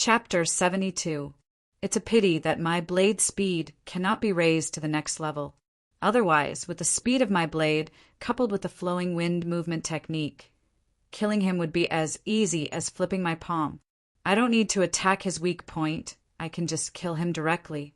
Chapter 72. It's a pity that my blade speed cannot be raised to the next level. Otherwise, with the speed of my blade, coupled with the flowing wind movement technique, killing him would be as easy as flipping my palm. I don't need to attack his weak point, I can just kill him directly.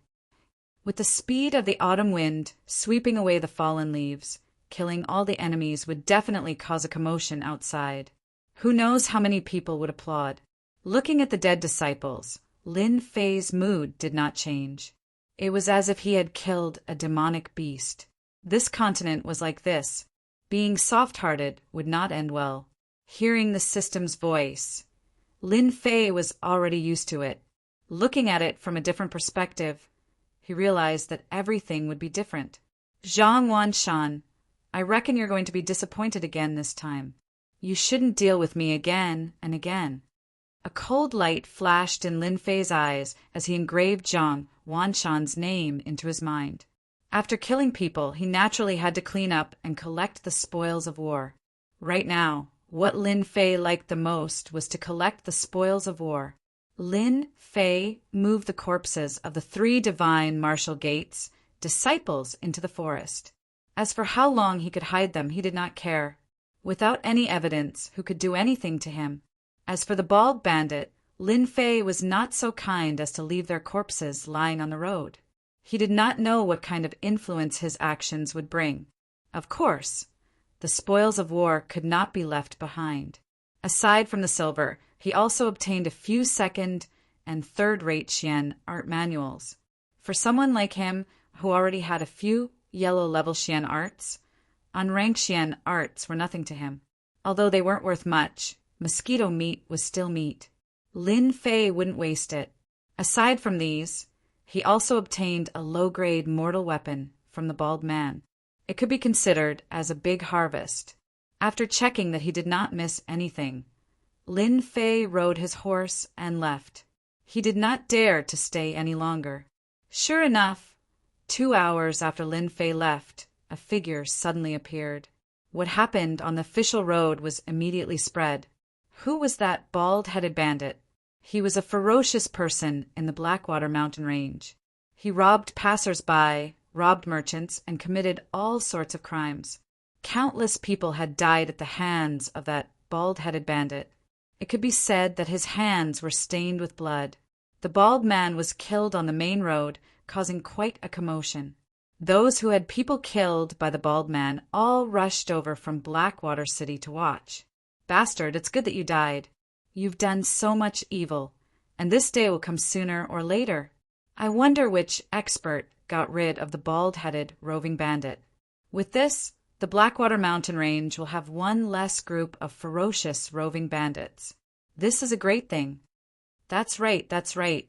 With the speed of the autumn wind sweeping away the fallen leaves, killing all the enemies would definitely cause a commotion outside. Who knows how many people would applaud? Looking at the dead disciples, Lin Fei's mood did not change. It was as if he had killed a demonic beast. This continent was like this. Being soft-hearted would not end well. Hearing the system's voice, Lin Fei was already used to it. Looking at it from a different perspective, he realized that everything would be different. Zhang Wanshan, I reckon you're going to be disappointed again this time. You shouldn't deal with me again and again. A cold light flashed in Lin Fei's eyes as he engraved Zhang Wanshan's name into his mind. After killing people, he naturally had to clean up and collect the spoils of war. Right now, what Lin Fei liked the most was to collect the spoils of war. Lin Fei moved the corpses of the 3 divine martial gates, disciples, into the forest. As for how long he could hide them, he did not care. Without any evidence, who could do anything to him? As for the bald bandit, Lin Fei was not so kind as to leave their corpses lying on the road. He did not know what kind of influence his actions would bring. Of course, the spoils of war could not be left behind. Aside from the silver, he also obtained a few second- and third-rate Xian art manuals. For someone like him, who already had a few yellow-level Xian arts, unranked Xian arts were nothing to him. Although they weren't worth much, mosquito meat was still meat. Lin Fei wouldn't waste it. Aside from these, he also obtained a low-grade mortal weapon from the bald man. It could be considered as a big harvest. After checking that he did not miss anything, Lin Fei rode his horse and left. He did not dare to stay any longer. Sure enough, 2 hours after Lin Fei left, a figure suddenly appeared. What happened on the official road was immediately spread. Who was that bald-headed bandit? He was a ferocious person in the Blackwater mountain range. He robbed passers-by, robbed merchants, and committed all sorts of crimes. Countless people had died at the hands of that bald-headed bandit. It could be said that his hands were stained with blood. The bald man was killed on the main road, causing quite a commotion. Those who had people killed by the bald man all rushed over from Blackwater City to watch. Bastard, it's good that you died. You've done so much evil, and this day will come sooner or later. I wonder which expert got rid of the bald-headed roving bandit. With this, the Blackwater mountain range will have one less group of ferocious roving bandits. This is a great thing. That's right, that's right.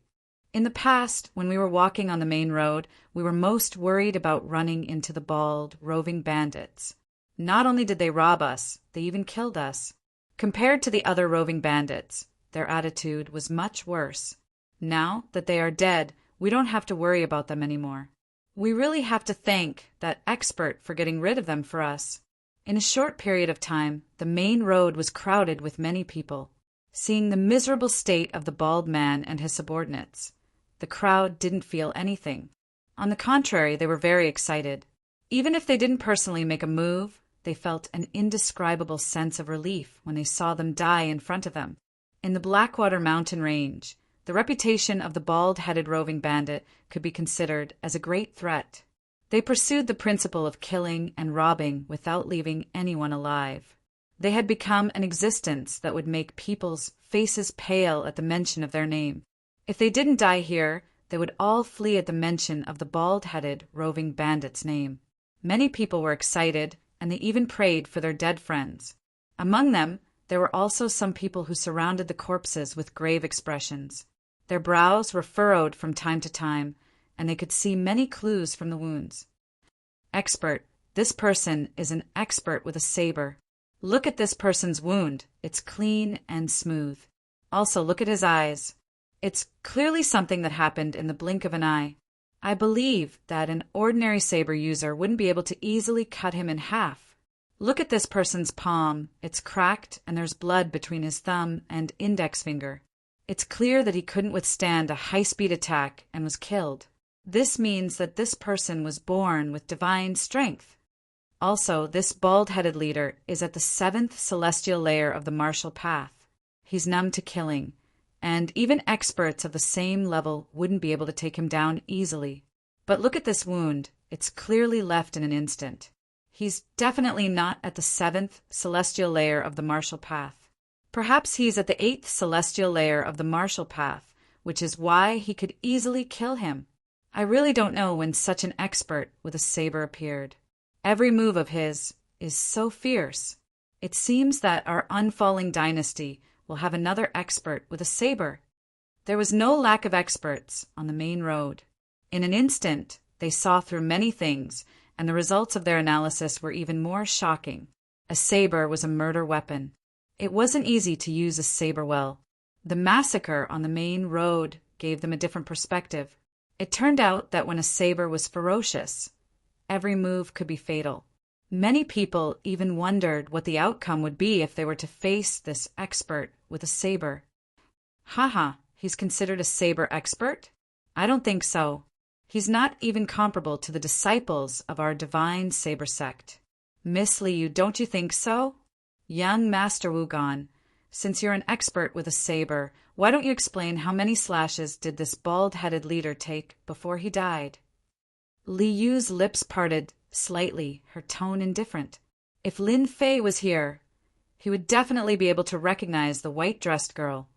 In the past, when we were walking on the main road, we were most worried about running into the bald, roving bandits. Not only did they rob us, they even killed us. Compared to the other roving bandits, their attitude was much worse. Now that they are dead, we don't have to worry about them anymore. We really have to thank that expert for getting rid of them for us. In a short period of time, the main road was crowded with many people. Seeing the miserable state of the bald man and his subordinates, the crowd didn't feel anything. On the contrary, they were very excited. Even if they didn't personally make a move, they felt an indescribable sense of relief when they saw them die in front of them. In the Blackwater mountain range, the reputation of the bald-headed roving bandit could be considered as a great threat. They pursued the principle of killing and robbing without leaving anyone alive. They had become an existence that would make people's faces pale at the mention of their name. If they didn't die here, they would all flee at the mention of the bald-headed roving bandit's name. Many people were excited, and they even prayed for their dead friends. Among them, there were also some people who surrounded the corpses with grave expressions. Their brows were furrowed from time to time, and they could see many clues from the wounds. Expert. This person is an expert with a saber. Look at this person's wound. It's clean and smooth. Also, look at his eyes. It's clearly something that happened in the blink of an eye. I believe that an ordinary saber user wouldn't be able to easily cut him in half. Look at this person's palm. It's cracked and there's blood between his thumb and index finger. It's clear that he couldn't withstand a high-speed attack and was killed. This means that this person was born with divine strength. Also, this bald-headed leader is at the 7th celestial layer of the martial path. He's numb to killing, and even experts of the same level wouldn't be able to take him down easily. But look at this wound. It's clearly left in an instant. He's definitely not at the 7th celestial layer of the martial path. Perhaps he's at the 8th celestial layer of the martial path, which is why he could easily kill him. I really don't know when such an expert with a saber appeared. Every move of his is so fierce. It seems that our unfalling dynasty will have another expert with a saber. There was no lack of experts on the main road. In an instant, they saw through many things, and the results of their analysis were even more shocking. A saber was a murder weapon. It wasn't easy to use a saber well. The massacre on the main road gave them a different perspective. It turned out that when a saber was ferocious, every move could be fatal. Many people even wondered what the outcome would be if they were to face this expert with a saber. Haha, he's considered a saber expert? I don't think so. He's not even comparable to the disciples of our divine saber sect. Miss Liu, don't you think so? Young Master Wugon, since you're an expert with a saber, why don't you explain how many slashes did this bald-headed leader take before he died? Li Yu's lips parted slightly, her tone indifferent. If Lin Fei was here, he would definitely be able to recognize the white-dressed girl,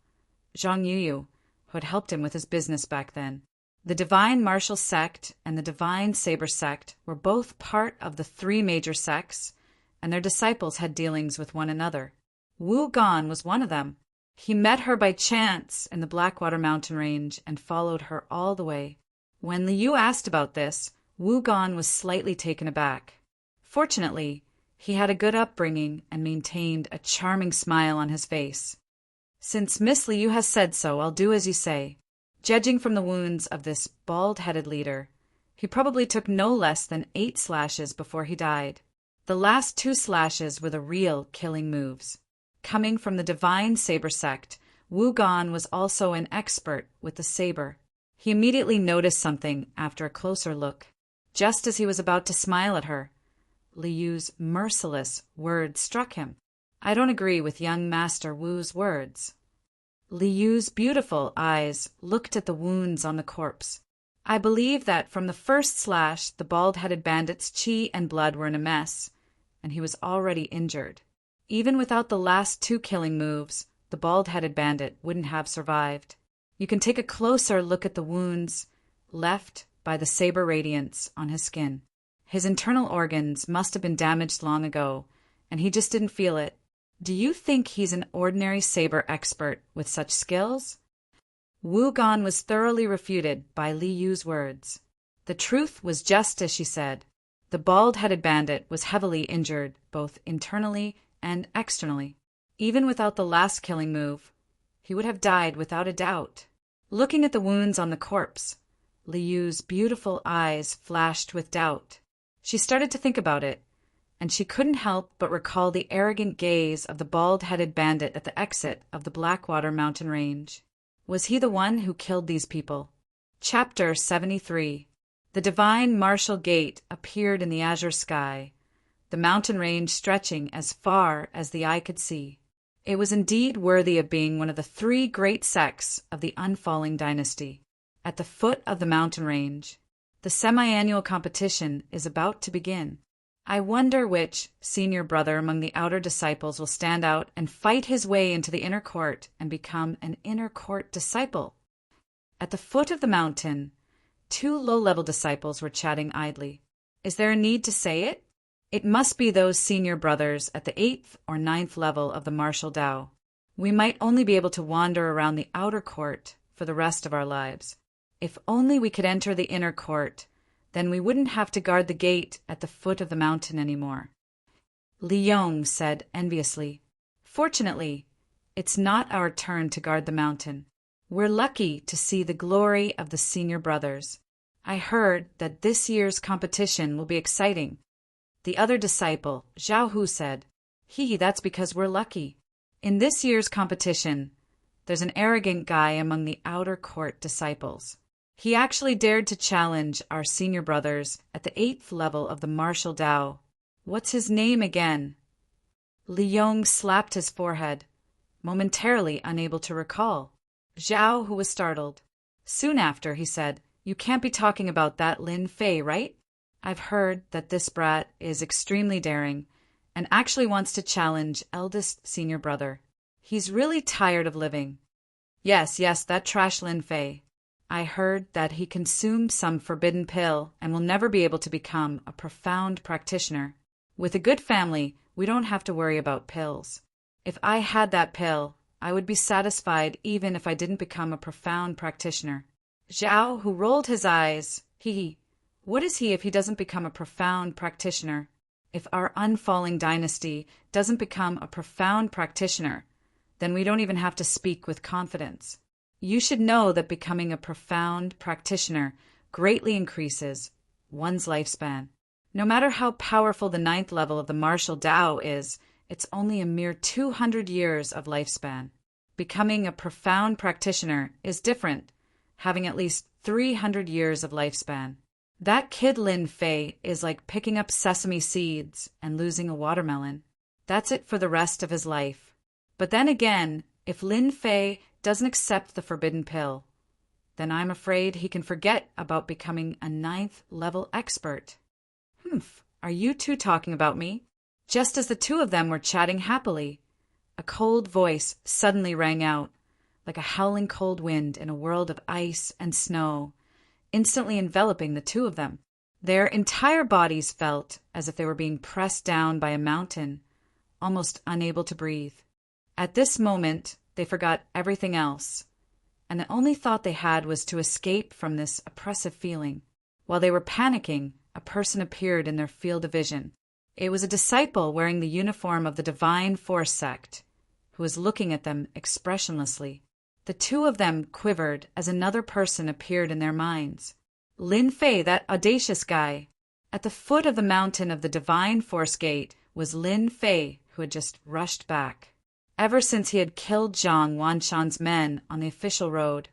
Zhang Yuyu, who had helped him with his business back then. The Divine Martial Sect and the Divine Saber Sect were both part of the 3 major sects, and their disciples had dealings with one another. Wu Gan was one of them. He met her by chance in the Blackwater mountain range and followed her all the way. When Li Yu asked about this, Wu Gan was slightly taken aback. Fortunately, he had a good upbringing and maintained a charming smile on his face. Since Miss Li Yu has said so, I'll do as you say. Judging from the wounds of this bald-headed leader, he probably took no less than 8 slashes before he died. The last 2 slashes were the real killing moves. Coming from the Divine Saber Sect, Wu Gan was also an expert with the saber. He immediately noticed something after a closer look. Just as he was about to smile at her, Li Yu's merciless words struck him. I don't agree with young Master Wu's words. Li Yu's beautiful eyes looked at the wounds on the corpse. I believe that from the first slash, the bald-headed bandit's chi and blood were in a mess, and he was already injured. Even without the last 2 killing moves, the bald-headed bandit wouldn't have survived. You can take a closer look at the wounds left by the saber radiance on his skin. His internal organs must have been damaged long ago, and he just didn't feel it. Do you think he's an ordinary saber expert with such skills? Wu Gan was thoroughly refuted by Li Yu's words. The truth was just as she said. The bald-headed bandit was heavily injured, both internally and externally. Even without the last killing move, he would have died without a doubt. Looking at the wounds on the corpse, Li Yu's beautiful eyes flashed with doubt. She started to think about it, and she couldn't help but recall the arrogant gaze of the bald-headed bandit at the exit of the Blackwater mountain range. Was he the one who killed these people? Chapter 73. The divine martial gate appeared in the azure sky, the mountain range stretching as far as the eye could see. It was indeed worthy of being one of the 3 great sects of the unfalling dynasty. At the foot of the mountain range, the semi-annual competition is about to begin. I wonder which senior brother among the outer disciples will stand out and fight his way into the inner court and become an inner court disciple. At the foot of the mountain, 2 low-level disciples were chatting idly. Is there a need to say it? It must be those senior brothers at the 8th or 9th level of the martial Tao. We might only be able to wander around the outer court for the rest of our lives. If only we could enter the inner court, then we wouldn't have to guard the gate at the foot of the mountain anymore. Li Yong said enviously. Fortunately, it's not our turn to guard the mountain. We're lucky to see the glory of the senior brothers. I heard that this year's competition will be exciting. The other disciple, Zhao Hu, said, that's because we're lucky. In this year's competition, there's an arrogant guy among the outer court disciples. He actually dared to challenge our senior brothers at the 8th level of the martial Tao. What's his name again? Li Yong slapped his forehead, momentarily unable to recall. Zhao, who was startled. Soon after, he said, "You can't be talking about that Lin Fei, right? I've heard that this brat is extremely daring and actually wants to challenge eldest senior brother. He's really tired of living." Yes, that trash Lin Fei. I heard that he consumed some forbidden pill and will never be able to become a profound practitioner. With a good family, we don't have to worry about pills. If I had that pill, I would be satisfied even if I didn't become a profound practitioner. Zhao, who rolled his eyes, what is he if he doesn't become a profound practitioner? If our unfalling dynasty doesn't become a profound practitioner, then we don't even have to speak with confidence. You should know that becoming a profound practitioner greatly increases one's lifespan. No matter how powerful the 9th level of the martial Tao is, it's only a mere 200 years of lifespan. Becoming a profound practitioner is different, having at least 300 years of lifespan. That kid Lin Fei is like picking up sesame seeds and losing a watermelon. That's it for the rest of his life. But then again, if Lin Fei doesn't accept the forbidden pill, then I'm afraid he can forget about becoming a 9th level expert. Are you two talking about me? Just as the two of them were chatting happily, a cold voice suddenly rang out, like a howling cold wind in a world of ice and snow, instantly enveloping the two of them. Their entire bodies felt as if they were being pressed down by a mountain, almost unable to breathe. At this moment, they forgot everything else, and the only thought they had was to escape from this oppressive feeling. While they were panicking, a person appeared in their field of vision. It was a disciple wearing the uniform of the Divine Force sect, who was looking at them expressionlessly. The two of them quivered as another person appeared in their minds. Lin Fei, that audacious guy. At the foot of the mountain of the Divine Force Gate was Lin Fei, who had just rushed back. Ever since he had killed Zhang Wanshan's men on the official road,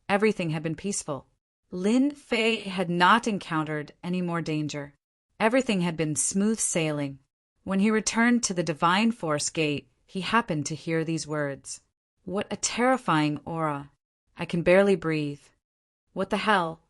everything had been peaceful. Lin Fei had not encountered any more danger. Everything had been smooth sailing. When he returned to the Divine Force Gate, he happened to hear these words. What a terrifying aura. I can barely breathe. What the hell?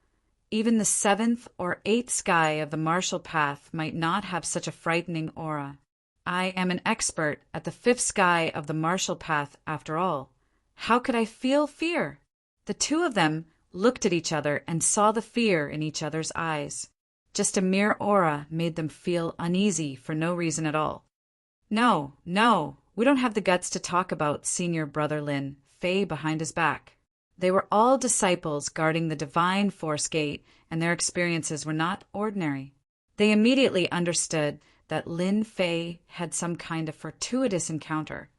Even the 7th or 8th sky of the martial path might not have such a frightening aura. I am an expert at the 5th sky of the martial path after all. How could I feel fear? The two of them looked at each other and saw the fear in each other's eyes. Just a mere aura made them feel uneasy for no reason at all. No, we don't have the guts to talk about senior brother Lin Fei behind his back. They were all disciples guarding the Divine Force Gate, and their experiences were not ordinary. They immediately understood that Lin Fei had some kind of fortuitous encounter,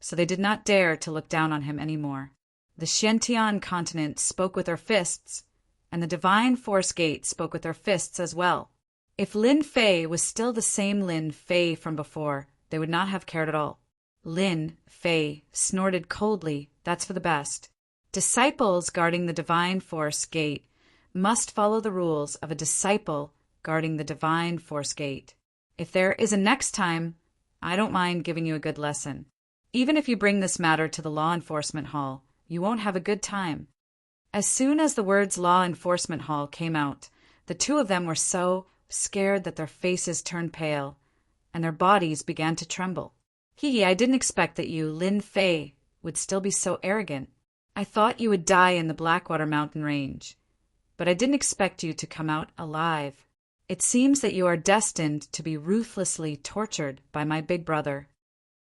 so they did not dare to look down on him anymore. The Xiantian continent spoke with their fists, and the Divine Force Gate spoke with their fists as well. If Lin Fei was still the same Lin Fei from before, they would not have cared at all. Lin Fei snorted coldly, that's for the best. Disciples guarding the Divine Force Gate must follow the rules of a disciple guarding the Divine Force Gate. If there is a next time, I don't mind giving you a good lesson. Even if you bring this matter to the law enforcement hall, you won't have a good time. As soon as the words law enforcement hall came out, the two of them were so scared that their faces turned pale, and their bodies began to tremble. I didn't expect that you, Lin Fei, would still be so arrogant. I thought you would die in the Blackwater Mountain Range, but I didn't expect you to come out alive. It seems that you are destined to be ruthlessly tortured by my big brother.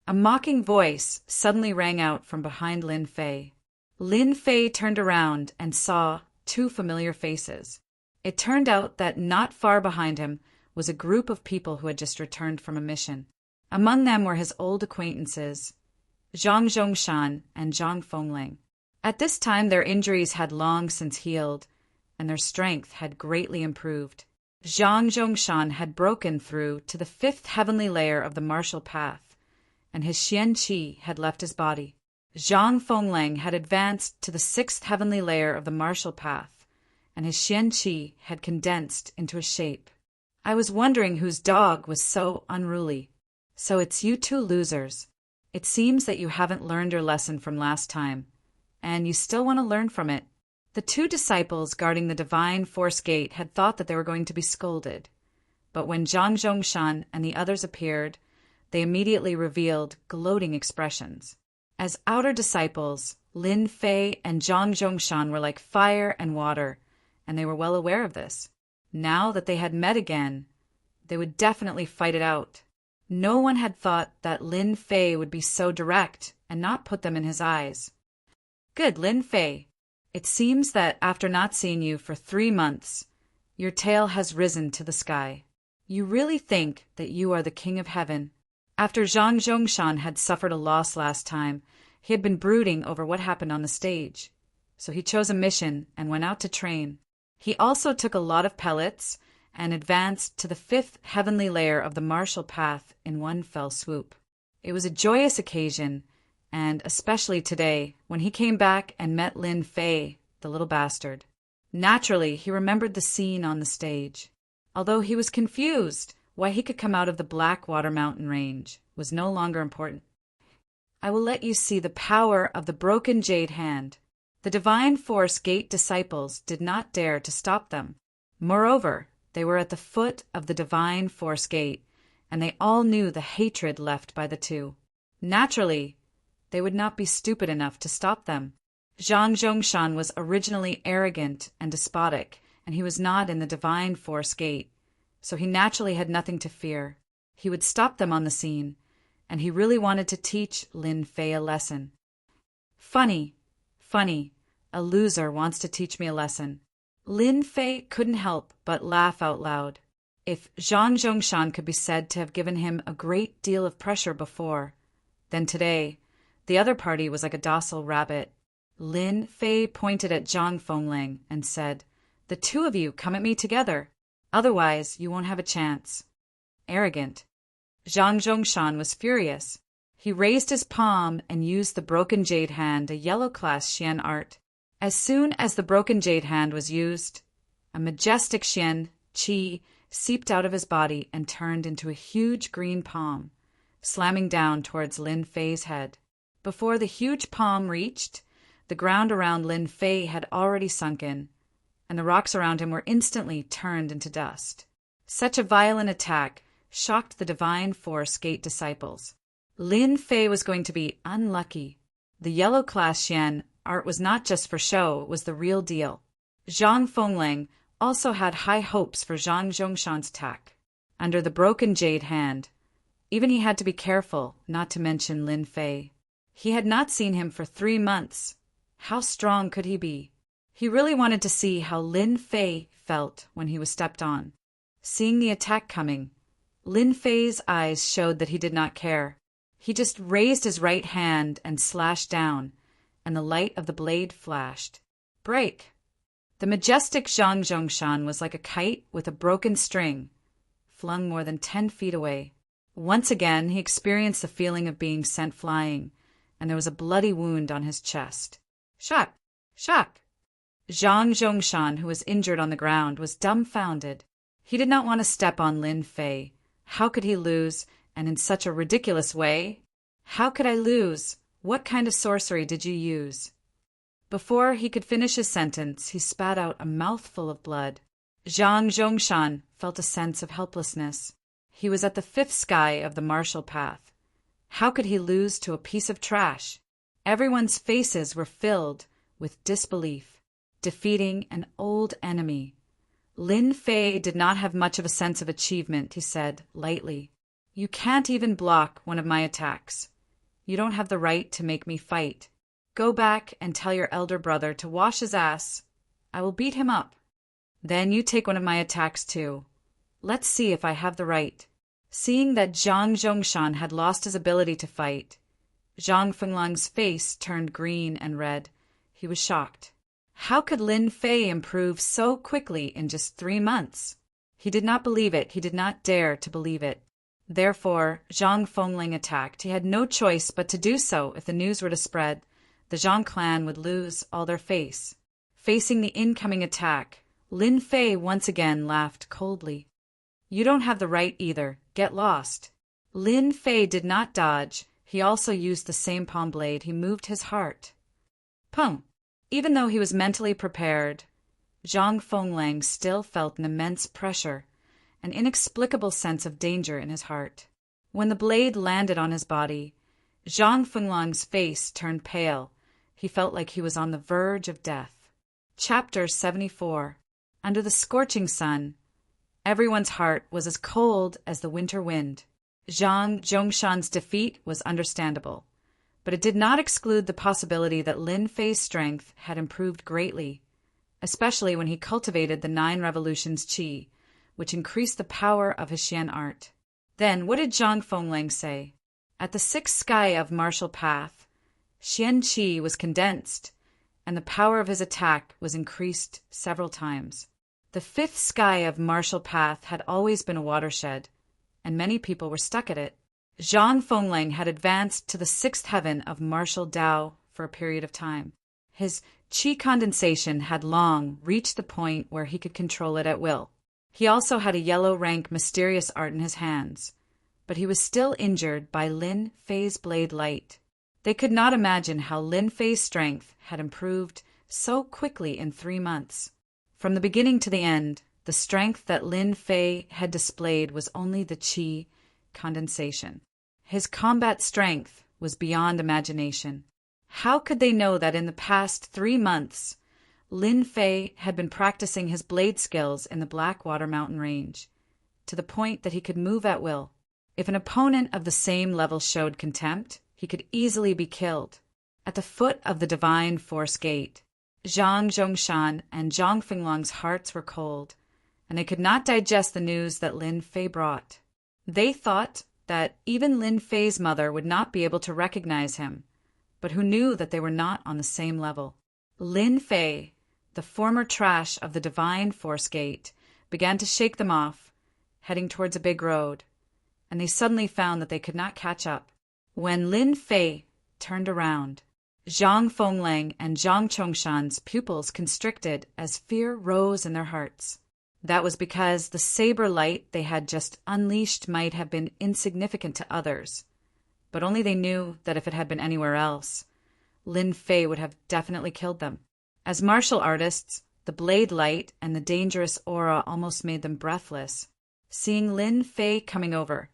A mocking voice suddenly rang out from behind Lin Fei. Lin Fei turned around and saw two familiar faces. It turned out that not far behind him was a group of people who had just returned from a mission. Among them were his old acquaintances, Zhang Zhongshan and Zhang Fengling. At this time their injuries had long since healed, and their strength had greatly improved. Zhang Zhongshan had broken through to the 5th heavenly layer of the martial path, and his Xian Qi had left his body. Zhang Fenglang had advanced to the 6th heavenly layer of the martial path, and his Xian Qi had condensed into a shape. I was wondering whose dog was so unruly. So it's you two losers. It seems that you haven't learned your lesson from last time, and you still want to learn from it. The two disciples guarding the divine force gate had thought that they were going to be scolded, but when Zhang Zhongshan and the others appeared, they immediately revealed gloating expressions. As outer disciples, Lin Fei and Zhang Zhongshan were like fire and water, and they were well aware of this. Now that they had met again, they would definitely fight it out. No one had thought that Lin Fei would be so direct and not put them in his eyes. Good, Lin Fei. It seems that after not seeing you for 3 months, your tail has risen to the sky. You really think that you are the king of heaven. After Zhang Zhongshan had suffered a loss last time, he had been brooding over what happened on the stage. So he chose a mission and went out to train. He also took a lot of pellets and advanced to the 5th heavenly layer of the martial path in one fell swoop. It was a joyous occasion, and especially today, when he came back and met Lin Fei, the little bastard. Naturally, he remembered the scene on the stage. Although he was confused why he could come out of the Blackwater mountain range was no longer important. I will let you see the power of the broken jade hand. The divine force gate disciples did not dare to stop them. Moreover, they were at the foot of the divine force gate, and they all knew the hatred left by the two. Naturally, they would not be stupid enough to stop them. Zhang Zhongshan was originally arrogant and despotic, and he was not in the divine force gate, so he naturally had nothing to fear. He would stop them on the scene, and he really wanted to teach Lin Fei a lesson. Funny, a loser wants to teach me a lesson. Lin Fei couldn't help but laugh out loud. If Zhang Zhongshan could be said to have given him a great deal of pressure before, then today, the other party was like a docile rabbit. Lin Fei pointed at Zhang Fenglang and said, "The two of you come at me together. Otherwise, you won't have a chance." Arrogant. Zhang Zhongshan was furious. He raised his palm and used the broken jade hand, a yellow class Xian art. As soon as the broken jade hand was used, a majestic Xian Qi seeped out of his body and turned into a huge green palm, slamming down towards Lin Fei's head. Before the huge palm reached, the ground around Lin Fei had already sunk in, and the rocks around him were instantly turned into dust. Such a violent attack shocked the divine force gate disciples. Lin Fei was going to be unlucky. The yellow class Xian art was not just for show, it was the real deal. Zhang Fenglang also had high hopes for Zhang Zhongshan's attack. Under the broken jade hand, even he had to be careful not to mention Lin Fei. He had not seen him for 3 months. How strong could he be? He really wanted to see how Lin Fei felt when he was stepped on. Seeing the attack coming, Lin Fei's eyes showed that he did not care. He just raised his right hand and slashed down, and the light of the blade flashed. Break! The majestic Zhang Zhongshan was like a kite with a broken string, flung more than 10 feet away. Once again, he experienced the feeling of being sent flying, and there was a bloody wound on his chest. Shock! Shock! Zhang Zhongshan, who was injured on the ground, was dumbfounded. He did not want to step on Lin Fei. How could he lose, and in such a ridiculous way? How could I lose? What kind of sorcery did you use? Before he could finish his sentence, he spat out a mouthful of blood. Zhang Zhongshan felt a sense of helplessness. He was at the 5th sky of the martial path. How could he lose to a piece of trash? Everyone's faces were filled with disbelief. Defeating an old enemy. Lin Fei did not have much of a sense of achievement, he said lightly. You can't even block one of my attacks. You don't have the right to make me fight. Go back and tell your elder brother to wash his ass. I will beat him up. Then you take one of my attacks too. Let's see if I have the right. Seeing that Zhang Zhongshan had lost his ability to fight, Zhang Fenglang's face turned green and red. He was shocked. How could Lin Fei improve so quickly in just 3 months? He did not believe it. He did not dare to believe it. Therefore, Zhang Fengling attacked. He had no choice but to do so. If the news were to spread, the Zhang clan would lose all their face. Facing the incoming attack, Lin Fei once again laughed coldly. You don't have the right either. Get lost. Lin Fei did not dodge. He also used the same palm blade. He moved his heart. Pung! Even though he was mentally prepared, Zhang Fengling still felt an immense pressure, an inexplicable sense of danger in his heart. When the blade landed on his body, Zhang Fengling's face turned pale. He felt like he was on the verge of death. Chapter 74. Under the scorching sun, everyone's heart was as cold as the winter wind. Zhang Zhongshan's defeat was understandable, but it did not exclude the possibility that Lin Fei's strength had improved greatly, especially when he cultivated the 9 revolutions qi, which increased the power of his Xian art. Then what did Zhang Fengling say? At the 6th sky of martial path, Xian qi was condensed, and the power of his attack was increased several times. The 5th sky of martial path had always been a watershed, and many people were stuck at it. Zhang Fengling had advanced to the 6th heaven of martial Dao for a period of time. His qi condensation had long reached the point where he could control it at will. He also had a yellow rank mysterious art in his hands, but he was still injured by Lin Fei's blade light. They could not imagine how Lin Fei's strength had improved so quickly in 3 months. From the beginning to the end, the strength that Lin Fei had displayed was only the qi condensation. His combat strength was beyond imagination. How could they know that in the past 3 months, Lin Fei had been practicing his blade skills in the Blackwater Mountain Range, to the point that he could move at will? If an opponent of the same level showed contempt, he could easily be killed. At the foot of the Divine Force Gate, Zhang Zhongshan and Zhang Fengling's hearts were cold, and they could not digest the news that Lin Fei brought. They thought that even Lin Fei's mother would not be able to recognize him, but who knew that they were not on the same level. Lin Fei, the former trash of the Divine Force Gate, began to shake them off, heading towards a big road, and they suddenly found that they could not catch up. When Lin Fei turned around, Zhang Fengling and Zhang Chongshan's pupils constricted as fear rose in their hearts. That was because the saber light they had just unleashed might have been insignificant to others, but only they knew that if it had been anywhere else, Lin Fei would have definitely killed them. As martial artists, the blade light and the dangerous aura almost made them breathless. Seeing Lin Fei coming over,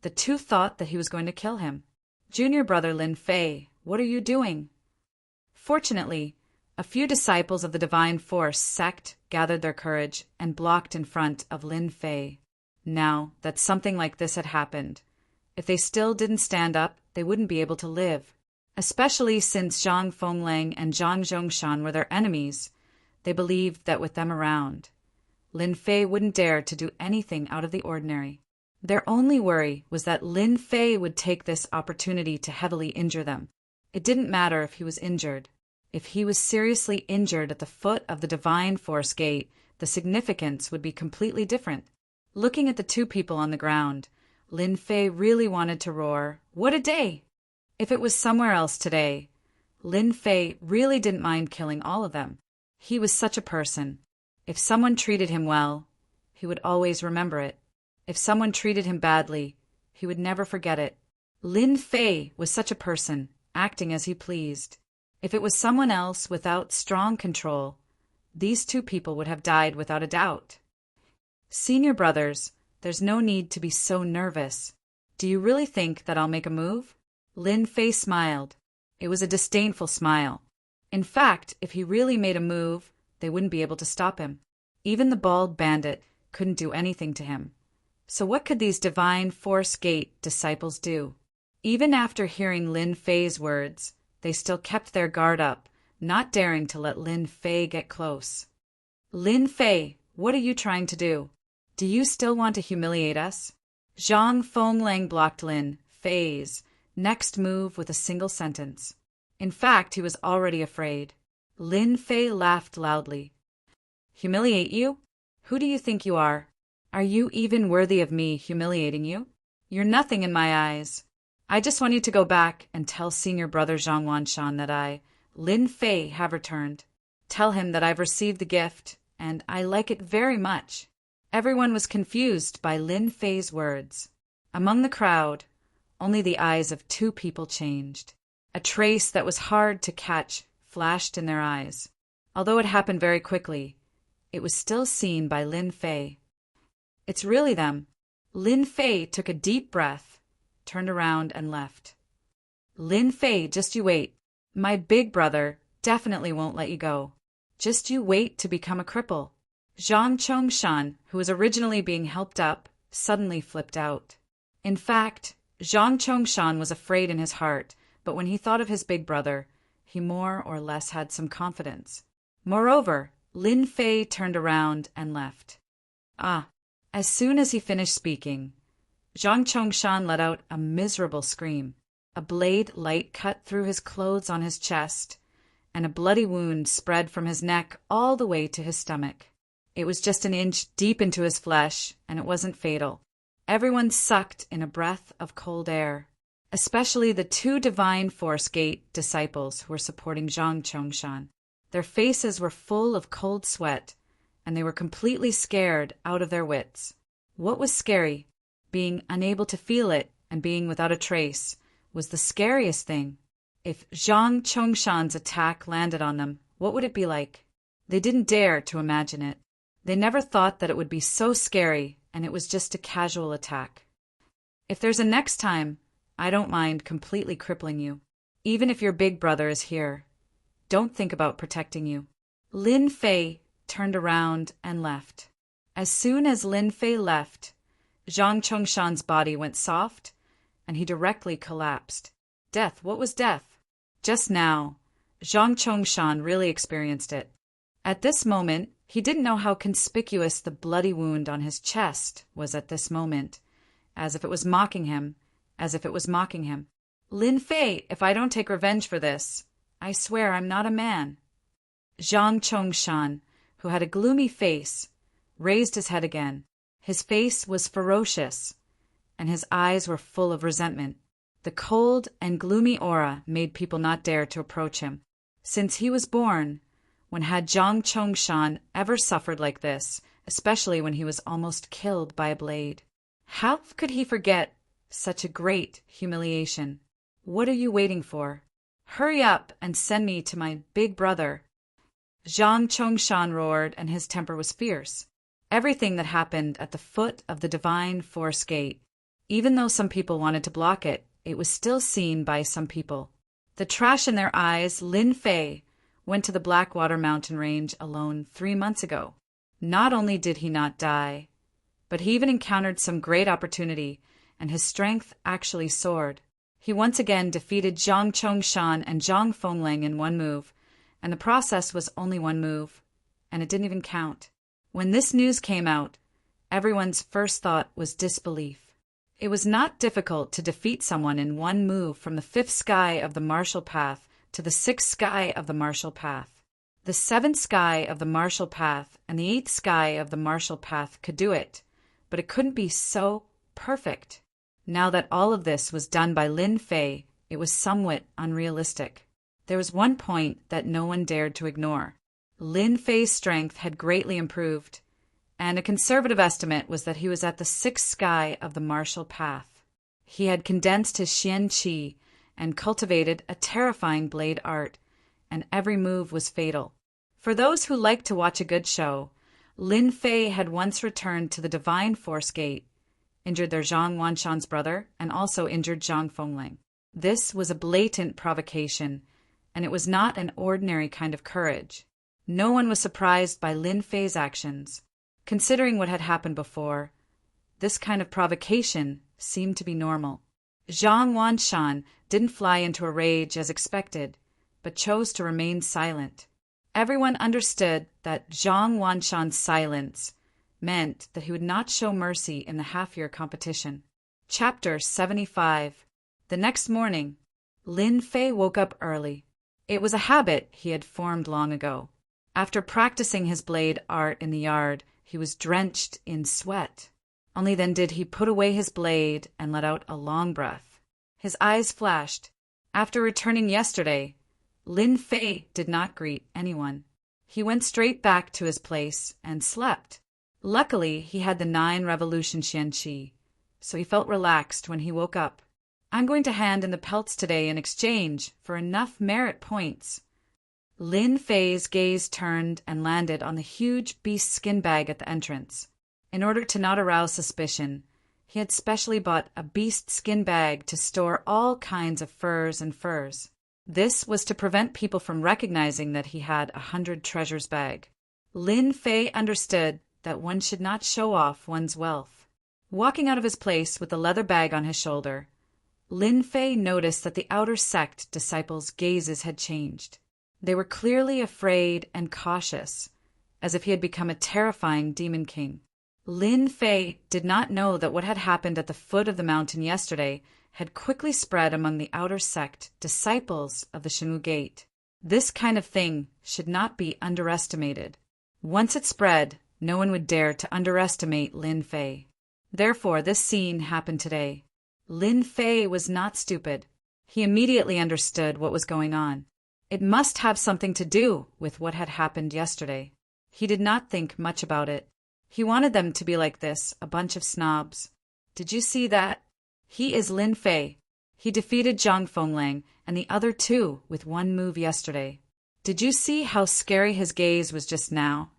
the two thought that he was going to kill him. Junior brother Lin Fei, what are you doing? Fortunately, a few disciples of the Divine Force sect gathered their courage and blocked in front of Lin Fei. Now that something like this had happened, if they still didn't stand up, they wouldn't be able to live. Especially since Zhang Fengling and Zhang Zhongshan were their enemies, they believed that with them around, Lin Fei wouldn't dare to do anything out of the ordinary. Their only worry was that Lin Fei would take this opportunity to heavily injure them. It didn't matter if he was injured. If he was seriously injured at the foot of the Divine Force Gate, the significance would be completely different. Looking at the two people on the ground, Lin Fei really wanted to roar, "What a day!" If it was somewhere else today, Lin Fei really didn't mind killing all of them. He was such a person. If someone treated him well, he would always remember it. If someone treated him badly, he would never forget it. Lin Fei was such a person, acting as he pleased. If it was someone else without strong control, these two people would have died without a doubt. Senior brothers, there's no need to be so nervous. Do you really think that I'll make a move? Lin Fei smiled. It was a disdainful smile. In fact, if he really made a move, they wouldn't be able to stop him. Even the bald bandit couldn't do anything to him. So what could these Divine Force Gate disciples do? Even after hearing Lin Fei's words, they still kept their guard up, not daring to let Lin Fei get close. Lin Fei, what are you trying to do? Do you still want to humiliate us? Zhang Fengling blocked Lin Fei's next move with a single sentence. In fact, he was already afraid. Lin Fei laughed loudly. Humiliate you? Who do you think you are? Are you even worthy of me humiliating you? You're nothing in my eyes. I just want you to go back and tell senior brother Zhang Wanshan that I, Lin Fei, have returned. Tell him that I've received the gift, and I like it very much." Everyone was confused by Lin Fei's words. Among the crowd, only the eyes of two people changed. A trace that was hard to catch flashed in their eyes. Although it happened very quickly, it was still seen by Lin Fei. "It's really them." Lin Fei took a deep breath, turned around and left. "Lin Fei, just you wait. My big brother definitely won't let you go. Just you wait to become a cripple." Zhang Chongshan, who was originally being helped up, suddenly flipped out. In fact, Zhang Chongshan was afraid in his heart, but when he thought of his big brother, he more or less had some confidence. Moreover, Lin Fei turned around and left. As soon as he finished speaking, Zhang Chongshan let out a miserable scream. A blade light cut through his clothes on his chest, and a bloody wound spread from his neck all the way to his stomach. It was just an inch deep into his flesh, and it wasn't fatal. Everyone sucked in a breath of cold air, especially the two Divine Force Gate disciples who were supporting Zhang Chongshan. Their faces were full of cold sweat, and they were completely scared out of their wits. What was scary? Being unable to feel it and being without a trace was the scariest thing. If Zhang Chongshan's attack landed on them, what would it be like? They didn't dare to imagine it. They never thought that it would be so scary, and it was just a casual attack. If there's a next time, I don't mind completely crippling you. Even if your big brother is here, don't think about protecting you. Lin Fei turned around and left. As soon as Lin Fei left, Zhang Chongshan's body went soft, and he directly collapsed. Death, what was death? Just now, Zhang Chongshan really experienced it. At this moment, he didn't know how conspicuous the bloody wound on his chest was at this moment, as if it was mocking him. Lin Fei, if I don't take revenge for this, I swear I'm not a man. Zhang Chongshan, who had a gloomy face, raised his head again. His face was ferocious, and his eyes were full of resentment. The cold and gloomy aura made people not dare to approach him. Since he was born, when had Zhang Chongshan ever suffered like this, especially when he was almost killed by a blade? How could he forget such a great humiliation? What are you waiting for? Hurry up and send me to my big brother. Zhang Chongshan roared, and his temper was fierce. Everything that happened at the foot of the Divine Force Gate, even though some people wanted to block it, it was still seen by some people. The trash in their eyes, Lin Fei went to the Blackwater mountain range alone 3 months ago. Not only did he not die, but he even encountered some great opportunity, and his strength actually soared. He once again defeated Zhang Chongshan and Zhang Fengling in one move, and the process was only one move, and it didn't even count. When this news came out, everyone's first thought was disbelief. It was not difficult to defeat someone in one move from the 5th sky of the martial path to the 6th sky of the martial path. The 7th sky of the martial path and the 8th sky of the martial path could do it, but it couldn't be so perfect. Now that all of this was done by Lin Fei, it was somewhat unrealistic. There was one point that no one dared to ignore. Lin Fei's strength had greatly improved, and a conservative estimate was that he was at the 6th sky of the martial path. He had condensed his Xian Qi and cultivated a terrifying blade art, and every move was fatal. For those who like to watch a good show, Lin Fei had once returned to the Divine Force Gate, injured their Zhang Wanshan's brother, and also injured Zhang Fengling. This was a blatant provocation, and it was not an ordinary kind of courage. No one was surprised by Lin Fei's actions. Considering what had happened before, this kind of provocation seemed to be normal. Zhang Wanshan didn't fly into a rage as expected, but chose to remain silent. Everyone understood that Zhang Wanshan's silence meant that he would not show mercy in the half-year competition. Chapter 75. The next morning, Lin Fei woke up early. It was a habit he had formed long ago. After practicing his blade art in the yard, he was drenched in sweat. Only then did he put away his blade and let out a long breath. His eyes flashed. After returning yesterday, Lin Fei did not greet anyone. He went straight back to his place and slept. Luckily, he had the 9 revolution Xianqi, so he felt relaxed when he woke up. I'm going to hand in the pelts today in exchange for enough merit points. Lin Fei's gaze turned and landed on the huge beast skin bag at the entrance. In order to not arouse suspicion, he had specially bought a beast skin bag to store all kinds of furs and furs. This was to prevent people from recognizing that he had 100 treasures bag. Lin Fei understood that one should not show off one's wealth. Walking out of his place with the leather bag on his shoulder, Lin Fei noticed that the outer sect disciples' gazes had changed. They were clearly afraid and cautious, as if he had become a terrifying demon king. Lin Fei did not know that what had happened at the foot of the mountain yesterday had quickly spread among the outer sect disciples of the Shenwu Gate. This kind of thing should not be underestimated. Once it spread, no one would dare to underestimate Lin Fei. Therefore, this scene happened today. Lin Fei was not stupid. He immediately understood what was going on. It must have something to do with what had happened yesterday. He did not think much about it. He wanted them to be like this, a bunch of snobs. Did you see that? He is Lin Fei. He defeated Zhang Fenglang and the other 2 with one move yesterday. Did you see how scary his gaze was just now?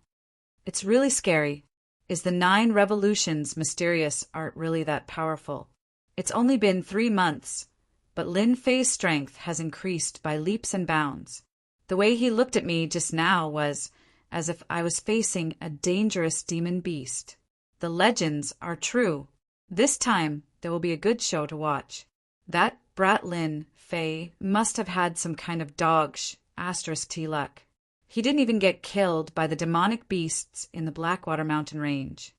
It's really scary. Is the 9 revolutions mysterious art really that powerful? It's only been 3 months, but Lin Fei's strength has increased by leaps and bounds. The way he looked at me just now was as if I was facing a dangerous demon beast. The legends are true. This time, there will be a good show to watch. That brat Lin Fei must have had some kind of *T luck. He didn't even get killed by the demonic beasts in the Blackwater Mountain Range.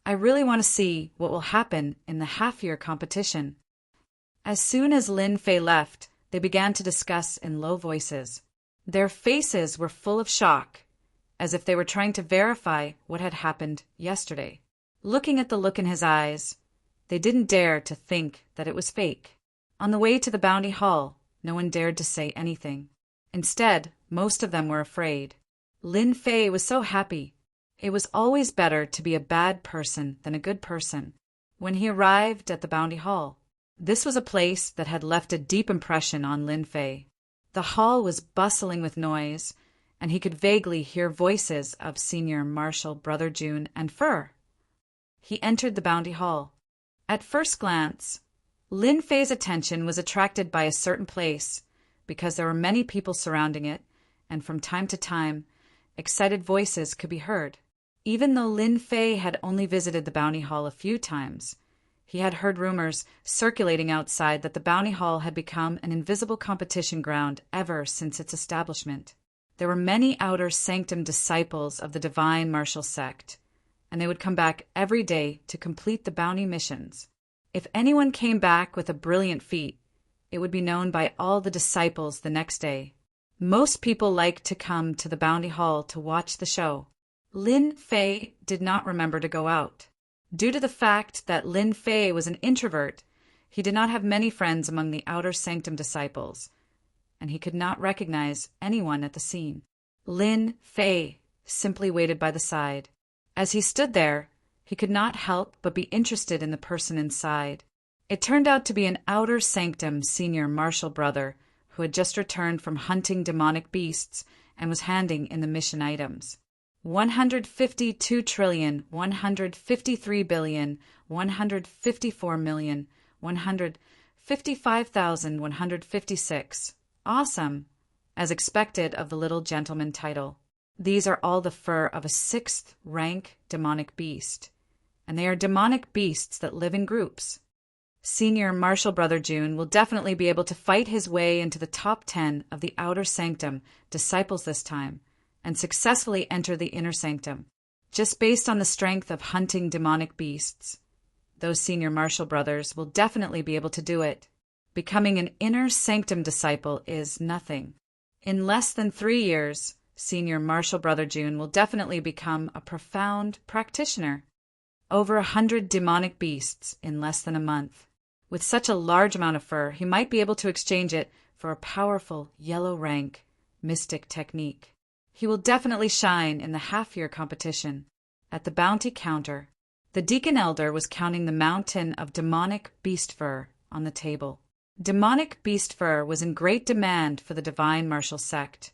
I really want to see what will happen in the half-year competition. As soon as Lin Fei left, they began to discuss in low voices. Their faces were full of shock, as if they were trying to verify what had happened yesterday. Looking at the look in his eyes, they didn't dare to think that it was fake. On the way to the Bounty Hall, no one dared to say anything. Instead, most of them were afraid. Lin Fei was so happy. It was always better to be a bad person than a good person. When he arrived at the Bounty Hall, this was a place that had left a deep impression on Lin Fei. The hall was bustling with noise, and he could vaguely hear voices of Senior Marshal Brother June and Fur. He entered the Bounty Hall. At first glance, Lin Fei's attention was attracted by a certain place because there were many people surrounding it, and from time to time, excited voices could be heard. Even though Lin Fei had only visited the Bounty Hall a few times, he had heard rumors circulating outside that the Bounty Hall had become an invisible competition ground ever since its establishment. There were many outer sanctum disciples of the Divine Martial Sect, and they would come back every day to complete the bounty missions. If anyone came back with a brilliant feat, it would be known by all the disciples the next day. Most people liked to come to the Bounty Hall to watch the show. Lin Fei did not remember to go out. Due to the fact that Lin Fei was an introvert, he did not have many friends among the outer sanctum disciples, and he could not recognize anyone at the scene. Lin Fei simply waited by the side. As he stood there, he could not help but be interested in the person inside. It turned out to be an outer sanctum senior marshal brother who had just returned from hunting demonic beasts and was handing in the mission items. 153,153,154,155,156. Awesome, as expected of the little gentleman title. These are all the fur of a 6th rank demonic beast, and they are demonic beasts that live in groups. Senior Marshal Brother June will definitely be able to fight his way into the top 10 of the outer sanctum disciples this time, and successfully enter the inner sanctum, just based on the strength of hunting demonic beasts. Those Senior Marshal Brothers will definitely be able to do it. Becoming an inner sanctum disciple is nothing. In less than 3 years, Senior Marshal Brother June will definitely become a profound practitioner. over 100 demonic beasts in less than a month. With such a large amount of fur, he might be able to exchange it for a powerful yellow rank mystic technique. He will definitely shine in the half-year competition. At the bounty counter, the deacon elder was counting the mountain of demonic beast fur on the table. Demonic beast fur was in great demand for the divine martial sect,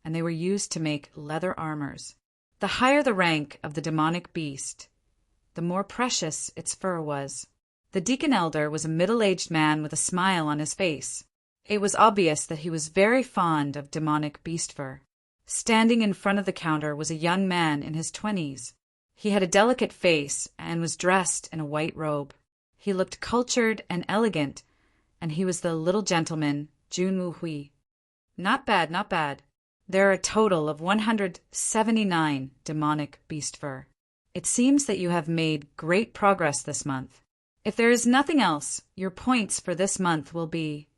and they were used to make leather armors. The higher the rank of the demonic beast, the more precious its fur was. The deacon elder was a middle-aged man with a smile on his face. It was obvious that he was very fond of demonic beast fur. Standing in front of the counter was a young man in his 20s. He had a delicate face and was dressed in a white robe. He looked cultured and elegant, and he was the little gentleman, Jun Wu Hui. Not bad, not bad. There are a total of 179 demonic beast fur. It seems that you have made great progress this month. If there is nothing else, your points for this month will be...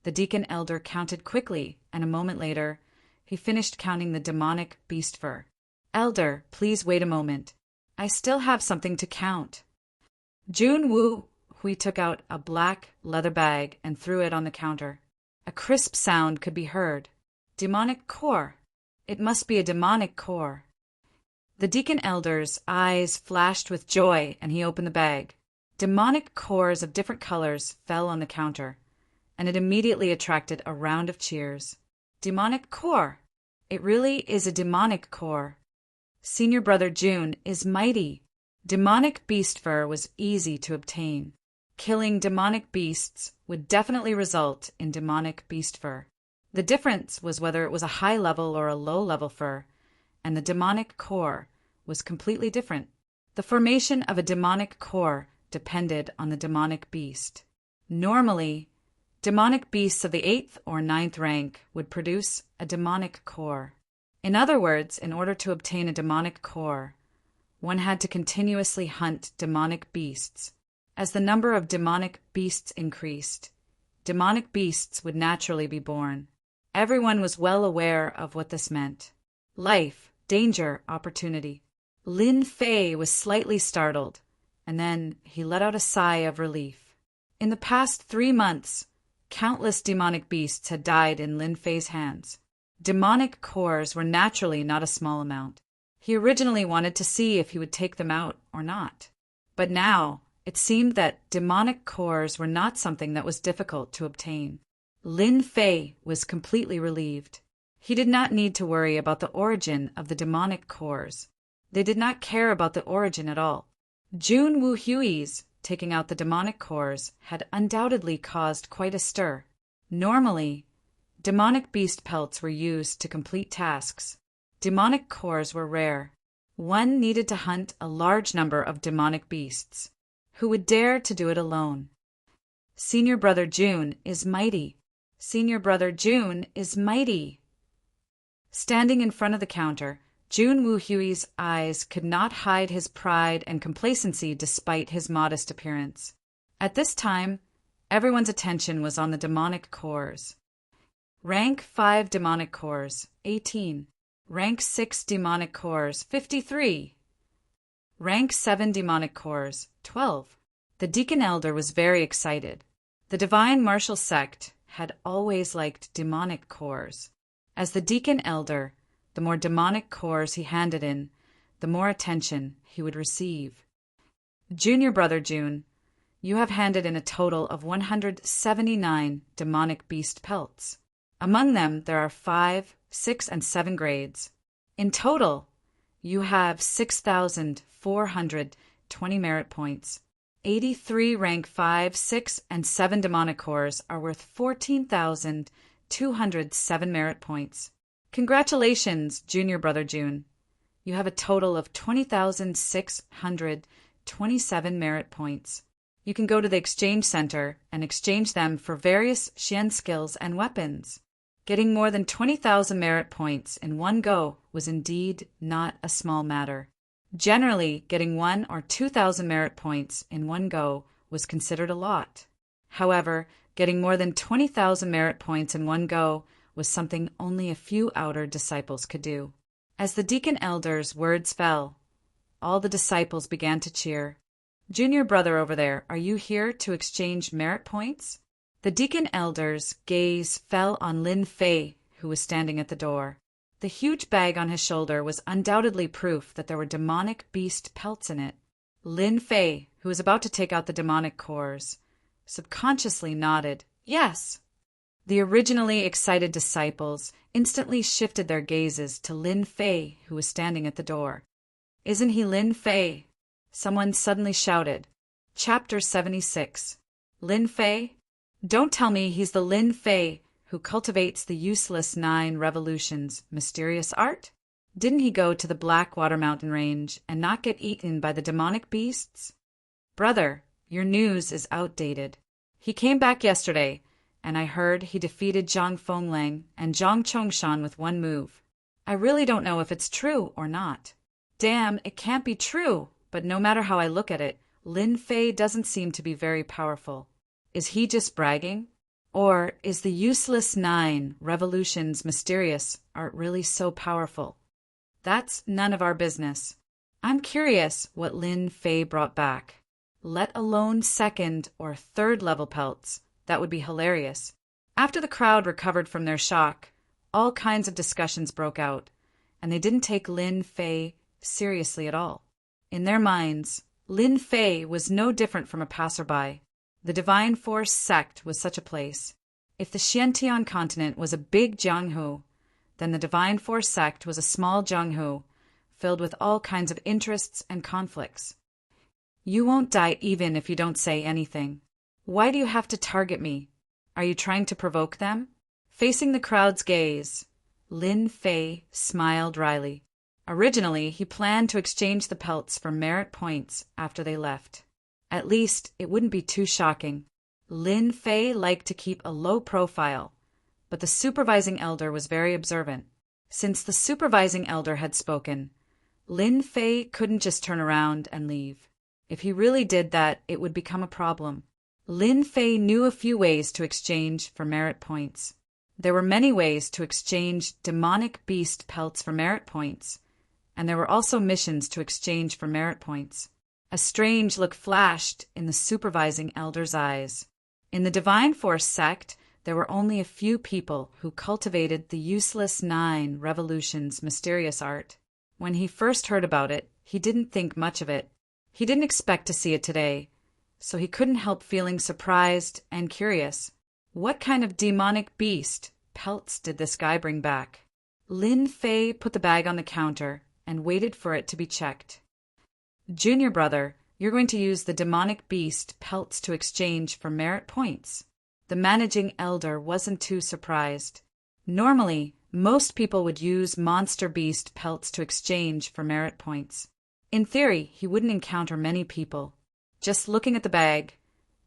The deacon elder counted quickly, and a moment later, he finished counting the demonic beast fur. Elder, please wait a moment. I still have something to count. Jun Wu Hui took out a black leather bag and threw it on the counter. A crisp sound could be heard. Demonic core. It must be a demonic core. The deacon elder's eyes flashed with joy, and he opened the bag. Demonic cores of different colors fell on the counter, and it immediately attracted a round of cheers. Demonic core! It really is a demonic core. Senior brother June is mighty. Demonic beast fur was easy to obtain. Killing demonic beasts would definitely result in demonic beast fur. The difference was whether it was a high-level or a low-level fur, and the demonic core was completely different. The formation of a demonic core depended on the demonic beast. Normally, demonic beasts of the 8th or 9th rank would produce a demonic core. In other words, in order to obtain a demonic core, one had to continuously hunt demonic beasts. As the number of demonic beasts increased, demonic beasts would naturally be born. Everyone was well aware of what this meant. Life, danger, opportunity. Lin Fei was slightly startled, and then he let out a sigh of relief. In the past 3 months, countless demonic beasts had died in Lin Fei's hands. Demonic cores were naturally not a small amount. He originally wanted to see if he would take them out or not. But now, it seemed that demonic cores were not something that was difficult to obtain. Lin Fei was completely relieved. He did not need to worry about the origin of the demonic cores. They did not care about the origin at all. Jun Wu Hui's taking out the demonic cores had undoubtedly caused quite a stir. Normally, demonic beast pelts were used to complete tasks. Demonic cores were rare. One needed to hunt a large number of demonic beasts. Who would dare to do it alone? Senior brother June is mighty. Senior brother June is mighty. Standing in front of the counter, Jun Wu Hui's eyes could not hide his pride and complacency despite his modest appearance. At this time, everyone's attention was on the demonic cores. Rank 5 demonic cores, 18. Rank 6 demonic cores, 53. Rank 7 demonic cores, 12. The deacon elder was very excited. The divine martial sect had always liked demonic cores. As the deacon elder, the more demonic cores he handed in, the more attention he would receive. Junior brother June, you have handed in a total of 179 demonic beast pelts. Among them, there are 5, 6, and 7 grades. In total, you have 6,420 merit points. 83 rank 5, 6, and 7 demonic cores are worth 14,207 merit points. Congratulations, Junior Brother June. You have a total of 20,627 merit points. You can go to the exchange center and exchange them for various Xian skills and weapons. Getting more than 20,000 merit points in one go was indeed not a small matter. Generally, getting 1,000 or 2,000 merit points in one go was considered a lot. However, getting more than 20,000 merit points in one go was something only a few outer disciples could do. As the deacon elder's words fell, all the disciples began to cheer. "Junior brother over there, are you here to exchange merit points?" The deacon elder's gaze fell on Lin Fei, who was standing at the door. The huge bag on his shoulder was undoubtedly proof that there were demonic beast pelts in it. Lin Fei, who was about to take out the demonic cores, subconsciously nodded, "Yes." The originally excited disciples instantly shifted their gazes to Lin Fei, who was standing at the door. "Isn't he Lin Fei?" someone suddenly shouted. Chapter 76. Lin Fei? Don't tell me he's the Lin Fei who cultivates the useless 9 revolutions mysterious art? Didn't he go to the Blackwater mountain range and not get eaten by the demonic beasts? Brother, your news is outdated. He came back yesterday, and I heard he defeated Zhang Fenglang and Zhang Chongshan with 1 move. I really don't know if it's true or not. Damn, it can't be true, but no matter how I look at it, Lin Fei doesn't seem to be very powerful. Is he just bragging? Or is the useless 9 revolutions mysterious art really so powerful? That's none of our business. I'm curious what Lin Fei brought back. Let alone 2nd or 3rd level pelts. That would be hilarious. After the crowd recovered from their shock, all kinds of discussions broke out, and they didn't take Lin Fei seriously at all. In their minds, Lin Fei was no different from a passerby. The Divine Force sect was such a place. If the Xiantian continent was a big Jianghu, then the Divine Force sect was a small Jianghu, filled with all kinds of interests and conflicts. You won't die even if you don't say anything. Why do you have to target me? Are you trying to provoke them? Facing the crowd's gaze, Lin Fei smiled wryly. Originally, he planned to exchange the pelts for merit points after they left. At least, it wouldn't be too shocking. Lin Fei liked to keep a low profile, but the supervising elder was very observant. Since the supervising elder had spoken, Lin Fei couldn't just turn around and leave. If he really did that, it would become a problem. Lin Fei knew a few ways to exchange for merit points. There were many ways to exchange demonic beast pelts for merit points, and there were also missions to exchange for merit points. A strange look flashed in the supervising elder's eyes. In the Divine Force sect, there were only a few people who cultivated the useless 9 revolutions mysterious art. When he first heard about it, he didn't think much of it. He didn't expect to see it today, so he couldn't help feeling surprised and curious. What kind of demonic beast pelts did this guy bring back? Lin Fei put the bag on the counter and waited for it to be checked. Junior brother, you're going to use the demonic beast pelts to exchange for merit points. The managing elder wasn't too surprised. Normally, most people would use monster beast pelts to exchange for merit points. In theory, he wouldn't encounter many people. Just looking at the bag,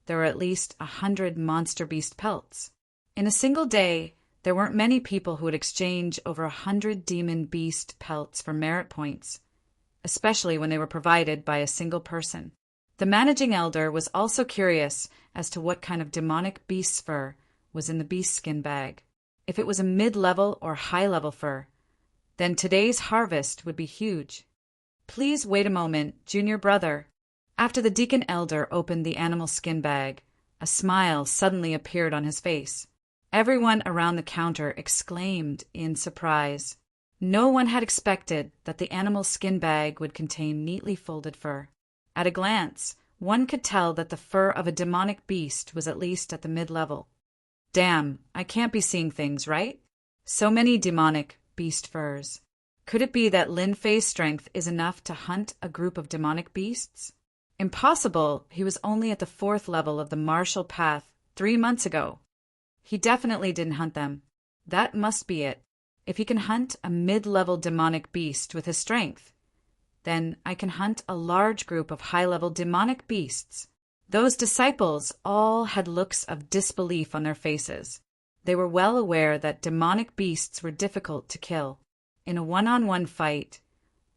there were at least 100 monster beast pelts. In a single day, there weren't many people who would exchange over 100 demon beast pelts for merit points, especially when they were provided by a single person. The managing elder was also curious as to what kind of demonic beast fur was in the beast skin bag. If it was a mid-level or high-level fur, then today's harvest would be huge. Please wait a moment, junior brother. After the deacon elder opened the animal skin bag, a smile suddenly appeared on his face. Everyone around the counter exclaimed in surprise. No one had expected that the animal skin bag would contain neatly folded fur. At a glance, one could tell that the fur of a demonic beast was at least at the mid-level. Damn, I can't be seeing things, right? So many demonic beast furs. Could it be that Lin Fei's strength is enough to hunt a group of demonic beasts? Impossible, he was only at the 4th level of the martial path 3 months ago. He definitely didn't hunt them. That must be it. If he can hunt a mid-level demonic beast with his strength, then I can hunt a large group of high-level demonic beasts. Those disciples all had looks of disbelief on their faces. They were well aware that demonic beasts were difficult to kill. In a one-on-one fight,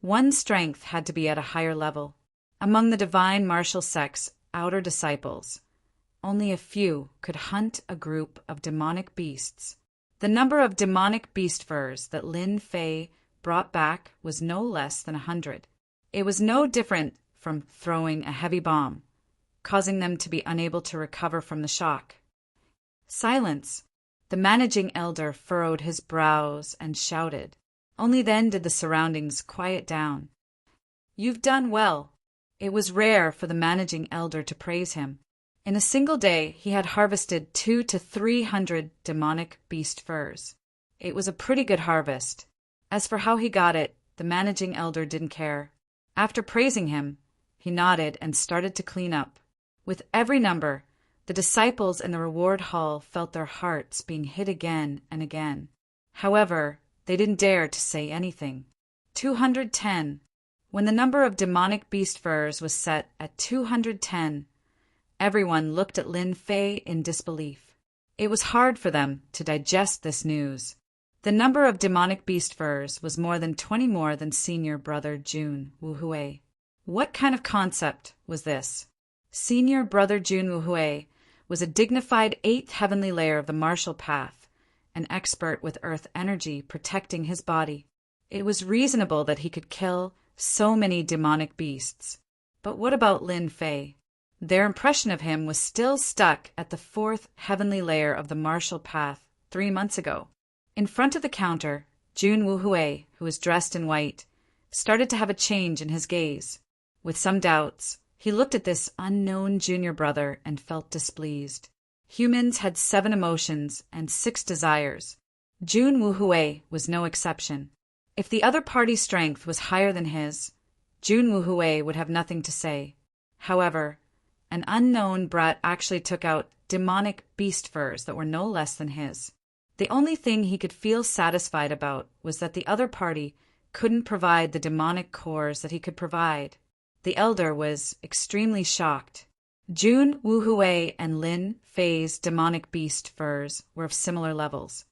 one's strength had to be at a higher level. Among the divine martial sect's outer disciples, only a few could hunt a group of demonic beasts. The number of demonic beast furs that Lin Fei brought back was no less than 100. It was no different from throwing a heavy bomb, causing them to be unable to recover from the shock. Silence. The managing elder furrowed his brows and shouted. Only then did the surroundings quiet down. "You've done well." It was rare for the managing elder to praise him. In a single day, he had harvested 200 to 300 demonic beast furs. It was a pretty good harvest. As for how he got it, the managing elder didn't care. After praising him, he nodded and started to clean up. With every number, the disciples in the reward hall felt their hearts being hit again and again. However, they didn't dare to say anything. 210. When the number of demonic beast furs was set at 210, everyone looked at Lin Fei in disbelief. It was hard for them to digest this news. The number of demonic beast furs was more than 20 more than senior brother Jun Wuhui. What kind of concept was this? Senior brother Jun Wuhui was a dignified 8th heavenly layer of the martial path, an expert with earth energy protecting his body. It was reasonable that he could kill so many demonic beasts. But what about Lin Fei? Their impression of him was still stuck at the 4th heavenly layer of the martial path 3 months ago. In front of the counter, Jun Wuhui, who was dressed in white, started to have a change in his gaze. With some doubts, he looked at this unknown junior brother and felt displeased. Humans had 7 emotions and 6 desires. Jun Wuhui was no exception. If the other party's strength was higher than his, Jun Wuhui would have nothing to say. However, an unknown brat actually took out demonic beast furs that were no less than his. The only thing he could feel satisfied about was that the other party couldn't provide the demonic cores that he could provide. The elder was extremely shocked. Jun Wuhui and Lin Fei's demonic beast furs were of similar levels.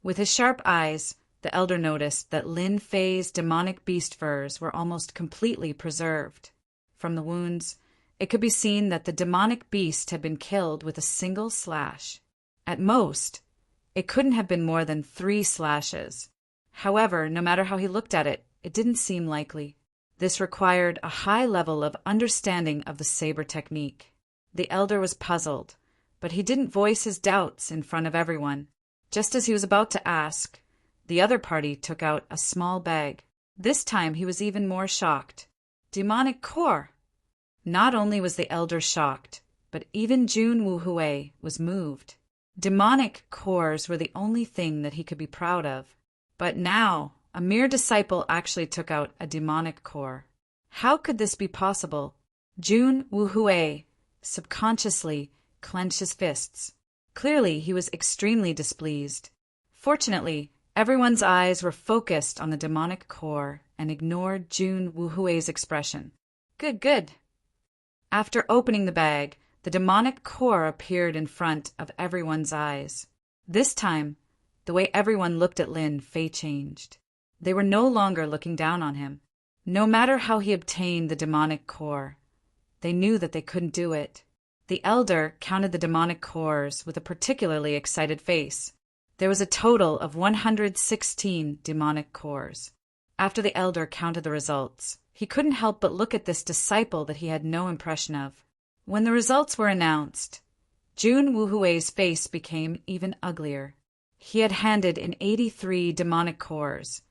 With his sharp eyes, the elder noticed that Lin Fei's demonic beast furs were almost completely preserved. From the wounds, it could be seen that the demonic beast had been killed with a single slash. At most, it couldn't have been more than 3 slashes. However, no matter how he looked at it, it didn't seem likely. This required a high level of understanding of the saber technique. The elder was puzzled, but he didn't voice his doubts in front of everyone. Just as he was about to ask, the other party took out a small bag. This time he was even more shocked. Demonic core! Not only was the elder shocked, but even Jun Wuhui was moved. Demonic cores were the only thing that he could be proud of. But now, a mere disciple actually took out a demonic core. How could this be possible? Jun Wuhui subconsciously clenched his fists. Clearly, he was extremely displeased. Fortunately, everyone's eyes were focused on the demonic core and ignored Jun Wuhui's expression. Good. After opening the bag, the demonic core appeared in front of everyone's eyes. This time, the way everyone looked at Lin Fei changed. They were no longer looking down on him. No matter how he obtained the demonic core, they knew that they couldn't do it. The elder counted the demonic cores with a particularly excited face. There was a total of 116 demonic cores. After the elder counted the results, he couldn't help but look at this disciple that he had no impression of. When the results were announced, Jun Wuhui's face became even uglier. He had handed in 83 demonic cores,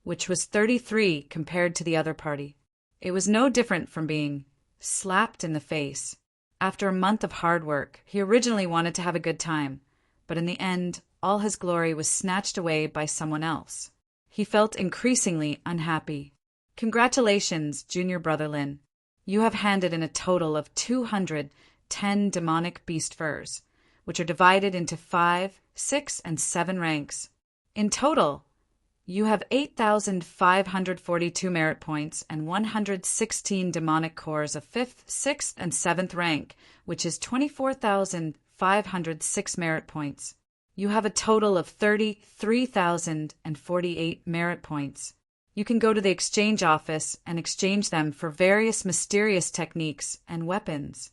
which was 33 compared to the other party. It was no different from being slapped in the face. After a month of hard work, he originally wanted to have a good time, but in the end, all his glory was snatched away by someone else. He felt increasingly unhappy. Congratulations, junior brother Lin. You have handed in a total of 210 demonic beast furs, which are divided into 5, 6, and 7 ranks. In total, you have 8,542 merit points and 116 demonic cores of 5th, 6th, and 7th rank, which is 24,506 merit points. You have a total of 33,048 merit points. You can go to the exchange office and exchange them for various mysterious techniques and weapons.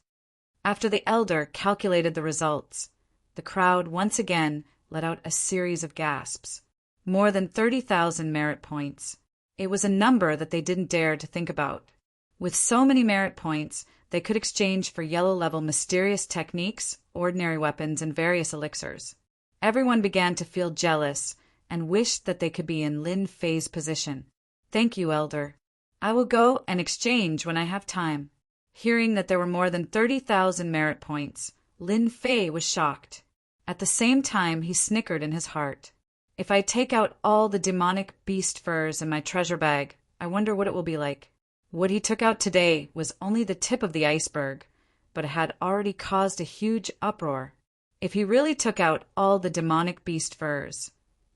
After the elder calculated the results, the crowd once again let out a series of gasps. More than 30,000 merit points. It was a number that they didn't dare to think about. With so many merit points, they could exchange for yellow-level mysterious techniques, ordinary weapons, and various elixirs. Everyone began to feel jealous and wished that they could be in Lin Fei's position. "Thank you, Elder. I will go and exchange when I have time." Hearing that there were more than 30,000 merit points, Lin Fei was shocked. At the same time, he snickered in his heart. "If I take out all the demonic beast furs in my treasure bag, I wonder what it will be like." What he took out today was only the tip of the iceberg, but it had already caused a huge uproar. If he really took out all the demonic beast furs,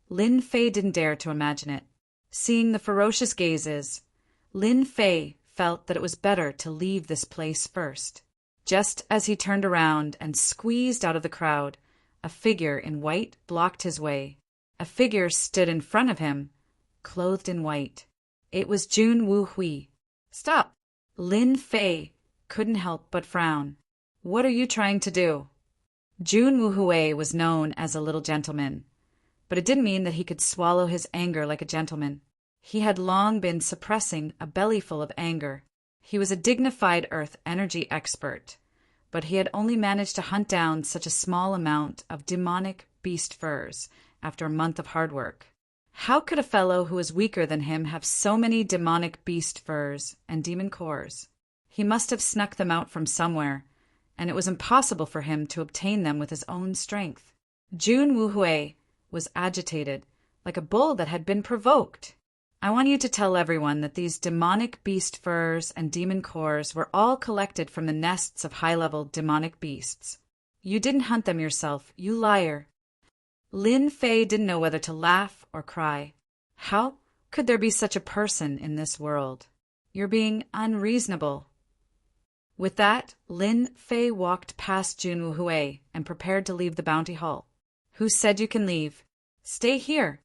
Lin Fei didn't dare to imagine it. Seeing the ferocious gazes, Lin Fei felt that it was better to leave this place first. Just as he turned around and squeezed out of the crowd, a figure in white blocked his way. A figure stood in front of him, clothed in white. It was Jun Wu Hui. "Stop!" Lin Fei couldn't help but frown. "What are you trying to do?" Jun Wu Hui was known as a little gentleman, but it didn't mean that he could swallow his anger like a gentleman. He had long been suppressing a bellyful of anger. He was a dignified earth energy expert, but he had only managed to hunt down such a small amount of demonic beast furs after a month of hard work. How could a fellow who was weaker than him have so many demonic beast furs and demon cores? He must have snuck them out from somewhere, and it was impossible for him to obtain them with his own strength. Jun Wu Hui was agitated, like a bull that had been provoked. "I want you to tell everyone that these demonic beast furs and demon cores were all collected from the nests of high-level demonic beasts. You didn't hunt them yourself, you liar." Lin Fei didn't know whether to laugh or cry. How could there be such a person in this world? "You're being unreasonable." With that, Lin Fei walked past Jun Wu Hui and prepared to leave the bounty hall. "Who said you can leave? Stay here."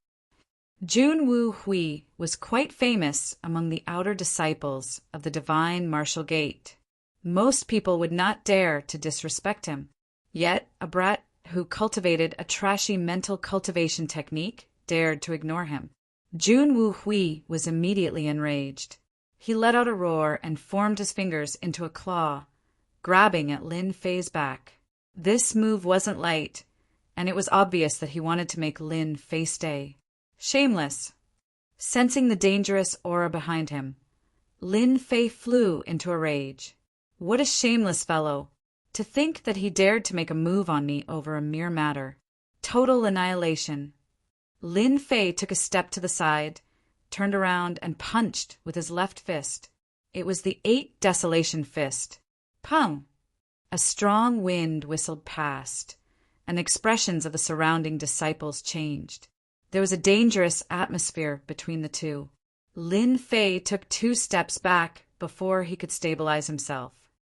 Jun Wu Hui was quite famous among the outer disciples of the divine martial gate. Most people would not dare to disrespect him. Yet a brat who cultivated a trashy mental cultivation technique dared to ignore him. Jun Wu Hui was immediately enraged. He let out a roar and formed his fingers into a claw, grabbing at Lin Fei's back. This move wasn't light, and it was obvious that he wanted to make Lin Fei stay. Shameless! Sensing the dangerous aura behind him, Lin Fei flew into a rage. What a shameless fellow! To think that he dared to make a move on me over a mere matter. Total annihilation. Lin Fei took a step to the side, turned around and punched with his left fist. It was the 8 Desolation Fist. Pung! A strong wind whistled past, and the expressions of the surrounding disciples changed. There was a dangerous atmosphere between the two. Lin Fei took 2 steps back before he could stabilize himself.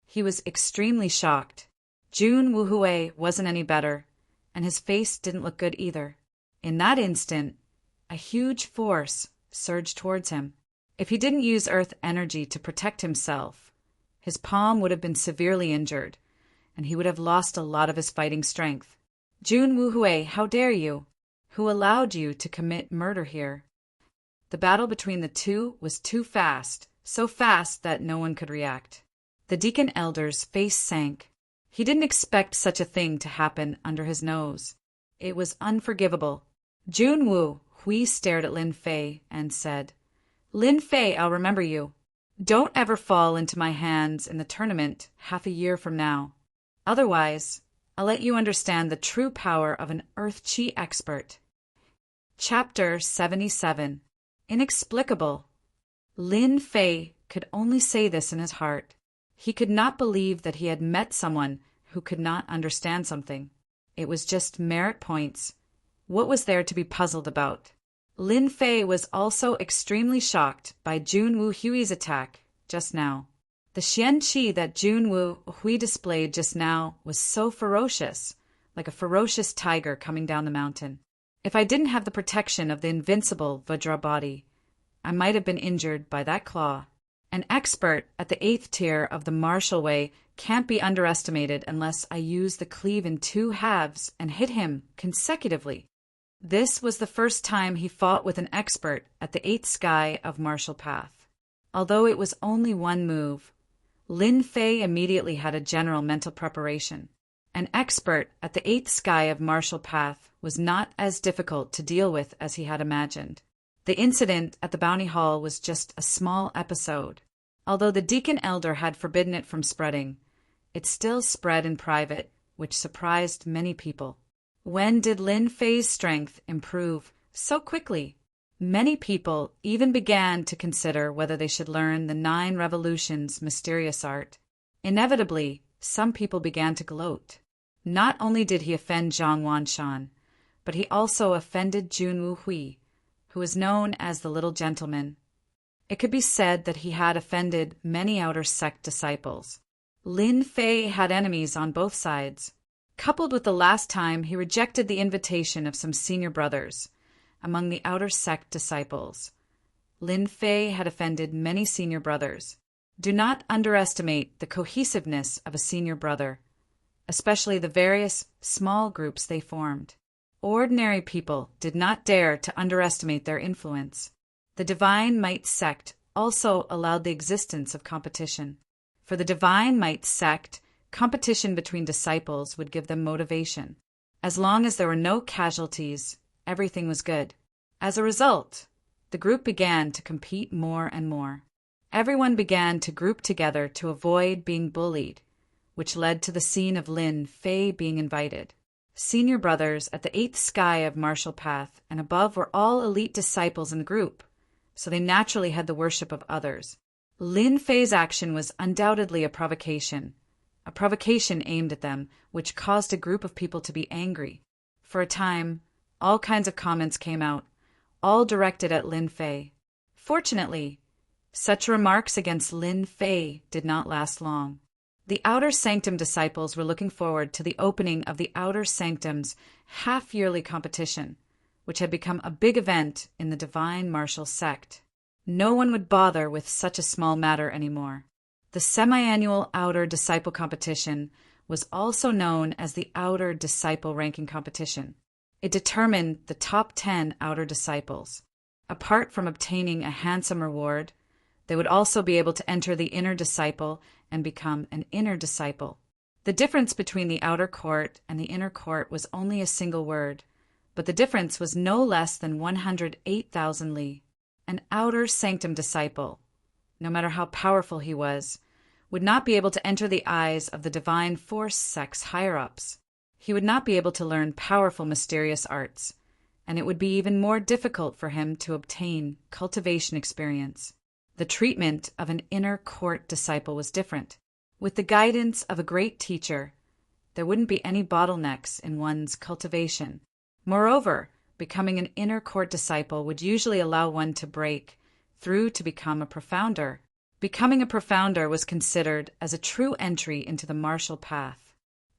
He was extremely shocked. Jun Wu Hui wasn't any better, and his face didn't look good either. In that instant, a huge force surged towards him. If he didn't use earth energy to protect himself, his palm would have been severely injured, and he would have lost a lot of his fighting strength. "Jun Wu Hui, how dare you? Who allowed you to commit murder here?" The battle between the two was too fast, so fast that no one could react. The deacon elder's face sank. He didn't expect such a thing to happen under his nose. It was unforgivable. Jun Wu Hui stared at Lin Fei and said, "Lin Fei, I'll remember you. Don't ever fall into my hands in the tournament half a year from now. Otherwise, I'll let you understand the true power of an Earth Chi expert." Chapter 77. Inexplicable. Lin Fei could only say this in his heart. He could not believe that he had met someone who could not understand something. It was just merit points. What was there to be puzzled about? Lin Fei was also extremely shocked by Jun Wu Hui's attack just now. The Xian Qi that Jun Wu Hui displayed just now was so ferocious, like a ferocious tiger coming down the mountain. If I didn't have the protection of the invincible Vajra body, I might have been injured by that claw. An expert at the 8th tier of the martial way can't be underestimated unless I use the cleave in 2 halves and hit him consecutively. This was the first time he fought with an expert at the 8th sky of martial path. Although it was only one move, Lin Fei immediately had a general mental preparation. An expert at the eighth sky of martial path was not as difficult to deal with as he had imagined. The incident at the bounty hall was just a small episode. Although the deacon elder had forbidden it from spreading, it still spread in private, which surprised many people. When did Lin Fei's strength improve so quickly? Many people even began to consider whether they should learn the 9 revolutions mysterious art. Inevitably, some people began to gloat. Not only did he offend Zhang Wanshan, but he also offended Jun Wuhui, who was known as the Little Gentleman. It could be said that he had offended many outer sect disciples. Lin Fei had enemies on both sides. Coupled with the last time he rejected the invitation of some senior brothers among the outer sect disciples, Lin Fei had offended many senior brothers. Do not underestimate the cohesiveness of a senior brother, especially the various small groups they formed. Ordinary people did not dare to underestimate their influence. The Divine Might sect also allowed the existence of competition. For the Divine Might sect, competition between disciples would give them motivation. As long as there were no casualties, everything was good. As a result, the group began to compete more and more. Everyone began to group together to avoid being bullied, which led to the scene of Lin Fei being invited. Senior brothers at the 8th sky of martial path and above were all elite disciples in the group, so they naturally had the worship of others. Lin Fei's action was undoubtedly a provocation aimed at them, which caused a group of people to be angry. For a time, all kinds of comments came out, all directed at Lin Fei. Fortunately, such remarks against Lin Fei did not last long. The Outer Sanctum disciples were looking forward to the opening of the Outer Sanctum's half-yearly competition, which had become a big event in the Divine Martial sect. No one would bother with such a small matter anymore. The semi-annual Outer Disciple Competition was also known as the Outer Disciple Ranking Competition. It determined the top 10 Outer Disciples. Apart from obtaining a handsome reward, they would also be able to enter the Inner Disciple and become an Inner Disciple. The difference between the Outer Court and the Inner Court was only a single word, but the difference was no less than 108,000 li. An Outer Sanctum disciple, no matter how powerful he was, would not be able to enter the eyes of the Divine Force sect's higher-ups. He would not be able to learn powerful mysterious arts, and it would be even more difficult for him to obtain cultivation experience. The treatment of an Inner Court disciple was different. With the guidance of a great teacher, there wouldn't be any bottlenecks in one's cultivation. Moreover, becoming an Inner Court disciple would usually allow one to break through to become a profounder. Becoming a profounder was considered as a true entry into the martial path.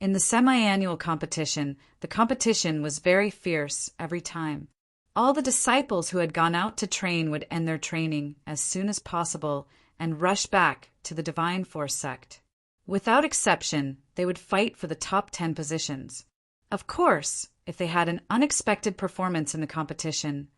In the semi-annual competition, the competition was very fierce every time. All the disciples who had gone out to train would end their training as soon as possible and rush back to the Divine Force sect. Without exception, they would fight for the top 10 positions. Of course, if they had an unexpected performance in the competition,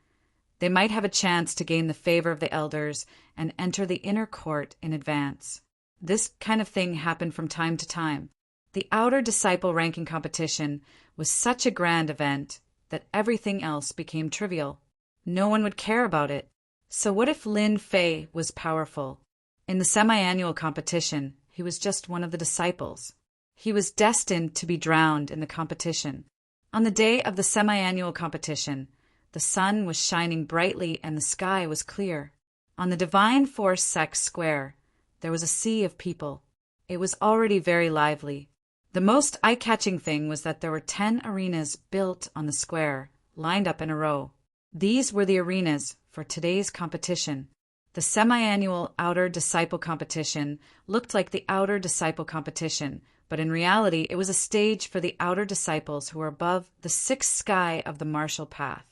they might have a chance to gain the favor of the elders and enter the Inner Court in advance. This kind of thing happened from time to time. The Outer Disciple Ranking Competition was such a grand event that everything else became trivial. No one would care about it. So what if Lin Fei was powerful? In the semi-annual competition, he was just one of the disciples. He was destined to be drowned in the competition. On the day of the semi-annual competition, the sun was shining brightly and the sky was clear. On the Divine Force Sect Square, there was a sea of people. It was already very lively. The most eye-catching thing was that there were 10 arenas built on the square, lined up in a row. These were the arenas for today's competition. The semi-annual Outer Disciple Competition looked like the Outer Disciple Competition, but in reality it was a stage for the outer disciples who were above the 6th sky of the martial path.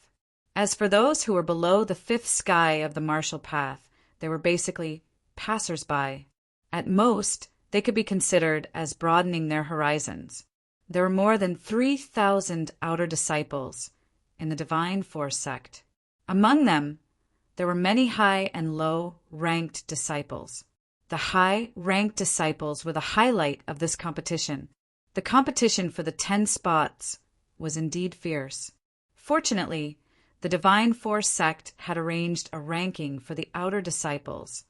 As for those who were below the 5th sky of the martial path, they were basically passers-by. At most, they could be considered as broadening their horizons. There were more than 3,000 outer disciples in the Divine Force sect. Among them there were many high and low-ranked disciples. The high-ranked disciples were the highlight of this competition. The competition for the 10 spots was indeed fierce. Fortunately, the Divine Force sect had arranged a ranking for the outer disciples,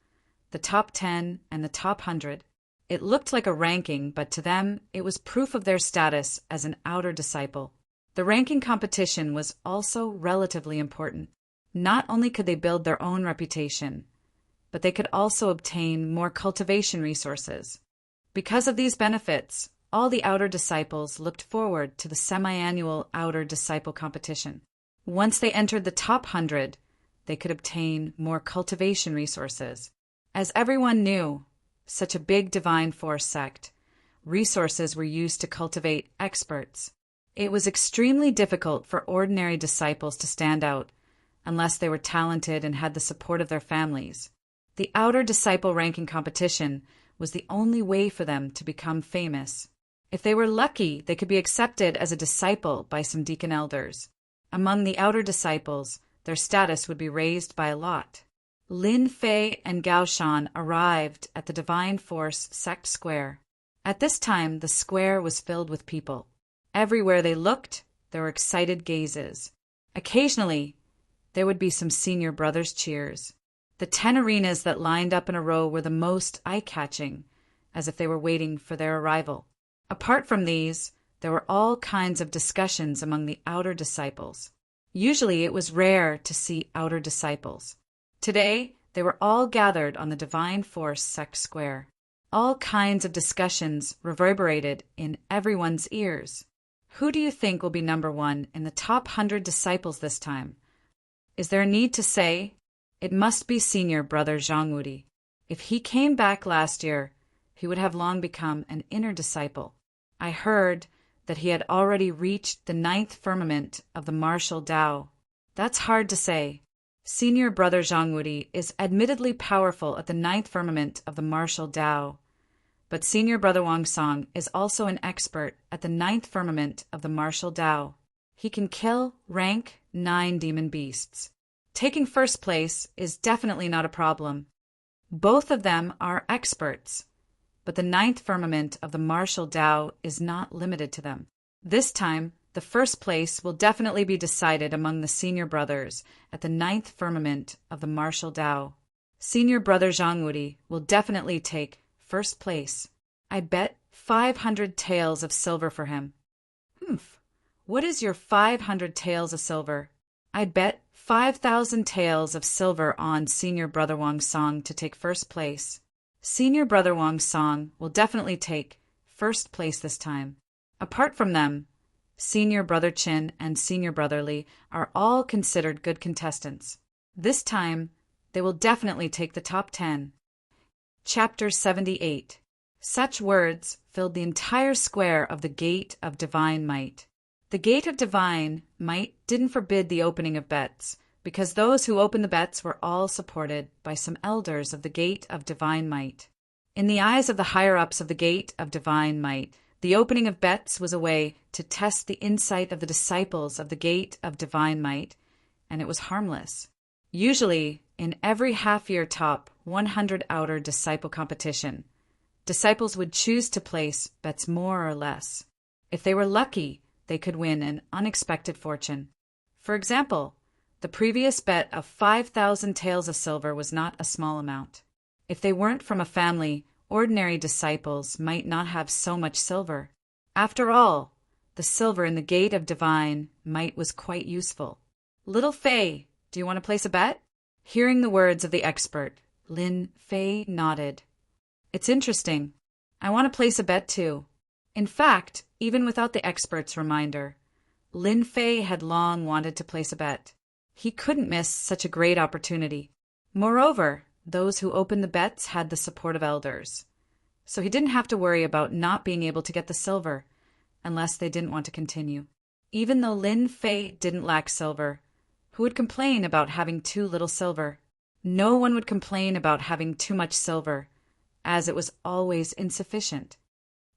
the top 10 and the top 100. It looked like a ranking, but to them it was proof of their status as an outer disciple. The ranking competition was also relatively important. Not only could they build their own reputation, but they could also obtain more cultivation resources. Because of these benefits, all the outer disciples looked forward to the semi-annual outer disciple competition. Once they entered the top 100, they could obtain more cultivation resources. As everyone knew, such a big Divine Force sect, resources were used to cultivate experts. It was extremely difficult for ordinary disciples to stand out unless they were talented and had the support of their families. The outer disciple ranking competition was the only way for them to become famous. If they were lucky, they could be accepted as a disciple by some deacon elders. Among the outer disciples, their status would be raised by a lot. Lin Fei and Gao Shan arrived at the Divine Force sect square. At this time, the square was filled with people. Everywhere they looked, there were excited gazes. Occasionally, there would be some senior brothers' cheers. The 10 arenas that lined up in a row were the most eye-catching, as if they were waiting for their arrival. Apart from these, there were all kinds of discussions among the outer disciples. Usually it was rare to see outer disciples. Today, they were all gathered on the Divine Force sect square. All kinds of discussions reverberated in everyone's ears. Who do you think will be number 1 in the top 100 disciples this time? Is there a need to say? It must be senior brother Zhang Wudi. If he came back last year, he would have long become an inner disciple. I heard that he had already reached the 9th firmament of the martial Tao. That's hard to say. Senior brother Zhang Wudi is admittedly powerful at the 9th firmament of the martial Tao, but senior brother Wang Song is also an expert at the 9th firmament of the martial Tao. He can kill rank 9 demon beasts. Taking first place is definitely not a problem. Both of them are experts, but the 9th firmament of the martial Tao is not limited to them. This time, the first place will definitely be decided among the senior brothers at the 9th firmament of the martial Tao. Senior brother Zhang Wudi will definitely take first place. I bet 500 taels of silver for him. Humph. What is your 500 taels of silver? I bet 5,000 taels of silver on senior brother Wang Song to take first place. Senior brother Wang Song will definitely take first place this time. Apart from them, senior brother Qin and senior brother Li are all considered good contestants. This time, they will definitely take the top 10. Chapter 78. Such words filled the entire square of the Gate of Divine Might. The Gate of Divine Might didn't forbid the opening of bets, because those who opened the bets were all supported by some elders of the Gate of Divine Might. In the eyes of the higher-ups of the Gate of Divine Might, the opening of bets was a way to test the insight of the disciples of the Gate of Divine Might, and it was harmless. Usually, in every half-year top 100 outer disciple competition, disciples would choose to place bets more or less. If they were lucky, they could win an unexpected fortune. For example, the previous bet of 5,000 taels of silver was not a small amount. If they weren't from a family, ordinary disciples might not have so much silver. After all, the silver in the Gate of Divine Might was quite useful. Little Fei, do you want to place a bet? Hearing the words of the expert, Lin Fei nodded. It's interesting. I want to place a bet too. In fact, even without the expert's reminder, Lin Fei had long wanted to place a bet. He couldn't miss such a great opportunity. Moreover, those who opened the bets had the support of elders, so he didn't have to worry about not being able to get the silver unless they didn't want to continue. Even though Lin Fei didn't lack silver, who would complain about having too little silver? No one would complain about having too much silver, as it was always insufficient.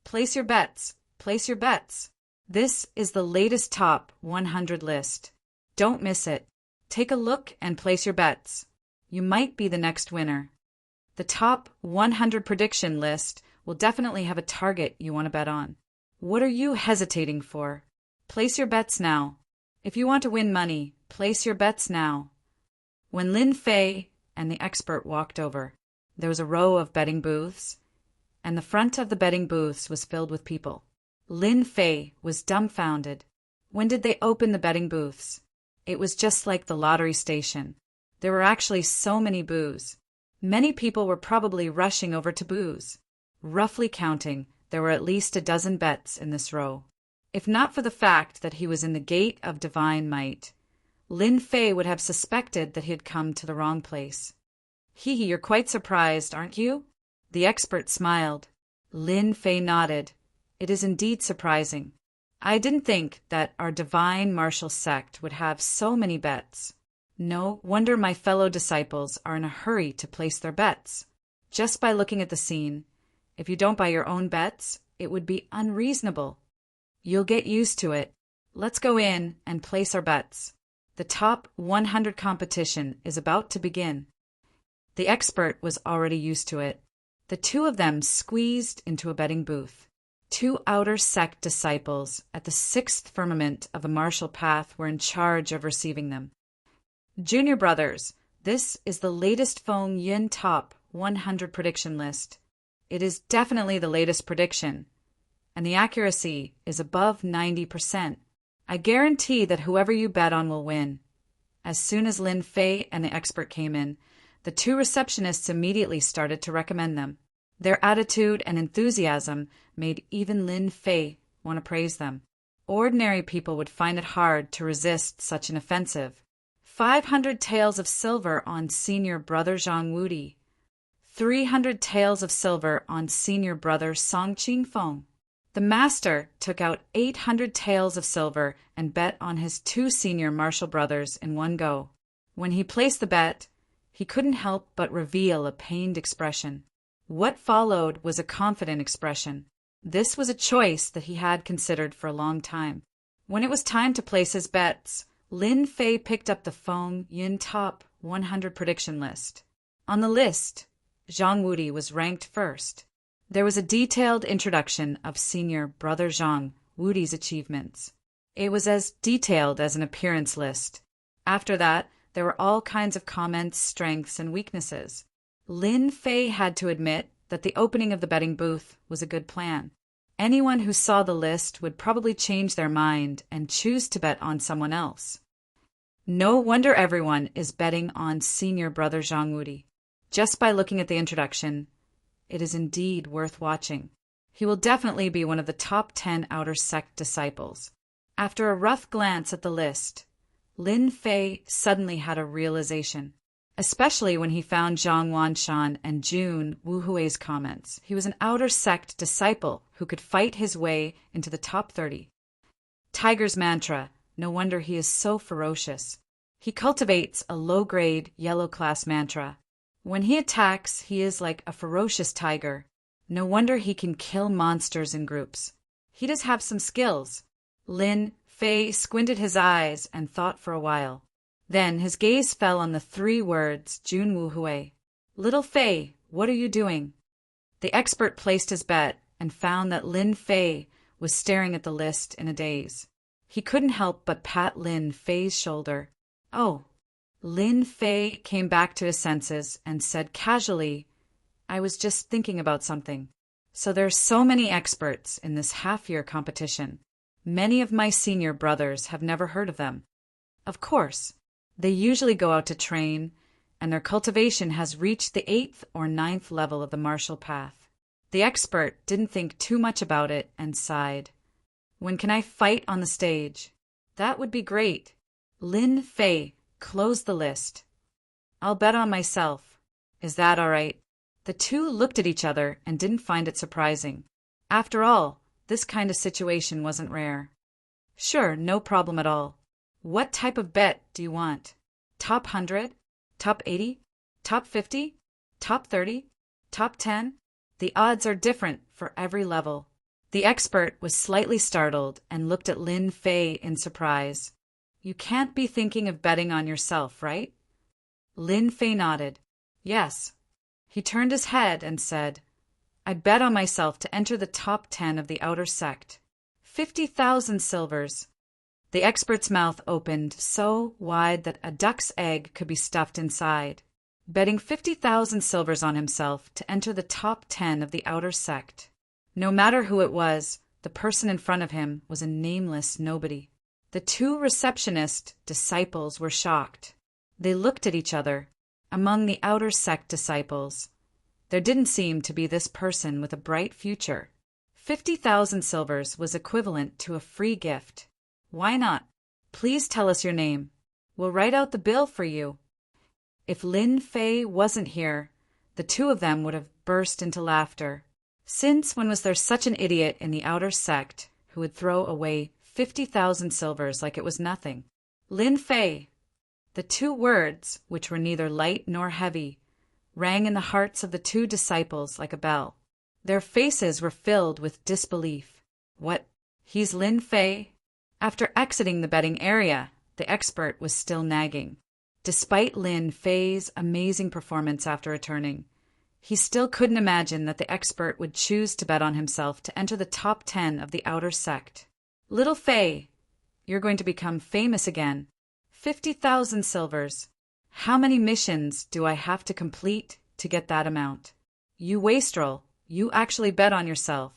Place your bets. Place your bets. This is the latest top 100 list. Don't miss it. Take a look and place your bets. You might be the next winner. The top 100 prediction list will definitely have a target you want to bet on. What are you hesitating for? Place your bets now. If you want to win money, place your bets now. When Lin Fei and the expert walked over, there was a row of betting booths, and the front of the betting booths was filled with people. Lin Fei was dumbfounded. When did they open the betting booths? It was just like the lottery station. There were actually so many booths. Many people were probably rushing over to booths. Roughly counting, there were at least a dozen bets in this row. If not for the fact that he was in the gate of divine might, Lin Fei would have suspected that he had come to the wrong place. You're quite surprised, aren't you? The expert smiled. Lin Fei nodded. It is indeed surprising. I didn't think that our divine martial sect would have so many bets. No wonder my fellow disciples are in a hurry to place their bets. Just by looking at the scene, if you don't buy your own bets, it would be unreasonable. You'll get used to it. Let's go in and place our bets. The top 100 competition is about to begin. The expert was already used to it. The two of them squeezed into a betting booth. Two outer sect disciples at the sixth firmament of the martial path were in charge of receiving them. Junior brothers, this is the latest Feng Yin top 100 prediction list. It is definitely the latest prediction, and the accuracy is above 90%. I guarantee that whoever you bet on will win. As soon as Lin Fei and the expert came in, the two receptionists immediately started to recommend them. Their attitude and enthusiasm made even Lin Fei want to praise them. Ordinary people would find it hard to resist such an offensive. 500 taels of silver on senior brother Zhang Wudi. 300 taels of silver on senior brother Song Qingfeng. The master took out 800 taels of silver and bet on his two senior martial brothers in one go. When he placed the bet, he couldn't help but reveal a pained expression. What followed was a confident expression. This was a choice that he had considered for a long time. When it was time to place his bets, Lin Fei picked up the Feng Yin top 100 prediction list. On the list, Zhang Wudi was ranked first. There was a detailed introduction of senior brother Zhang Wudi's achievements. It was as detailed as an appearance list. After that, there were all kinds of comments, strengths, and weaknesses. Lin Fei had to admit that the opening of the betting booth was a good plan. Anyone who saw the list would probably change their mind and choose to bet on someone else. No wonder everyone is betting on senior brother Zhang Wudi. Just by looking at the introduction, it is indeed worth watching. He will definitely be one of the top 10 outer sect disciples. After a rough glance at the list, Lin Fei suddenly had a realization, especially when he found Zhang Wanshan and Jun Wuhui's comments. He was an outer sect disciple who could fight his way into the top 30. Tiger's mantra, no wonder he is so ferocious. He cultivates a low-grade, yellow-class mantra. When he attacks, he is like a ferocious tiger. No wonder he can kill monsters in groups. He does have some skills. Lin Fei squinted his eyes and thought for a while. Then his gaze fell on the three words Jun Wuhui. Little Fei, what are you doing? The expert placed his bet and found that Lin Fei was staring at the list in a daze. He couldn't help but pat Lin Fei's shoulder. Oh. Lin Fei came back to his senses and said casually, I was just thinking about something. So there are so many experts in this half-year competition. Many of my senior brothers have never heard of them. Of course, they usually go out to train, and their cultivation has reached the 8th or 9th level of the martial path. The expert didn't think too much about it and sighed. When can I fight on the stage? That would be great. Lin Fei closed the list. I'll bet on myself. Is that all right? The two looked at each other and didn't find it surprising. After all, this kind of situation wasn't rare. Sure, no problem at all. What type of bet do you want? Top 100? Top 80? Top 50? Top 30? Top 10? The odds are different for every level. The expert was slightly startled and looked at Lin Fei in surprise. You can't be thinking of betting on yourself, right? Lin Fei nodded. Yes. He turned his head and said, I'd bet on myself to enter the top 10 of the outer sect. 50,000 silvers. The expert's mouth opened so wide that a duck's egg could be stuffed inside, betting 50,000 silvers on himself to enter the top 10 of the outer sect. No matter who it was, the person in front of him was a nameless nobody. The two receptionist disciples were shocked. They looked at each other. Among the outer sect disciples, there didn't seem to be this person with a bright future. 50,000 silvers was equivalent to a free gift. Why not? Please tell us your name. We'll write out the bill for you. If Lin Fei wasn't here, the two of them would have burst into laughter. Since when was there such an idiot in the outer sect who would throw away 50,000 silvers like it was nothing? Lin Fei. The two words, which were neither light nor heavy, rang in the hearts of the two disciples like a bell. Their faces were filled with disbelief. What? He's Lin Fei? After exiting the betting area, the expert was still nagging. Despite Lin Fei's amazing performance after returning, he still couldn't imagine that the expert would choose to bet on himself to enter the top 10 of the outer sect. Little Fei, you're going to become famous again. 50,000 silvers. How many missions do I have to complete to get that amount? You wastrel, you actually bet on yourself.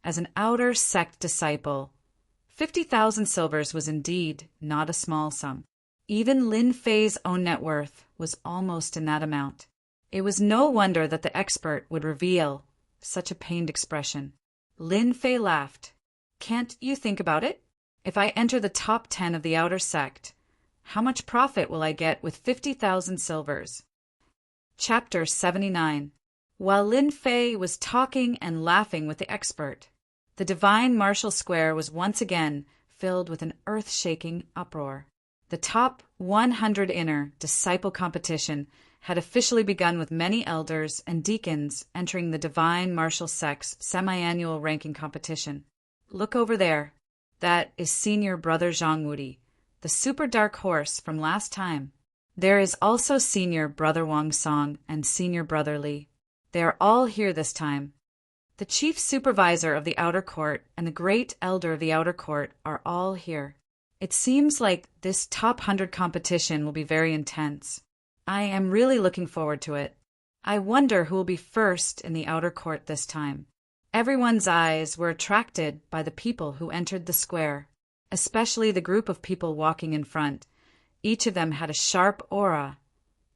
As an outer sect disciple, 50,000 silvers was indeed not a small sum. Even Lin Fei's own net worth was almost in that amount. It was no wonder that the expert would reveal such a pained expression. Lin Fei laughed. Can't you think about it? If I enter the top 10 of the outer sect, how much profit will I get with 50,000 silvers? Chapter 79. While Lin Fei was talking and laughing with the expert, the divine martial square was once again filled with an earth-shaking uproar. The top 100 inner disciple competition had officially begun, with many elders and deacons entering the divine martial sect's semi-annual ranking competition. Look over there. That is Senior Brother Zhang Wudi, the super dark horse from last time. There is also Senior Brother Wang Song and Senior Brother Li. They are all here this time. The chief supervisor of the outer court and the great elder of the outer court are all here. It seems like this top 100 competition will be very intense. I am really looking forward to it. I wonder who will be first in the outer court this time. Everyone's eyes were attracted by the people who entered the square, especially the group of people walking in front. Each of them had a sharp aura,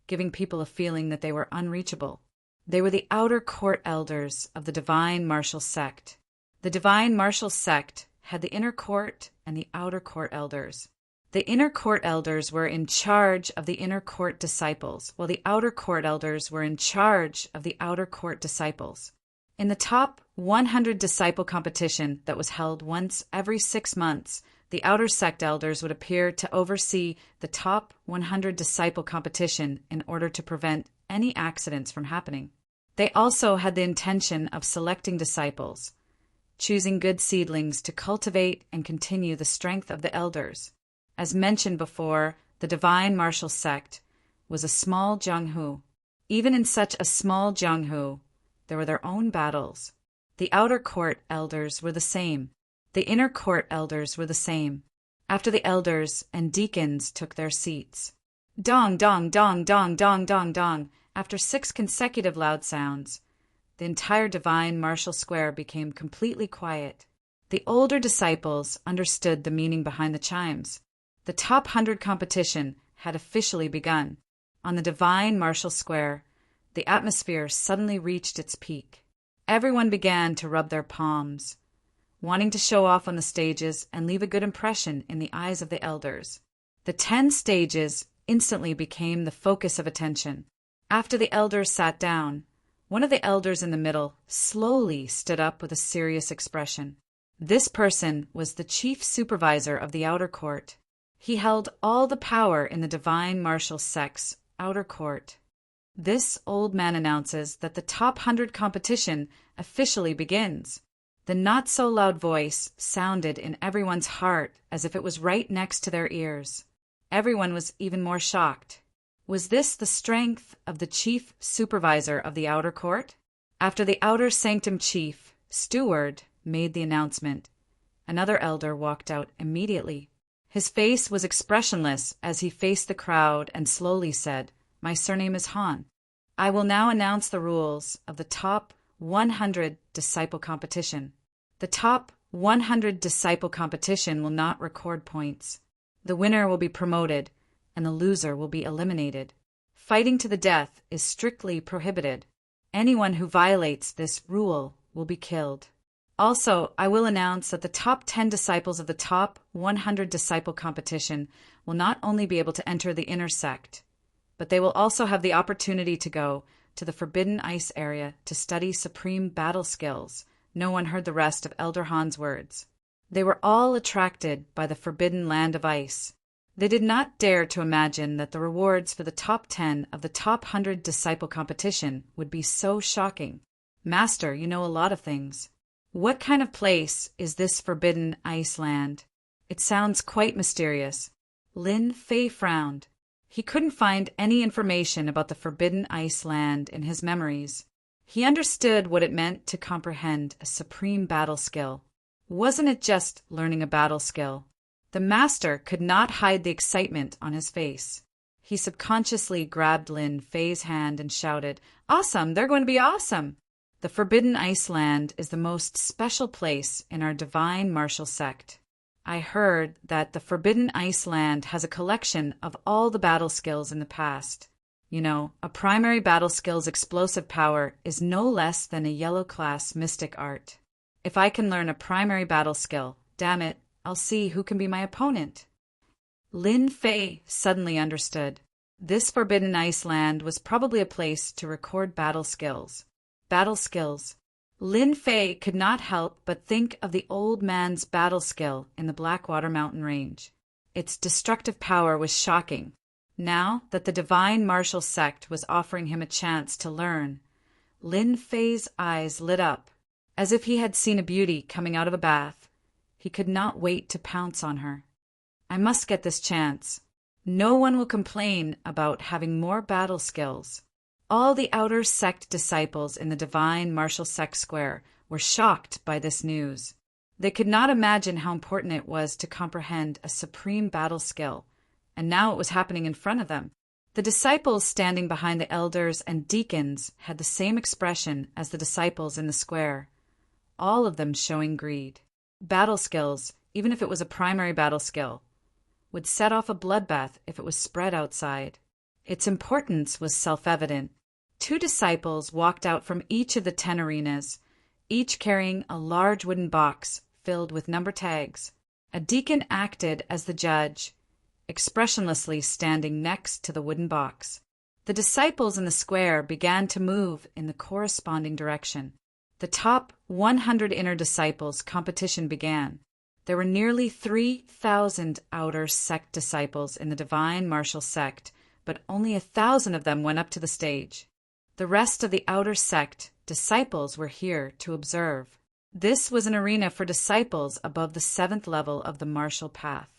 giving people a feeling that they were unreachable. They were the outer court elders of the divine martial sect. The divine martial sect had the inner court and the outer court elders. The inner court elders were in charge of the inner court disciples, while the outer court elders were in charge of the outer court disciples. In the top 100 disciple competition that was held once every 6 months, the outer sect elders would appear to oversee the top 100 disciple competition in order to prevent any accidents from happening. They also had the intention of selecting disciples, choosing good seedlings to cultivate and continue the strength of the elders. As mentioned before, the divine martial sect was a small jianghu. Even in such a small jianghu, there were their own battles. The outer court elders were the same. The inner court elders were the same. After the elders and deacons took their seats, dong, dong, dong, dong, dong, dong, dong, after 6 consecutive loud sounds, the entire divine martial square became completely quiet. The older disciples understood the meaning behind the chimes. The top 100 competition had officially begun. On the divine martial square, the atmosphere suddenly reached its peak. Everyone began to rub their palms, wanting to show off on the stages and leave a good impression in the eyes of the elders. The 10 stages instantly became the focus of attention. After the elders sat down, one of the elders in the middle slowly stood up with a serious expression. This person was the chief supervisor of the outer court. He held all the power in the divine martial sect's outer court. This old man announces that the top 100 competition officially begins. The not-so-loud voice sounded in everyone's heart as if it was right next to their ears. Everyone was even more shocked. Was this the strength of the chief supervisor of the outer court? After the outer sanctum chief, steward, made the announcement, another elder walked out immediately. His face was expressionless as he faced the crowd and slowly said, "My surname is Han. I will now announce the rules of the top 100 disciple competition. The top 100 disciple competition will not record points. The winner will be promoted, and the loser will be eliminated. Fighting to the death is strictly prohibited. Anyone who violates this rule will be killed. Also, I will announce that the top 10 disciples of the top 100 disciple competition will not only be able to enter the inner sect, but they will also have the opportunity to go to the Forbidden Ice area to study supreme battle skills." No one heard the rest of Elder Han's words. They were all attracted by the forbidden land of ice. They did not dare to imagine that the rewards for the top 10 of the top 100 disciple competition would be so shocking. "Master, you know a lot of things. What kind of place is this forbidden ice land? It sounds quite mysterious." Lin Fei frowned. He couldn't find any information about the forbidden ice land in his memories. He understood what it meant to comprehend a supreme battle skill. Wasn't it just learning a battle skill? The master could not hide the excitement on his face. He subconsciously grabbed Lin Fei's hand and shouted, "Awesome! They're going to be awesome!" The Forbidden Ice Land is the most special place in our divine martial sect. I heard that the Forbidden Ice Land has a collection of all the battle skills in the past. You know, a primary battle skill's explosive power is no less than a yellow class mystic art. If I can learn a primary battle skill, damn it, I'll see who can be my opponent. Lin Fei suddenly understood. This Forbidden Ice Land was probably a place to record battle skills. Battle skills. Lin Fei could not help but think of the old man's battle skill in the Blackwater Mountain Range. Its destructive power was shocking. Now that the divine martial sect was offering him a chance to learn, Lin Fei's eyes lit up, as if he had seen a beauty coming out of a bath. He could not wait to pounce on her. I must get this chance. No one will complain about having more battle skills. All the outer sect disciples in the divine martial sect square were shocked by this news. They could not imagine how important it was to comprehend a supreme battle skill. And now it was happening in front of them. The disciples standing behind the elders and deacons had the same expression as the disciples in the square, all of them showing greed. Battle skills, even if it was a primary battle skill, would set off a bloodbath if it was spread outside. Its importance was self-evident. 2 disciples walked out from each of the 10 arenas, each carrying a large wooden box filled with number tags. A deacon acted as the judge, expressionlessly standing next to the wooden box. The disciples in the square began to move in the corresponding direction. The top 100 inner disciples competition began. There were nearly 3,000 outer sect disciples in the divine martial sect, but only 1,000 of them went up to the stage. The rest of the outer sect disciples were here to observe. This was an arena for disciples above the 7th level of the martial path.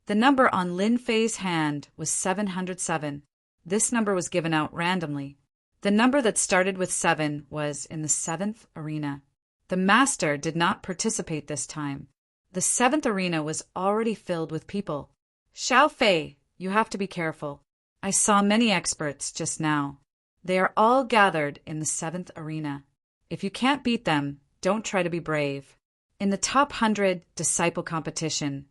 The number on Lin Fei's hand was 707. This number was given out randomly. The number that started with 7 was in the 7th arena. The master did not participate this time. The 7th arena was already filled with people. "Xiao Fei, you have to be careful. I saw many experts just now. They are all gathered in the 7th arena. If you can't beat them, don't try to be brave. In the top 100 disciple competition,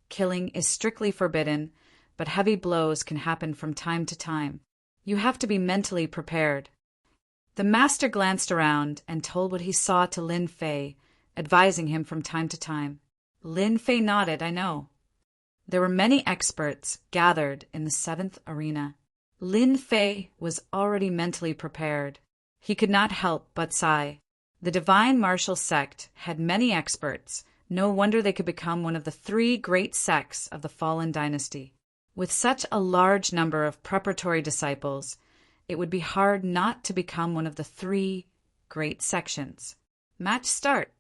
killing is strictly forbidden, but heavy blows can happen from time to time. You have to be mentally prepared." The master glanced around and told what he saw to Lin Fei, advising him from time to time. Lin Fei nodded, "I know." There were many experts gathered in the 7th arena. Lin Fei was already mentally prepared. He could not help but sigh. The divine martial sect had many experts. No wonder they could become one of the 3 great sects of the fallen dynasty. With such a large number of preparatory disciples, it would be hard not to become one of the 3 great sections. Match start.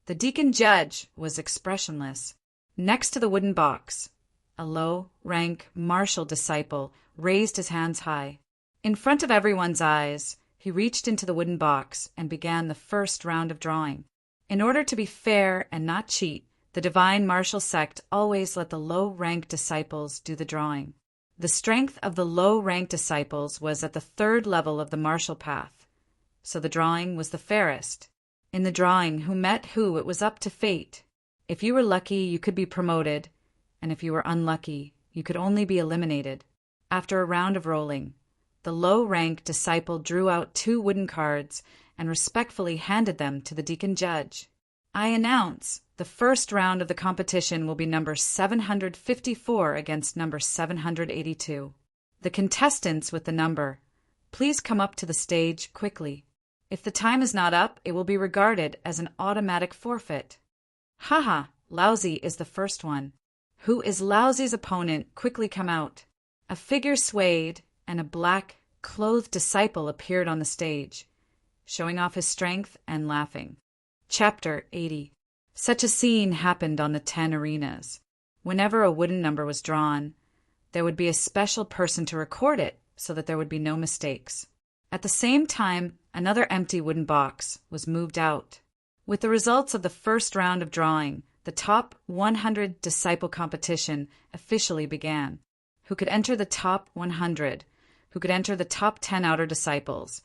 The deacon judge was expressionless. Next to the wooden box, a low-rank martial disciple raised his hands high. In front of everyone's eyes, he reached into the wooden box and began the first round of drawing. In order to be fair and not cheat, the divine martial sect always let the low-ranked disciples do the drawing. The strength of the low-ranked disciples was at the third level of the martial path, so the drawing was the fairest. In the drawing, who met who, it was up to fate. If you were lucky, you could be promoted, and if you were unlucky, you could only be eliminated. After a round of rolling, the low-ranked disciple drew out 2 wooden cards and respectfully handed them to the deacon judge. I announce the first round of the competition will be number 754 against number 782. The contestants with the number, please come up to the stage quickly. If the time is not up, it will be regarded as an automatic forfeit. Haha, Lousy is the first one. Who is Lousy's opponent? Quickly come out. A figure swayed, and a black-clothed disciple appeared on the stage, showing off his strength and laughing. Chapter 80. Such a scene happened on the 10 arenas. Whenever a wooden number was drawn, there would be a special person to record it so that there would be no mistakes. At the same time, another empty wooden box was moved out. With the results of the first round of drawing, the top 100 disciple competition officially began. Who could enter the top 100, who could enter the top 10 outer disciples,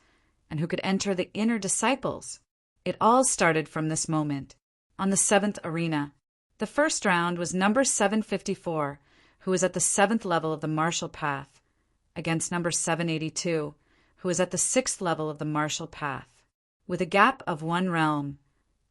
and who could enter the inner disciples? It all started from this moment. On the 7th arena, the first round was number 754, who was at the 7th level of the martial path, against number 782, who was at the 6th level of the martial path. With a gap of 1 realm,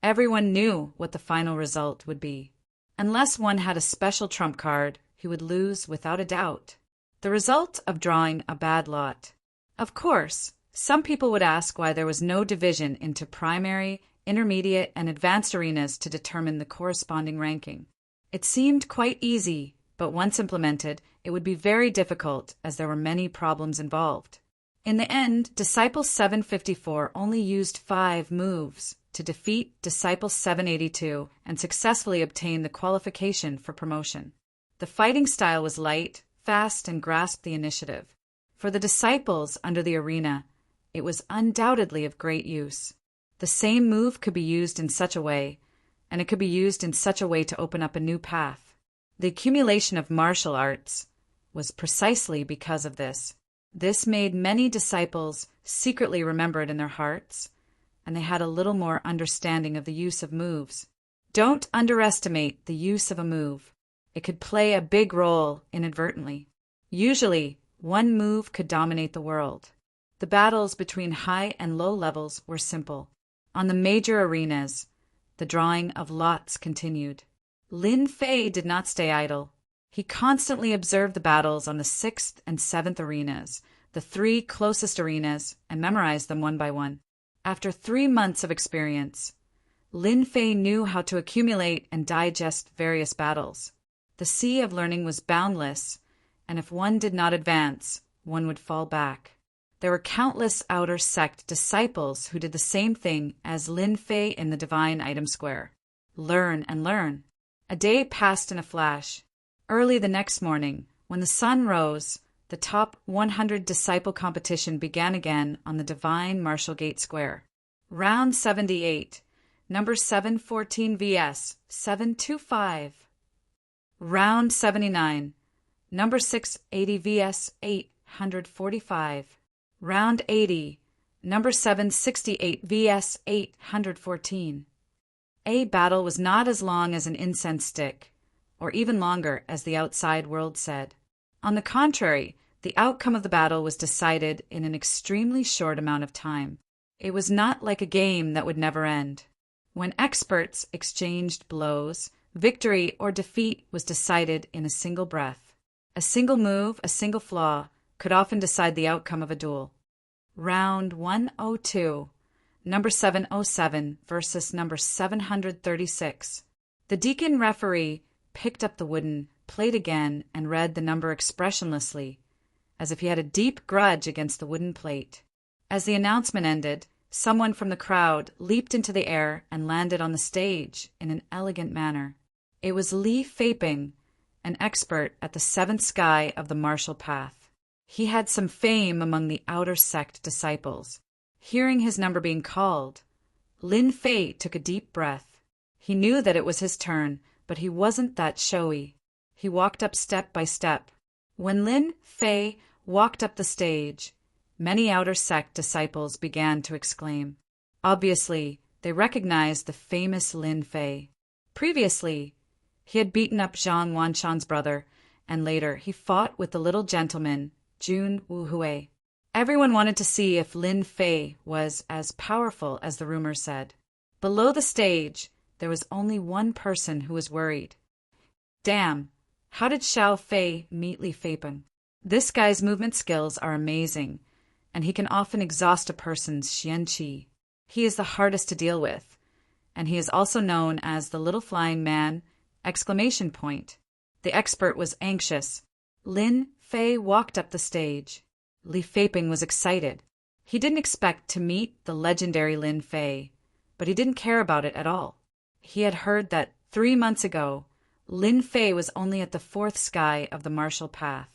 everyone knew what the final result would be. Unless one had a special trump card, he would lose without a doubt. The result of drawing a bad lot. Of course, some people would ask why there was no division into primary, intermediate, and advanced arenas to determine the corresponding ranking. It seemed quite easy, but once implemented, it would be very difficult as there were many problems involved. In the end, Disciple 754 only used 5 moves to defeat Disciple 782 and successfully obtain the qualification for promotion. The fighting style was light, fast, and grasped the initiative. For the disciples under the arena, it was undoubtedly of great use. The same move could be used in such a way, and it could be used in such a way to open up a new path. The accumulation of martial arts was precisely because of this. This made many disciples secretly remember it in their hearts, and they had a little more understanding of the use of moves. Don't underestimate the use of a move. It could play a big role inadvertently. Usually, one move could dominate the world. The battles between high and low levels were simple. On the major arenas, the drawing of lots continued. Lin Fei did not stay idle. He constantly observed the battles on the 6th and 7th arenas, the 3 closest arenas, and memorized them one by one. After 3 months of experience, Lin Fei knew how to accumulate and digest various battles. The sea of learning was boundless, and if one did not advance, one would fall back. There were countless outer sect disciples who did the same thing as Lin Fei in the divine item square. Learn and learn. A day passed in a flash. Early the next morning, when the sun rose, the top 100 disciple competition began again on the divine Martial Gate Square. Round 78, number 714 vs. 725. Round 79, number 680 vs. 845. Round 80, number 768 vs. 814. A battle was not as long as an incense stick, or even longer, as the outside world said. On the contrary, the outcome of the battle was decided in an extremely short amount of time. It was not like a game that would never end. When experts exchanged blows, victory or defeat was decided in a single breath. A single move, a single flaw, could often decide the outcome of a duel. Round 102, number 707 versus number 736. The deacon referee picked up the wooden plate again and read the number expressionlessly, as if he had a deep grudge against the wooden plate. As the announcement ended, someone from the crowd leaped into the air and landed on the stage in an elegant manner. It was Li Feiping, an expert at the 7th sky of the martial path. He had some fame among the outer sect disciples. Hearing his number being called, Lin Fei took a deep breath. He knew that it was his turn, but he wasn't that showy. He walked up step by step. When Lin Fei walked up the stage, many outer sect disciples began to exclaim. Obviously, they recognized the famous Lin Fei. Previously, he had beaten up Zhang Wanshan's brother, and later he fought with the little gentleman, Jun Wuhui. Everyone wanted to see if Lin Fei was as powerful as the rumors said. Below the stage, there was only one person who was worried. Damn, how did Xiao Fei meet Li Feipeng? This guy's movement skills are amazing, and he can often exhaust a person's xianqi. He is the hardest to deal with, and he is also known as the Little Flying Man! The expert was anxious. Lin Fei walked up the stage. Li Feipeng was excited. He didn't expect to meet the legendary Lin Fei, but he didn't care about it at all. He had heard that 3 months ago, Lin Fei was only at the 4th sky of the martial path.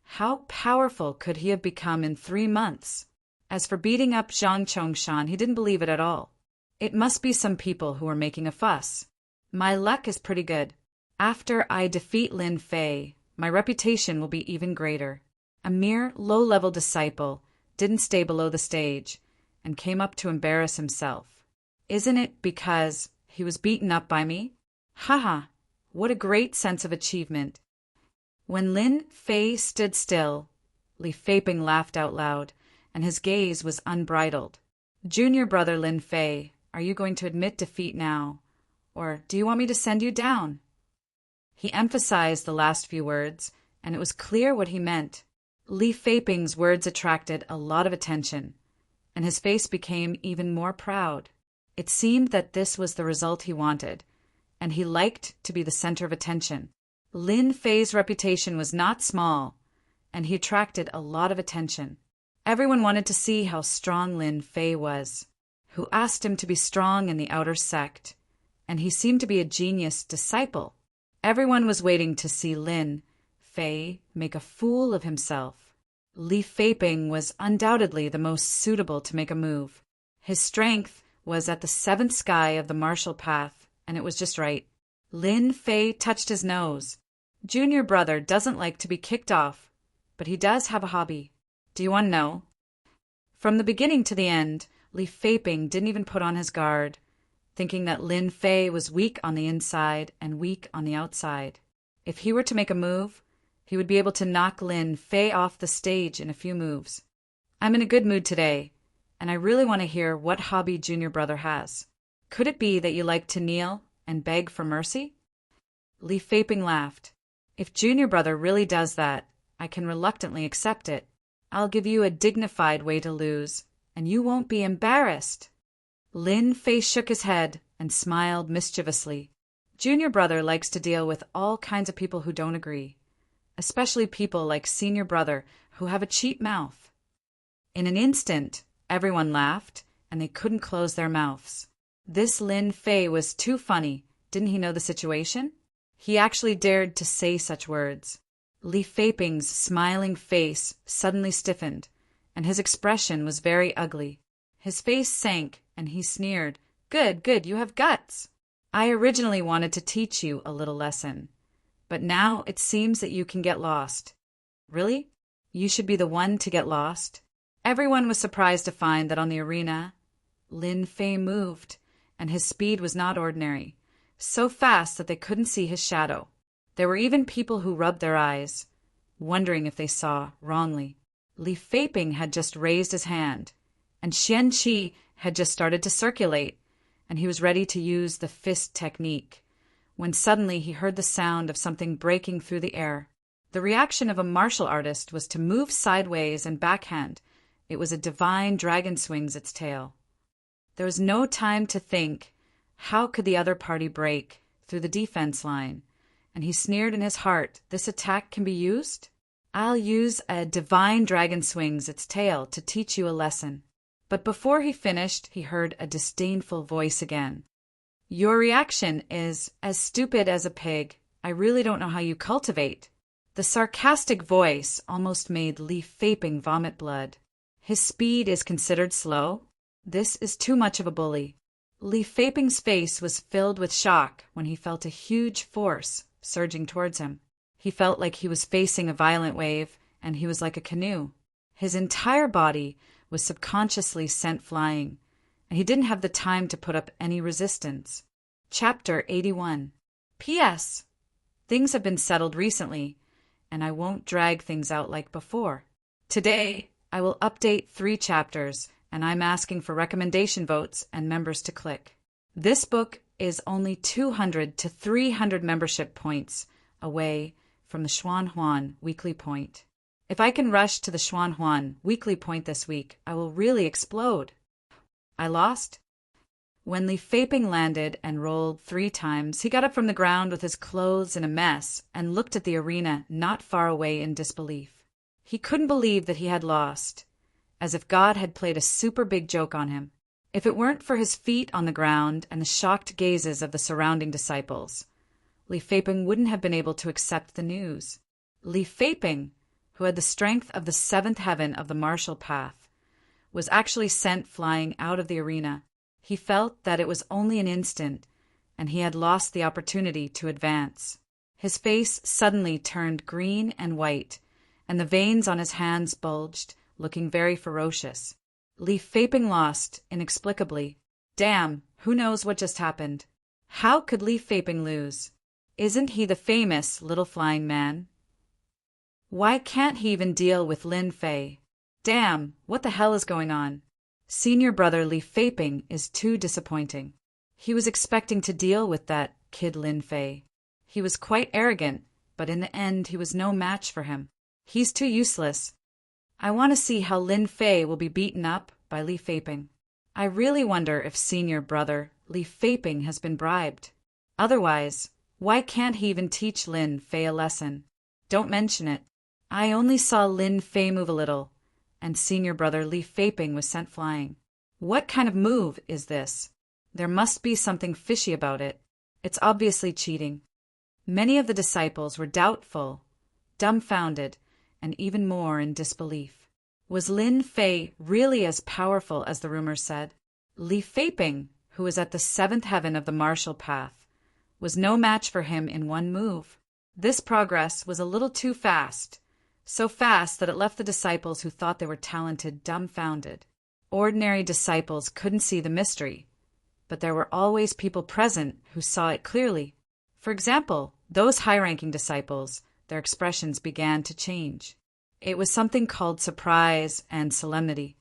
How powerful could he have become in 3 months? As for beating up Zhang Chongshan, he didn't believe it at all. It must be some people who are making a fuss. My luck is pretty good. After I defeat Lin Fei, my reputation will be even greater. A mere low-level disciple didn't stay below the stage and came up to embarrass himself. Isn't it because he was beaten up by me? Haha, what a great sense of achievement. When Lin Fei stood still, Li Feipeng laughed out loud, and his gaze was unbridled. Junior brother Lin Fei, are you going to admit defeat now? Or do you want me to send you down? He emphasized the last few words, and it was clear what he meant. Li Feipeng's words attracted a lot of attention, and his face became even more proud. It seemed that this was the result he wanted, and he liked to be the center of attention. Lin Fei's reputation was not small, and he attracted a lot of attention. Everyone wanted to see how strong Lin Fei was, who asked him to be strong in the outer sect, and he seemed to be a genius disciple. Everyone was waiting to see Lin Fei make a fool of himself. Li Feipeng was undoubtedly the most suitable to make a move. His strength was at the 7th sky of the martial path, and it was just right. Lin Fei touched his nose. Junior brother doesn't like to be kicked off, but he does have a hobby. Do you want to know? From the beginning to the end, Li Feipeng didn't even put on his guard, thinking that Lin Fei was weak on the inside and weak on the outside. If he were to make a move, he would be able to knock Lin Fei off the stage in a few moves. I'm in a good mood today, and I really want to hear what hobby Junior brother has. Could it be that you like to kneel and beg for mercy? Li Feipeng laughed. If Junior brother really does that, I can reluctantly accept it. I'll give you a dignified way to lose, and you won't be embarrassed. Lin Fei shook his head and smiled mischievously. Junior brother likes to deal with all kinds of people who don't agree, especially people like senior brother who have a cheap mouth. In an instant, everyone laughed, and they couldn't close their mouths. This Lin Fei was too funny. Didn't he know the situation? He actually dared to say such words. Li Feipeng's smiling face suddenly stiffened, and his expression was very ugly. His face sank, and he sneered. Good, good, you have guts. I originally wanted to teach you a little lesson, but now it seems that you can get lost. Really? You should be the one to get lost? Everyone was surprised to find that on the arena, Lin Fei moved, and his speed was not ordinary, so fast that they couldn't see his shadow. There were even people who rubbed their eyes, wondering if they saw wrongly. Li Feipeng had just raised his hand, and Xian Qi had just started to circulate, and he was ready to use the fist technique, when suddenly he heard the sound of something breaking through the air. The reaction of a martial artist was to move sideways and backhand. It was a divine dragon swings its tail. There was no time to think, how could the other party break through the defense line? And he sneered in his heart, this attack can be used? I'll use a divine dragon swings its tail to teach you a lesson. But before he finished, he heard a disdainful voice again. Your reaction is as stupid as a pig. I really don't know how you cultivate. The sarcastic voice almost made Li Feiping vomit blood. His speed is considered slow? This is too much of a bully. Li Feiping's face was filled with shock when he felt a huge force surging towards him. He felt like he was facing a violent wave, and he was like a canoe. His entire body was subconsciously sent flying, and he didn't have the time to put up any resistance. Chapter 81. P.S. Things have been settled recently, and I won't drag things out like before. Today, I will update 3 chapters, and I'm asking for recommendation votes and members to click. This book is only 200 to 300 membership points away from the Xuanhuan weekly point. If I can rush to the Xuanhuan weekly point this week, I will really explode. I lost? When Li Feiping landed and rolled 3 times, he got up from the ground with his clothes in a mess and looked at the arena not far away in disbelief. He couldn't believe that he had lost, as if God had played a super big joke on him. If it weren't for his feet on the ground and the shocked gazes of the surrounding disciples, Li Feiping wouldn't have been able to accept the news. Li Feiping, who had the strength of the 7th heaven of the martial path, was actually sent flying out of the arena. He felt that it was only an instant, and he had lost the opportunity to advance. His face suddenly turned green and white, and the veins on his hands bulged, looking very ferocious. Li Feiping lost, inexplicably. Damn, who knows what just happened? How could Li Feiping lose? Isn't he the famous little flying man? Why can't he even deal with Lin Fei? Damn, what the hell is going on? Senior brother Li Feiping is too disappointing. He was expecting to deal with that kid Lin Fei. He was quite arrogant, but in the end he was no match for him. He's too useless. I want to see how Lin Fei will be beaten up by Li Feiping. I really wonder if senior brother Li Feiping has been bribed. Otherwise, why can't he even teach Lin Fei a lesson? Don't mention it. I only saw Lin Fei move a little, and senior brother Li Feiping was sent flying. What kind of move is this? There must be something fishy about it. It's obviously cheating. Many of the disciples were doubtful, dumbfounded, and even more in disbelief. Was Lin Fei really as powerful as the rumors said? Li Feiping, who was at the 7th heaven of the martial path, was no match for him in one move. This progress was a little too fast, so fast that it left the disciples who thought they were talented dumbfounded. Ordinary disciples couldn't see the mystery, but there were always people present who saw it clearly. For example, those high-ranking disciples, their expressions began to change. It was something called surprise and solemnity.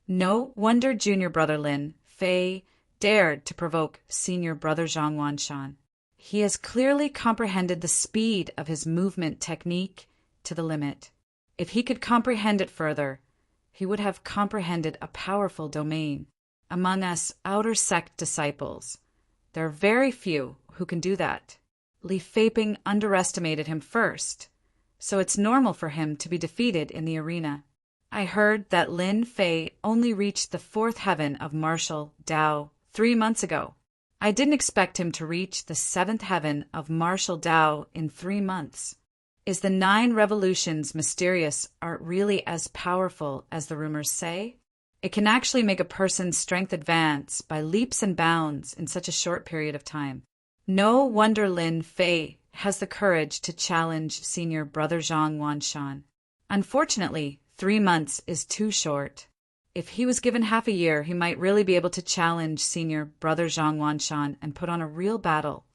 No wonder junior brother Lin Fei dared to provoke senior brother Zhang Wanshan. He has clearly comprehended the speed of his movement technique to the limit. If he could comprehend it further, he would have comprehended a powerful domain. Among us outer sect disciples, there are very few who can do that. Li Feiping underestimated him first, so it's normal for him to be defeated in the arena. I heard that Lin Fei only reached the 4th heaven of martial Dao 3 months ago. I didn't expect him to reach the 7th heaven of martial Dao in 3 months. Is the 9 revolutions mysterious art really as powerful as the rumors say? It can actually make a person's strength advance by leaps and bounds in such a short period of time. No wonder Lin Fei has the courage to challenge senior brother Zhang Wanshan. Unfortunately, 3 months is too short. If he was given half a year, he might really be able to challenge senior brother Zhang Wanshan and put on a real battle.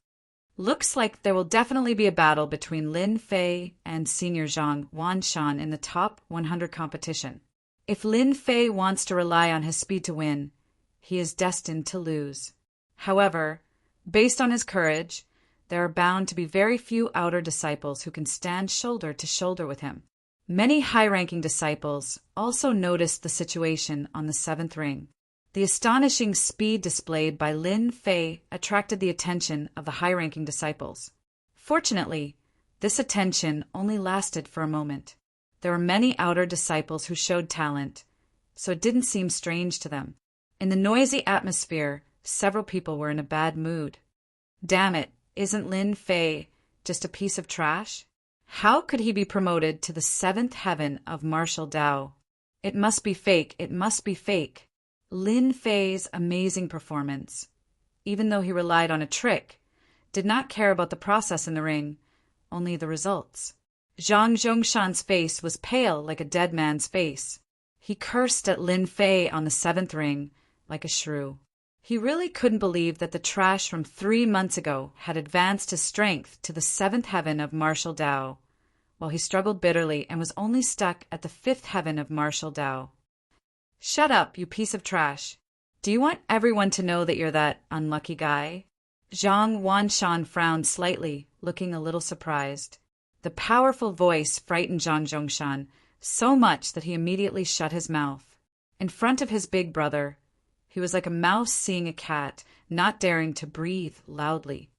Looks like there will definitely be a battle between Lin Fei and senior Zhang Wanshan in the top 100 competition. If Lin Fei wants to rely on his speed to win, he is destined to lose. However, based on his courage, there are bound to be very few outer disciples who can stand shoulder to shoulder with him. Many high-ranking disciples also noticed the situation on the 7th ring. The astonishing speed displayed by Lin Fei attracted the attention of the high-ranking disciples. Fortunately, this attention only lasted for a moment. There were many outer disciples who showed talent, so it didn't seem strange to them. In the noisy atmosphere, several people were in a bad mood. Damn it, isn't Lin Fei just a piece of trash? How could he be promoted to the seventh heaven of martial Dao? It must be fake, it must be fake. Lin Fei's amazing performance, even though he relied on a trick, did not care about the process in the ring, only the results. Zhang Zhongshan's face was pale like a dead man's face. He cursed at Lin Fei on the seventh ring like a shrew. He really couldn't believe that the trash from 3 months ago had advanced his strength to the seventh heaven of martial Dao, while he struggled bitterly and was only stuck at the fifth heaven of martial Dao. Shut up, you piece of trash. Do you want everyone to know that you're that unlucky guy? Zhang Wanshan frowned slightly, looking a little surprised. The powerful voice frightened Zhang Zhongshan so much that he immediately shut his mouth. In front of his big brother, he was like a mouse seeing a cat, not daring to breathe loudly.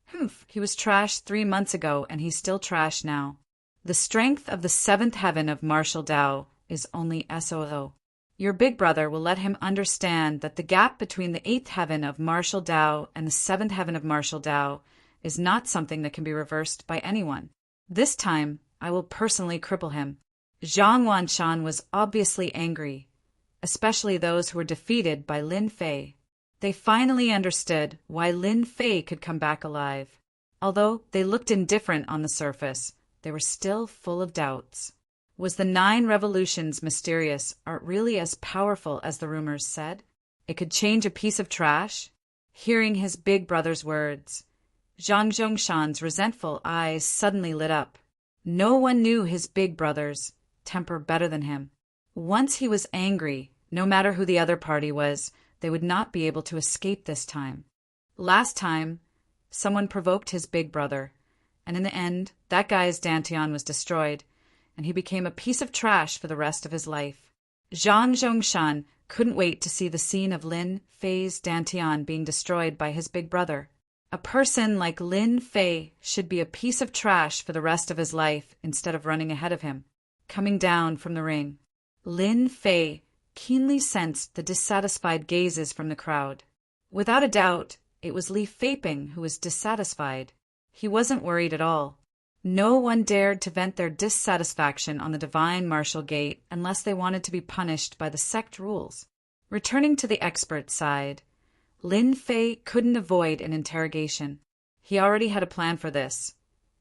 Humph, he was trash 3 months ago, and he's still trash now. The strength of the seventh heaven of martial Dao is only SOO. Your big brother will let him understand that the gap between the eighth heaven of martial Dao and the seventh heaven of martial Dao is not something that can be reversed by anyone. This time, I will personally cripple him. Zhang Wanshan was obviously angry, especially those who were defeated by Lin Fei. They finally understood why Lin Fei could come back alive. Although they looked indifferent on the surface, they were still full of doubts. Was the 9 revolutions mysterious or really as powerful as the rumors said? It could change a piece of trash? Hearing his big brother's words, Zhang Zhongshan's resentful eyes suddenly lit up. No one knew his big brother's temper better than him. Once he was angry, no matter who the other party was, they would not be able to escape this time. Last time, someone provoked his big brother, and in the end, that guy's dantian was destroyed, and he became a piece of trash for the rest of his life. Zhang Zhongshan couldn't wait to see the scene of Lin Fei's dantian being destroyed by his big brother. A person like Lin Fei should be a piece of trash for the rest of his life instead of running ahead of him. Coming down from the ring, Lin Fei keenly sensed the dissatisfied gazes from the crowd. Without a doubt, it was Li Feiping who was dissatisfied. He wasn't worried at all. No one dared to vent their dissatisfaction on the divine martial gate unless they wanted to be punished by the sect rules. Returning to the expert side, Lin Fei couldn't avoid an interrogation. He already had a plan for this,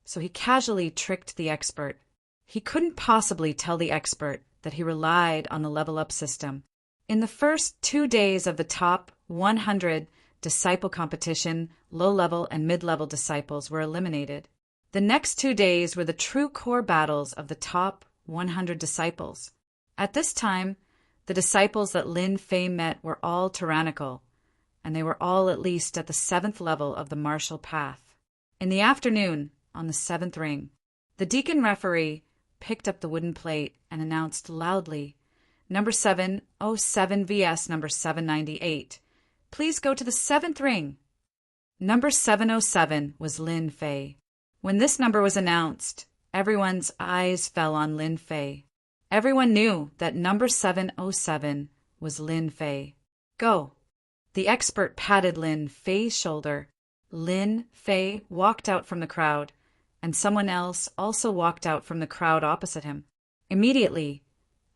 so he casually tricked the expert. He couldn't possibly tell the expert that he relied on the level-up system. In the first 2 days of the top 100 disciple competition, low-level and mid-level disciples were eliminated. The next 2 days were the true core battles of the top 100 disciples. At this time, the disciples that Lin Fei met were all tyrannical, and they were all at least at the 7th level of the martial path. In the afternoon, on the 7th ring, the deacon referee picked up the wooden plate and announced loudly, "Number 707 vs. number 798. Please go to the 7th ring." Number 707 was Lin Fei. When this number was announced, everyone's eyes fell on Lin Fei. Everyone knew that number 707 was Lin Fei. "Go." The expert patted Lin Fei's shoulder. Lin Fei walked out from the crowd, and someone else also walked out from the crowd opposite him. Immediately,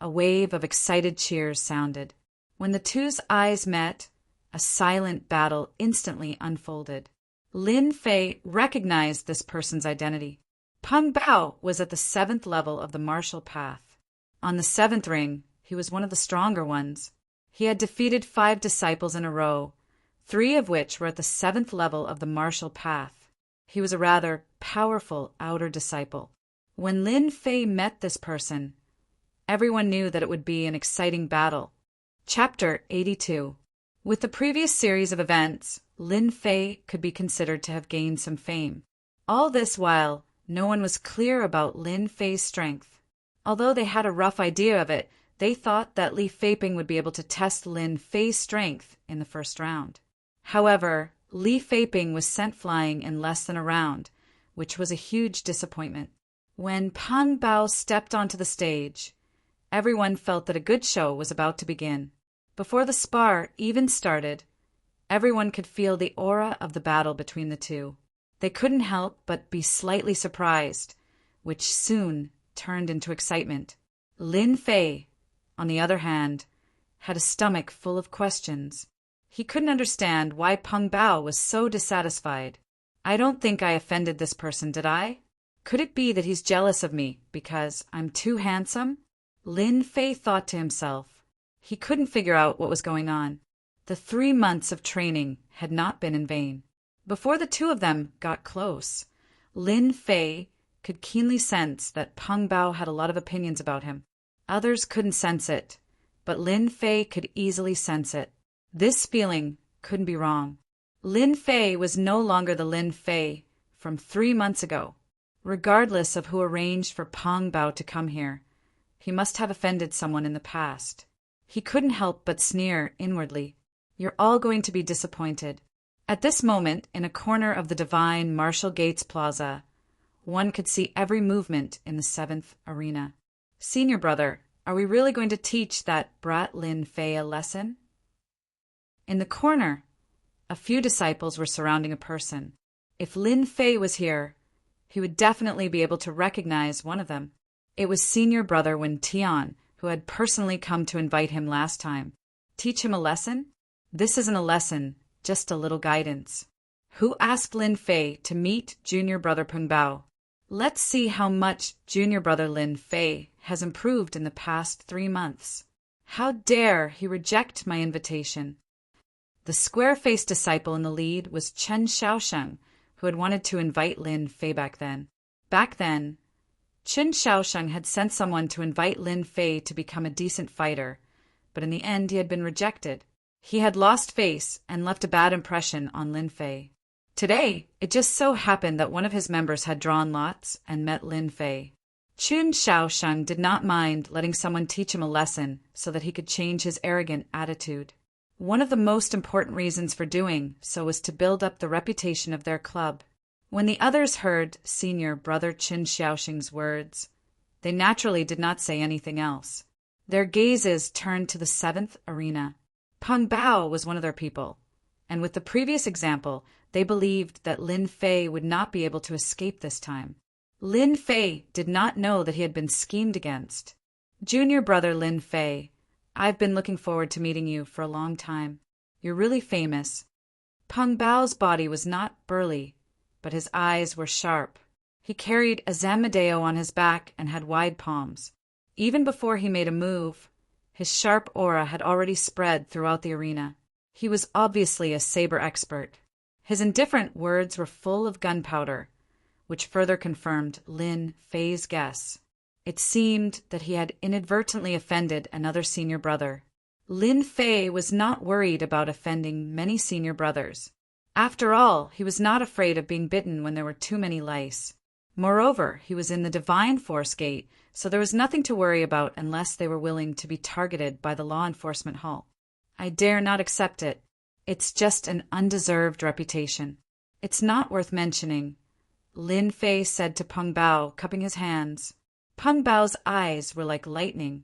a wave of excited cheers sounded. When the two's eyes met, a silent battle instantly unfolded. Lin Fei recognized this person's identity. Peng Bao was at the 7th level of the martial path. On the 7th ring, he was one of the stronger ones. He had defeated 5 disciples in a row, 3 of which were at the 7th level of the martial path. He was a rather powerful outer disciple. When Lin Fei met this person, everyone knew that it would be an exciting battle. Chapter 82. With the previous series of events, Lin Fei could be considered to have gained some fame. All this while, no one was clear about Lin Fei's strength. Although they had a rough idea of it, they thought that Li Feiping would be able to test Lin Fei's strength in the first round. However, Li Feiping was sent flying in less than a round, which was a huge disappointment. When Peng Bao stepped onto the stage, everyone felt that a good show was about to begin. Before the spar even started, everyone could feel the aura of the battle between the two. They couldn't help but be slightly surprised which soon turned into excitement. Lin Fei, on the other hand, had a stomach full of questions. He couldn't understand why Peng Bao was so dissatisfied. I don't think I offended this person, did I? Could it be that he's jealous of me because I'm too handsome? Lin Fei thought to himself. He couldn't figure out what was going on. The 3 months of training had not been in vain. Before the two of them got close, Lin Fei could keenly sense that Peng Bao had a lot of opinions about him. Others couldn't sense it, but Lin Fei could easily sense it. This feeling couldn't be wrong. Lin Fei was no longer the Lin Fei from 3 months ago. Regardless of who arranged for Peng Bao to come here, he must have offended someone in the past. He couldn't help but sneer inwardly. You're all going to be disappointed. At this moment, in a corner of the divine Marshall Gates Plaza, one could see every movement in the 7th arena. Senior brother, are we really going to teach that brat Lin Fei a lesson? In the corner, a few disciples were surrounding a person. If Lin Fei was here, he would definitely be able to recognize one of them. It was senior brother Wen Tian, who had personally come to invite him last time. Teach him a lesson? This isn't a lesson, just a little guidance. Who asked Lin Fei to meet junior brother Peng Bao? Let's see how much junior brother Lin Fei has improved in the past 3 months. How dare he reject my invitation? The square-faced disciple in the lead was Chen Xiaosheng, who had wanted to invite Lin Fei back then. Back then, Chen Xiaosheng had sent someone to invite Lin Fei to become a decent fighter, but in the end he had been rejected. He had lost face and left a bad impression on Lin Fei. Today, it just so happened that one of his members had drawn lots and met Lin Fei. Chen Xiaosheng did not mind letting someone teach him a lesson so that he could change his arrogant attitude. One of the most important reasons for doing so was to build up the reputation of their club. When the others heard senior brother Chen Xiaosheng's words, they naturally did not say anything else. Their gazes turned to the 7th arena. Peng Bao was one of their people, and with the previous example, they believed that Lin Fei would not be able to escape this time. Lin Fei did not know that he had been schemed against. Junior brother Lin Fei, I've been looking forward to meeting you for a long time. You're really famous. Peng Bao's body was not burly, but his eyes were sharp. He carried a Zamedeo on his back and had wide palms. Even before he made a move, his sharp aura had already spread throughout the arena. He was obviously a saber expert. His indifferent words were full of gunpowder, which further confirmed Lin Fei's guess. It seemed that he had inadvertently offended another senior brother. Lin Fei was not worried about offending many senior brothers. After all, he was not afraid of being bitten when there were too many lice. Moreover, he was in the Divine Force Gate, so there was nothing to worry about unless they were willing to be targeted by the law enforcement hall. I dare not accept it. It's just an undeserved reputation. It's not worth mentioning, Lin Fei said to Peng Bao, cupping his hands. Peng Bao's eyes were like lightning.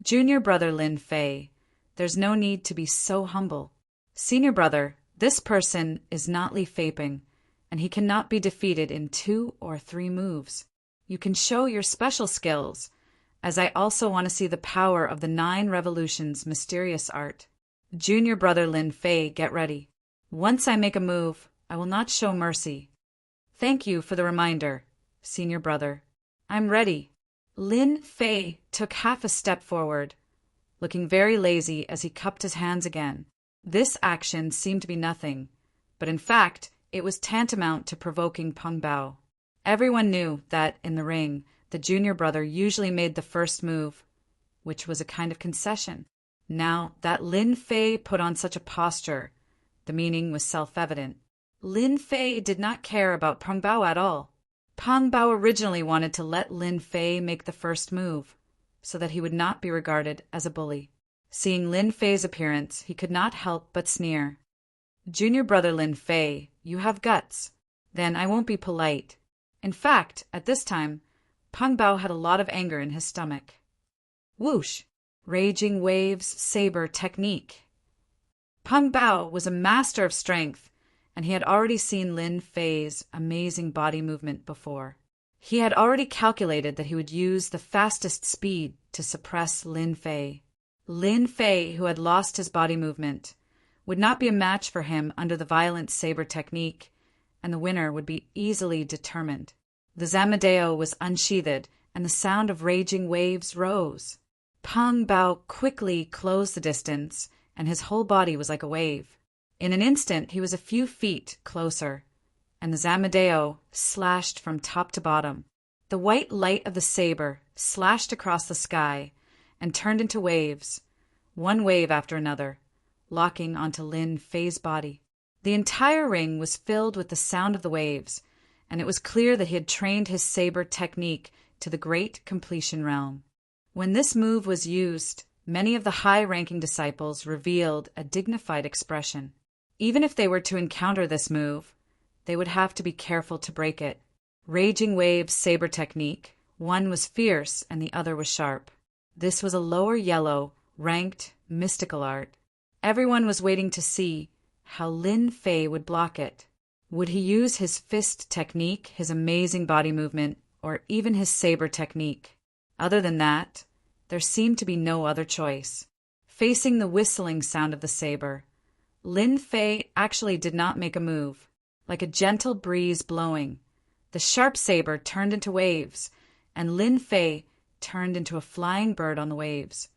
Junior brother Lin Fei, there's no need to be so humble. Senior brother, this person is not Li Feiping, and he cannot be defeated in 2 or 3 moves. You can show your special skills, as I also want to see the power of the 9 revolutions mysterious art. Junior brother Lin Fei, get ready. Once I make a move, I will not show mercy. Thank you for the reminder, senior brother. I'm ready. Lin Fei took half a step forward, looking very lazy as he cupped his hands again. This action seemed to be nothing, but in fact, it was tantamount to provoking Peng Bao. Everyone knew that, in the ring, the junior brother usually made the first move, which was a kind of concession. Now that Lin Fei put on such a posture, the meaning was self-evident. Lin Fei did not care about Peng Bao at all. Peng Bao originally wanted to let Lin Fei make the first move, so that he would not be regarded as a bully. Seeing Lin Fei's appearance, he could not help but sneer. Junior brother Lin Fei, you have guts. Then I won't be polite. In fact, at this time, Peng Bao had a lot of anger in his stomach. Whoosh! Raging waves, saber technique. Peng Bao was a master of strength, and he had already seen Lin Fei's amazing body movement before. He had already calculated that he would use the fastest speed to suppress Lin Fei. Lin Fei, who had lost his body movement, would not be a match for him under the violent saber technique, and the winner would be easily determined. The Zamadeo was unsheathed, and the sound of raging waves rose. Peng Bao quickly closed the distance, and his whole body was like a wave. In an instant he was a few feet closer, and the Zamadeo slashed from top to bottom. The white light of the saber slashed across the sky and turned into waves, one wave after another, locking onto Lin Fei's body. The entire ring was filled with the sound of the waves, and it was clear that he had trained his saber technique to the great completion realm. When this move was used, many of the high-ranking disciples revealed a dignified expression. Even if they were to encounter this move, they would have to be careful to break it. Raging Wave's saber technique, one was fierce and the other was sharp. This was a lower yellow, ranked, mystical art. Everyone was waiting to see how Lin Fei would block it. Would he use his fist technique, his amazing body movement, or even his saber technique? Other than that, there seemed to be no other choice. Facing the whistling sound of the saber, Lin Fei actually did not make a move. Like a gentle breeze blowing, the sharp saber turned into waves, and Lin Fei turned into a flying bird on the waves,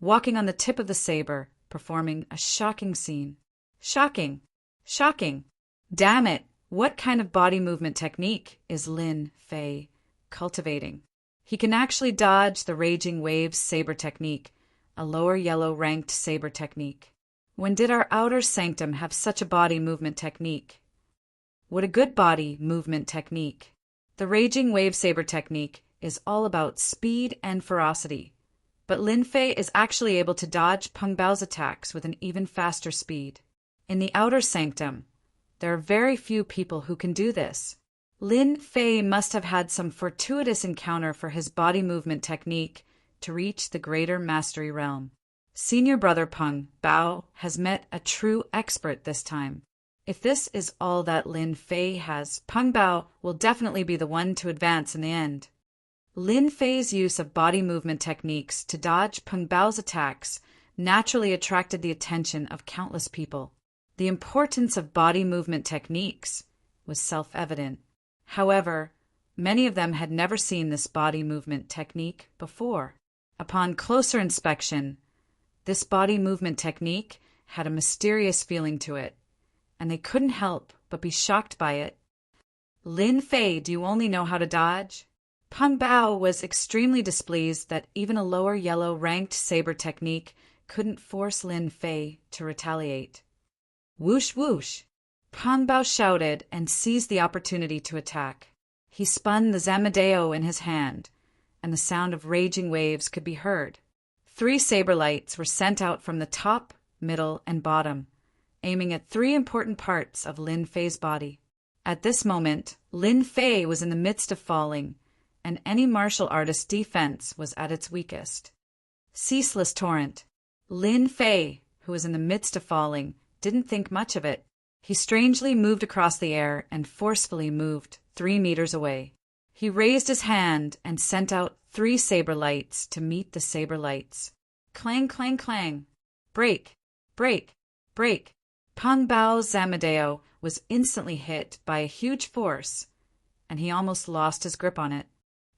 walking on the tip of the saber, performing a shocking scene. Shocking! Shocking! Damn it! What kind of body movement technique is Lin Fei cultivating? He can actually dodge the Raging Waves saber technique, a lower yellow ranked saber technique. When did our outer sanctum have such a body movement technique? What a good body movement technique. The Raging Wave saber technique is all about speed and ferocity, but Lin Fei is actually able to dodge Peng Bao's attacks with an even faster speed. In the outer sanctum, there are very few people who can do this. Lin Fei must have had some fortuitous encounter for his body movement technique to reach the greater mastery realm. Senior brother Peng Bao has met a true expert this time. If this is all that Lin Fei has, Peng Bao will definitely be the one to advance in the end. Lin Fei's use of body movement techniques to dodge Peng Bao's attacks naturally attracted the attention of countless people. The importance of body movement techniques was self-evident. However, many of them had never seen this body movement technique before. Upon closer inspection, this body movement technique had a mysterious feeling to it, and they couldn't help but be shocked by it. Lin Fei, do you only know how to dodge? Peng Bao was extremely displeased that even a lower yellow ranked saber technique couldn't force Lin Fei to retaliate. Whoosh whoosh! Peng Bao shouted and seized the opportunity to attack. He spun the Zamadeo in his hand, and the sound of raging waves could be heard. 3 saber lights were sent out from the top, middle, and bottom, aiming at 3 important parts of Lin Fei's body. At this moment, Lin Fei was in the midst of falling, and any martial artist's defense was at its weakest. Ceaseless torrent. Lin Fei, who was in the midst of falling, didn't think much of it. He strangely moved across the air and forcefully moved 3 meters away. He raised his hand and sent out 3 saber lights to meet the saber lights. Clang, clang, clang. Break, break, break. Peng Bao's Zamadeo was instantly hit by a huge force, and he almost lost his grip on it.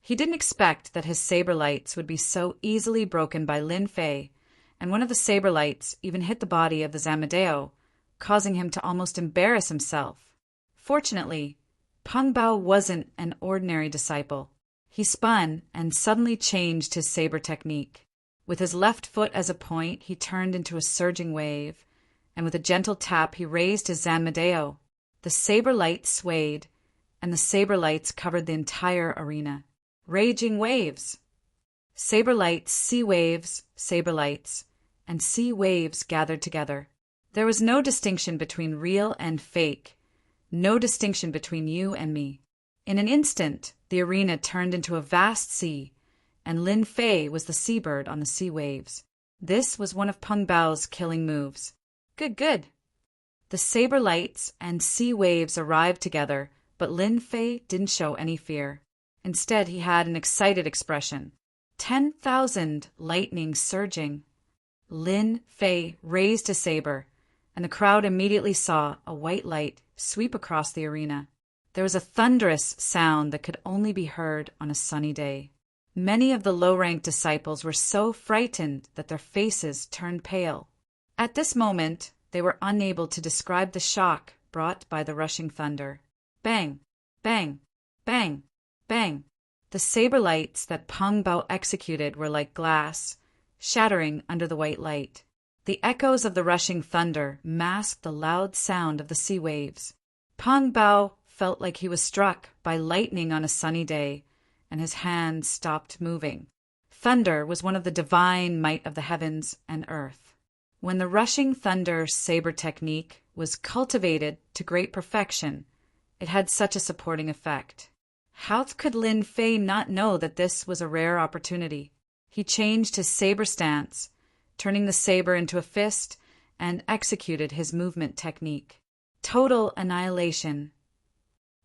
He didn't expect that his saber lights would be so easily broken by Lin Fei, and one of the saber lights even hit the body of the Zamadeo, causing him to almost embarrass himself. Fortunately, Peng Bao wasn't an ordinary disciple. He spun and suddenly changed his saber technique. With his left foot as a point, he turned into a surging wave, and with a gentle tap he raised his Zamadeo. The saber lights swayed, and the saber lights covered the entire arena. Raging waves! Saber lights, sea waves, saber lights, and sea waves gathered together. There was no distinction between real and fake, no distinction between you and me. In an instant, the arena turned into a vast sea, and Lin Fei was the seabird on the sea waves. This was one of Peng Bao's killing moves. Good, good. The saber lights and sea waves arrived together, but Lin Fei didn't show any fear. Instead, he had an excited expression. 10,000 lightning surging. Lin Fei raised his saber, and the crowd immediately saw a white light sweep across the arena. There was a thunderous sound that could only be heard on a sunny day. Many of the low-ranked disciples were so frightened that their faces turned pale. At this moment, they were unable to describe the shock brought by the rushing thunder. Bang! Bang! Bang! Bang! The saber lights that Peng Bao executed were like glass, shattering under the white light. The echoes of the rushing thunder masked the loud sound of the sea waves. Peng Bao felt like he was struck by lightning on a sunny day, and his hands stopped moving. Thunder was one of the divine might of the heavens and earth. When the rushing thunder saber technique was cultivated to great perfection, it had such a supporting effect. How could Lin Fei not know that this was a rare opportunity? He changed his saber stance, turning the saber into a fist, and executed his movement technique. Total annihilation.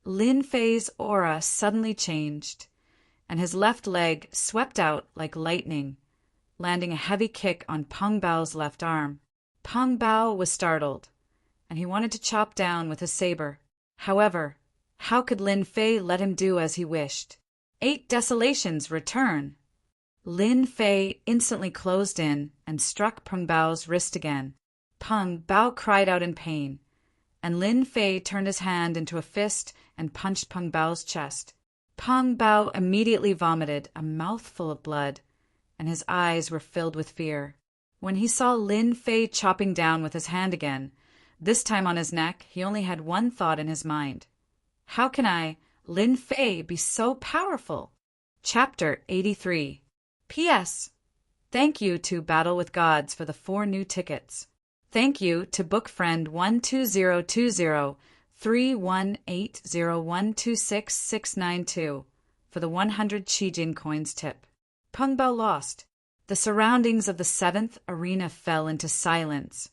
Lin Fei's aura suddenly changed, and his left leg swept out like lightning, landing a heavy kick on Peng Bao's left arm. Peng Bao was startled, and he wanted to chop down with his saber. However, how could Lin Fei let him do as he wished? 8 desolations return. Lin Fei instantly closed in and struck Peng Bao's wrist again. Peng Bao cried out in pain, and Lin Fei turned his hand into a fist and punched Peng Bao's chest. Peng Bao immediately vomited a mouthful of blood, and his eyes were filled with fear. When he saw Lin Fei chopping down with his hand again, this time on his neck, he only had one thought in his mind. How can I, Lin Fei, be so powerful? Chapter 83. P.S. Thank you to Battle with Gods for the 4 new tickets. Thank you to bookfriend 120203180126692 for the 100 Qijin coins tip. Peng Bao lost. The surroundings of the 7th arena fell into silence,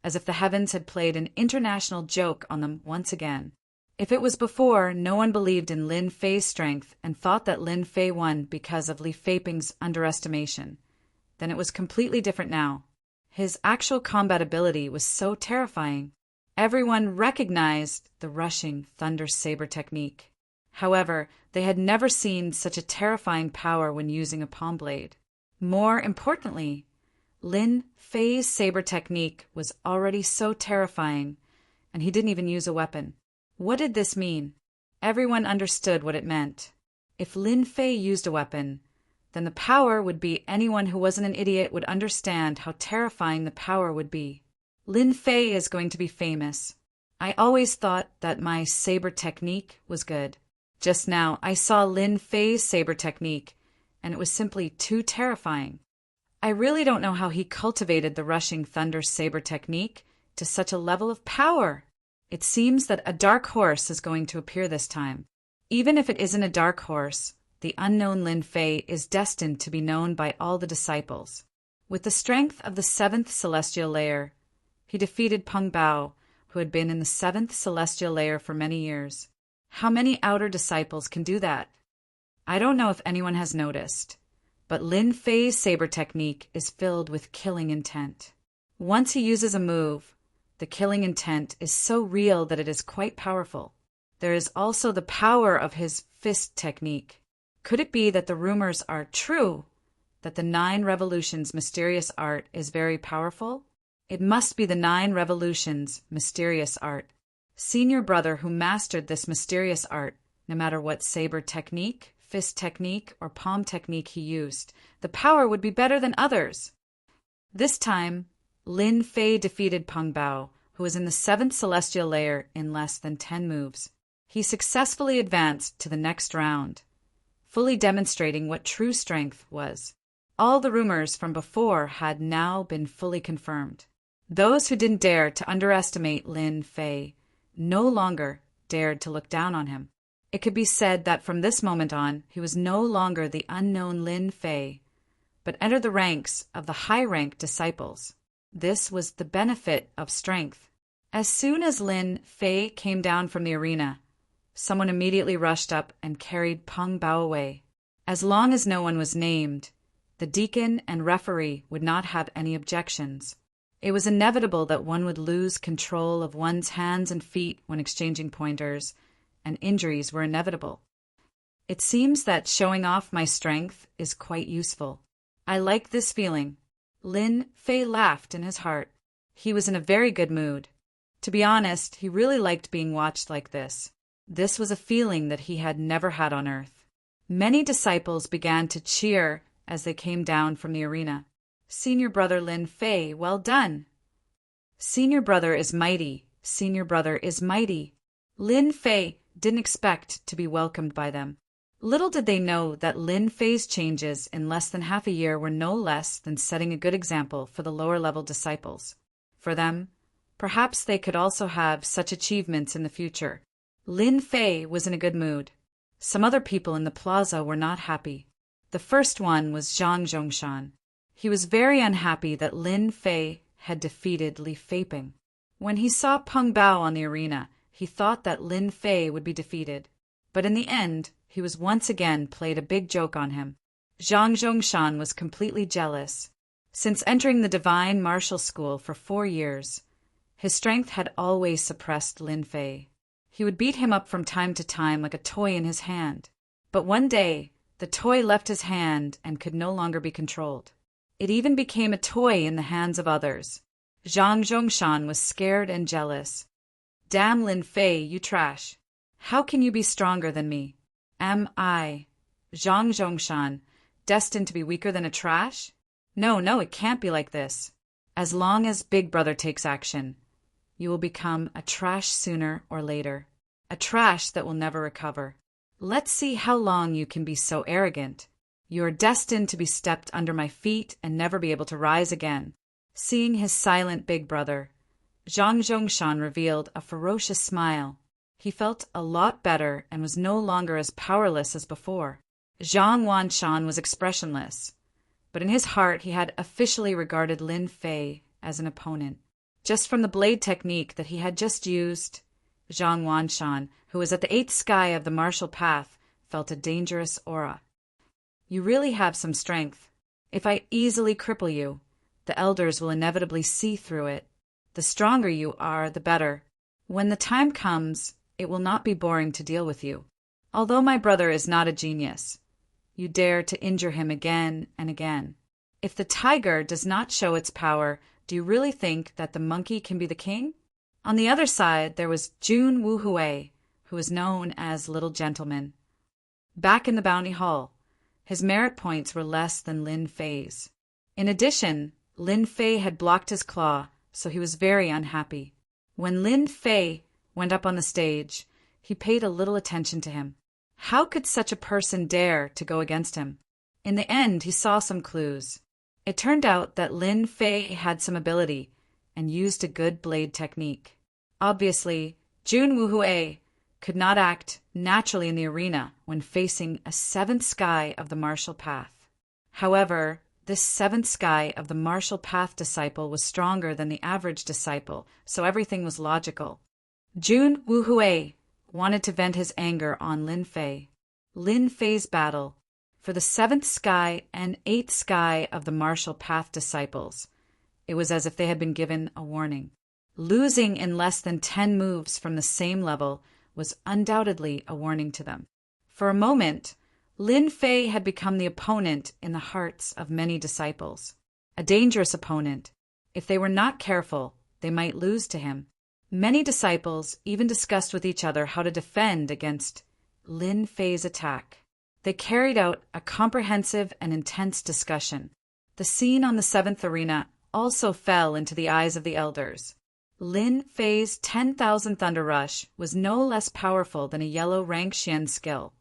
as if the heavens had played an international joke on them once again. If it was before, no one believed in Lin Fei's strength and thought that Lin Fei won because of Li Feiping's underestimation, then it was completely different now. His actual combat ability was so terrifying. Everyone recognized the rushing thunder saber technique. However, they had never seen such a terrifying power when using a palm blade. More importantly, Lin Fei's saber technique was already so terrifying, and he didn't even use a weapon. What did this mean? Everyone understood what it meant. If Lin Fei used a weapon, then the power would be anyone who wasn't an idiot would understand how terrifying the power would be. Lin Fei is going to be famous. I always thought that my saber technique was good. Just now, I saw Lin Fei's saber technique, and it was simply too terrifying. I really don't know how he cultivated the rushing thunder saber technique to such a level of power. It seems that a dark horse is going to appear this time. Even if it isn't a dark horse, the unknown Lin Fei is destined to be known by all the disciples. With the strength of the 7th celestial layer, he defeated Peng Bao, who had been in the 7th celestial layer for many years. How many outer disciples can do that? I don't know if anyone has noticed, but Lin Fei's saber technique is filled with killing intent. Once he uses a move, the killing intent is so real that it is quite powerful. There is also the power of his fist technique. Could it be that the rumors are true, that the 9 revolutions mysterious art is very powerful? It must be the 9 revolutions mysterious art. Senior brother who mastered this mysterious art, no matter what saber technique, fist technique, or palm technique he used, the power would be better than others. This time, Lin Fei defeated Peng Bao, who was in the 7th celestial layer, in less than 10 moves. He successfully advanced to the next round, fully demonstrating what true strength was. All the rumors from before had now been fully confirmed. Those who didn't dare to underestimate Lin Fei no longer dared to look down on him. It could be said that from this moment on, he was no longer the unknown Lin Fei, but entered the ranks of the high-ranked disciples. This was the benefit of strength. As soon as Lin Fei came down from the arena, Someone immediately rushed up and carried Peng Bao away. As long as no one was named, the deacon and referee would not have any objections. It was inevitable that one would lose control of one's hands and feet when exchanging pointers, and injuries were inevitable. It seems that showing off my strength is quite useful. I like this feeling. Lin Fei laughed in his heart. He was in a very good mood. To be honest, he really liked being watched like this. This was a feeling that he had never had on Earth. Many disciples began to cheer as they came down from the arena. Senior brother Lin Fei, well done. Senior brother is mighty. Senior brother is mighty. Lin Fei didn't expect to be welcomed by them. Little did they know that Lin Fei's changes in less than half a year were no less than setting a good example for the lower-level disciples. For them, perhaps they could also have such achievements in the future. Lin Fei was in a good mood. Some other people in the plaza were not happy. The first one was Zhang Zhongshan. He was very unhappy that Lin Fei had defeated Li Feiping. When he saw Peng Bao on the arena, he thought that Lin Fei would be defeated. But in the end, he was once again played a big joke on him. Zhang Zhongshan was completely jealous. Since entering the Divine Martial School for 4 years, his strength had always suppressed Lin Fei. He would beat him up from time to time like a toy in his hand. But one day, the toy left his hand and could no longer be controlled. It even became a toy in the hands of others. Zhang Zhongshan was scared and jealous. Damn Lin Fei, you trash. How can you be stronger than me? Am I, Zhang Zhongshan, destined to be weaker than a trash? No, it can't be like this. As long as Big Brother takes action, you will become a trash sooner or later. A trash that will never recover. Let's see how long you can be so arrogant. You are destined to be stepped under my feet and never be able to rise again. Seeing his silent big brother, Zhang Zhongshan revealed a ferocious smile. He felt a lot better and was no longer as powerless as before. Zhang Wanshan was expressionless, but in his heart he had officially regarded Lin Fei as an opponent. Just from the blade technique that he had just used, Zhang Wanshan, who was at the 8th sky of the martial path, felt a dangerous aura. You really have some strength. If I easily cripple you, the elders will inevitably see through it. The stronger you are, the better. When the time comes, it will not be boring to deal with you. Although my brother is not a genius, you dare to injure him again and again. If the tiger does not show its power, do you really think that the monkey can be the king? On the other side, there was Jun Wuhui, who was known as Little Gentleman. Back in the Bounty Hall, his merit points were less than Lin Fei's. In addition, Lin Fei had blocked his claw, so he was very unhappy. When Lin Fei went up on the stage, he paid a little attention to him. How could such a person dare to go against him? In the end, he saw some clues. It turned out that Lin Fei had some ability and used a good blade technique. Obviously, Jun Wuhui could not act naturally in the arena when facing a 7th sky of the martial path. However, this 7th sky of the martial path disciple was stronger than the average disciple, so everything was logical. Jun Wuhui wanted to vent his anger on Lin Fei. Lin Fei's battle for the 7th sky and 8th sky of the martial path disciples. It was as if they had been given a warning. Losing in less than 10 moves from the same level was undoubtedly a warning to them. For a moment, Lin Fei had become the opponent in the hearts of many disciples. A dangerous opponent. If they were not careful, they might lose to him. Many disciples even discussed with each other how to defend against Lin Fei's attack. They carried out a comprehensive and intense discussion. The scene on the 7th arena also fell into the eyes of the elders. Lin Fei's 10,000 Thunder Rush was no less powerful than a yellow rank Xian skill,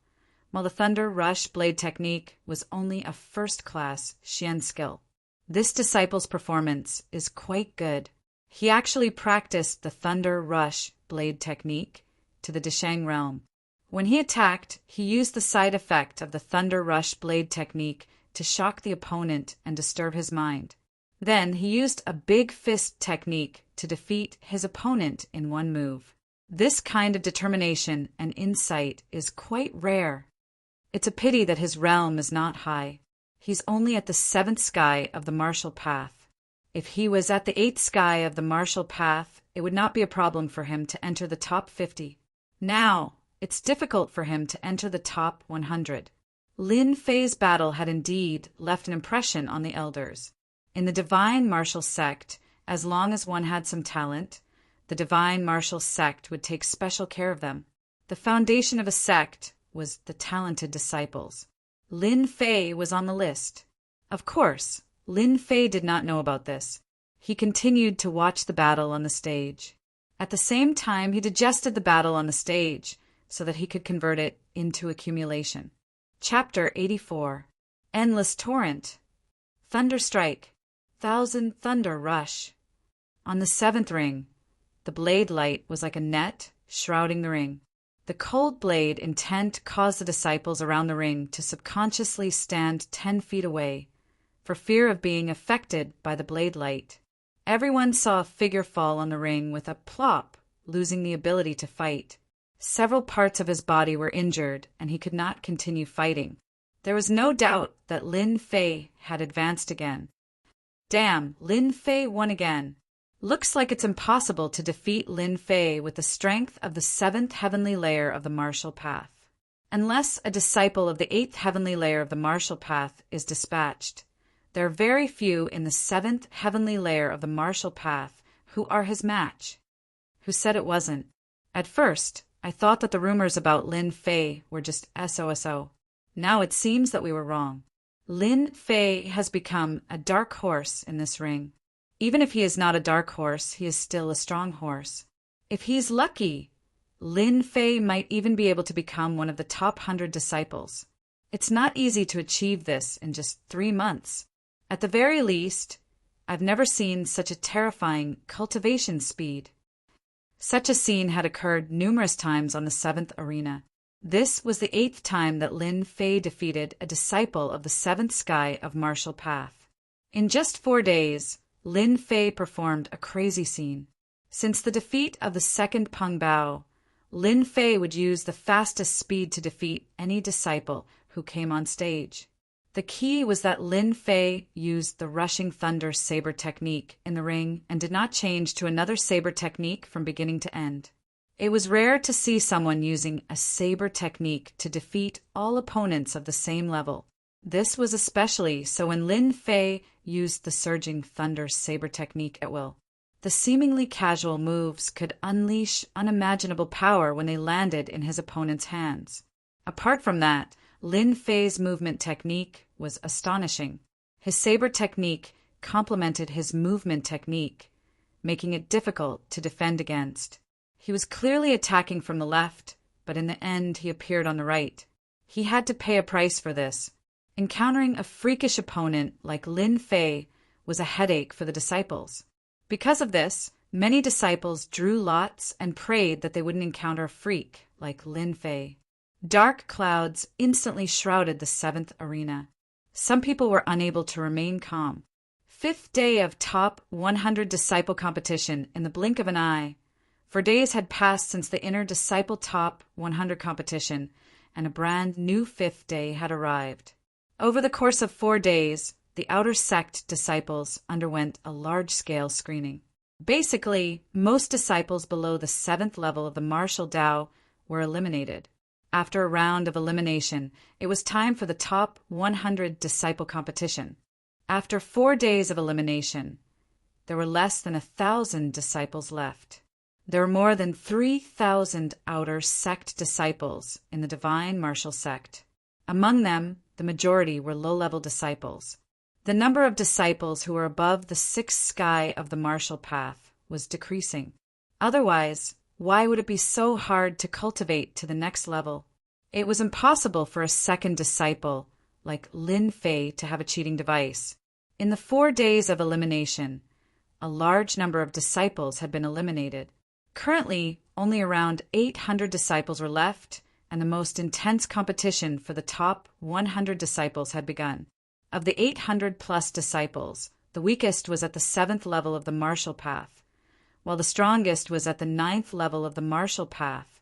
while the Thunder Rush blade technique was only a first-class Xian skill. This disciple's performance is quite good. He actually practiced the Thunder Rush blade technique to the Deshang realm. When he attacked, he used the side effect of the Thunder Rush blade technique to shock the opponent and disturb his mind. Then he used a big fist technique to defeat his opponent in one move. This kind of determination and insight is quite rare. It's a pity that his realm is not high. He's only at the 7th sky of the martial path. If he was at the 8th sky of the martial path, it would not be a problem for him to enter the top 50. Now, it's difficult for him to enter the top 100. Lin Fei's battle had indeed left an impression on the elders. In the divine martial sect, as long as one had some talent, the divine martial sect would take special care of them. The foundation of a sect was the talented disciples. Lin Fei was on the list. Of course, Lin Fei did not know about this. He continued to watch the battle on the stage. At the same time, he digested the battle on the stage so that he could convert it into accumulation. Chapter 84. Endless Torrent. Thunder Strike. Thousand Thunder Rush. On the 7th ring, the blade light was like a net shrouding the ring. The cold blade intent caused the disciples around the ring to subconsciously stand 10 feet away, for fear of being affected by the blade light. Everyone saw a figure fall on the ring with a plop, losing the ability to fight. Several parts of his body were injured, and he could not continue fighting. There was no doubt that Lin Fei had advanced again. Damn, Lin Fei won again. Looks like it's impossible to defeat Lin Fei with the strength of the 7th heavenly layer of the martial path. Unless a disciple of the 8th heavenly layer of the martial path is dispatched, there are very few in the 7th heavenly layer of the martial path who are his match. Who said it wasn't? At first, I thought that the rumors about Lin Fei were just SOSO. Now it seems that we were wrong. Lin Fei has become a dark horse in this ring. Even if he is not a dark horse, he is still a strong horse. If he's lucky, Lin Fei might even be able to become one of the top 100 disciples. It's not easy to achieve this in just 3 months. At the very least, I've never seen such a terrifying cultivation speed. Such a scene had occurred numerous times on the 7th arena. This was the 8th time that Lin Fei defeated a disciple of the 7th sky of martial path. In just 4 days, Lin Fei performed a crazy scene. Since the defeat of the 2nd Peng Bao, Lin Fei would use the fastest speed to defeat any disciple who came on stage. The key was that Lin Fei used the rushing thunder saber technique in the ring and did not change to another saber technique from beginning to end. It was rare to see someone using a saber technique to defeat all opponents of the same level. This was especially so when Lin Fei used the surging thunder saber technique at will. The seemingly casual moves could unleash unimaginable power when they landed in his opponent's hands. Apart from that, Lin Fei's movement technique was astonishing. His saber technique complemented his movement technique, making it difficult to defend against. He was clearly attacking from the left, but in the end he appeared on the right. He had to pay a price for this. Encountering a freakish opponent like Lin Fei was a headache for the disciples. Because of this, many disciples drew lots and prayed that they wouldn't encounter a freak like Lin Fei. Dark clouds instantly shrouded the 7th arena. Some people were unable to remain calm. 5th day of top 100 disciple competition in the blink of an eye. 4 days had passed since the inner disciple top 100 competition, and a brand new 5th day had arrived. Over the course of 4 days, the outer sect disciples underwent a large-scale screening. Basically, most disciples below the 7th level of the martial Tao were eliminated. After a round of elimination, it was time for the top 100 disciple competition. After 4 days of elimination, there were less than 1,000 disciples left. There were more than 3,000 outer sect disciples in the divine martial sect. Among them, the majority were low-level disciples. The number of disciples who were above the 6th sky of the martial path was decreasing. Otherwise, why would it be so hard to cultivate to the next level? It was impossible for a second disciple like Lin Fei to have a cheating device. In the 4 days of elimination, a large number of disciples had been eliminated. Currently, only around 800 disciples were left, and the most intense competition for the top 100 disciples had begun. Of the 800-plus disciples, the weakest was at the 7th level of the martial path, while the strongest was at the 9th level of the martial path,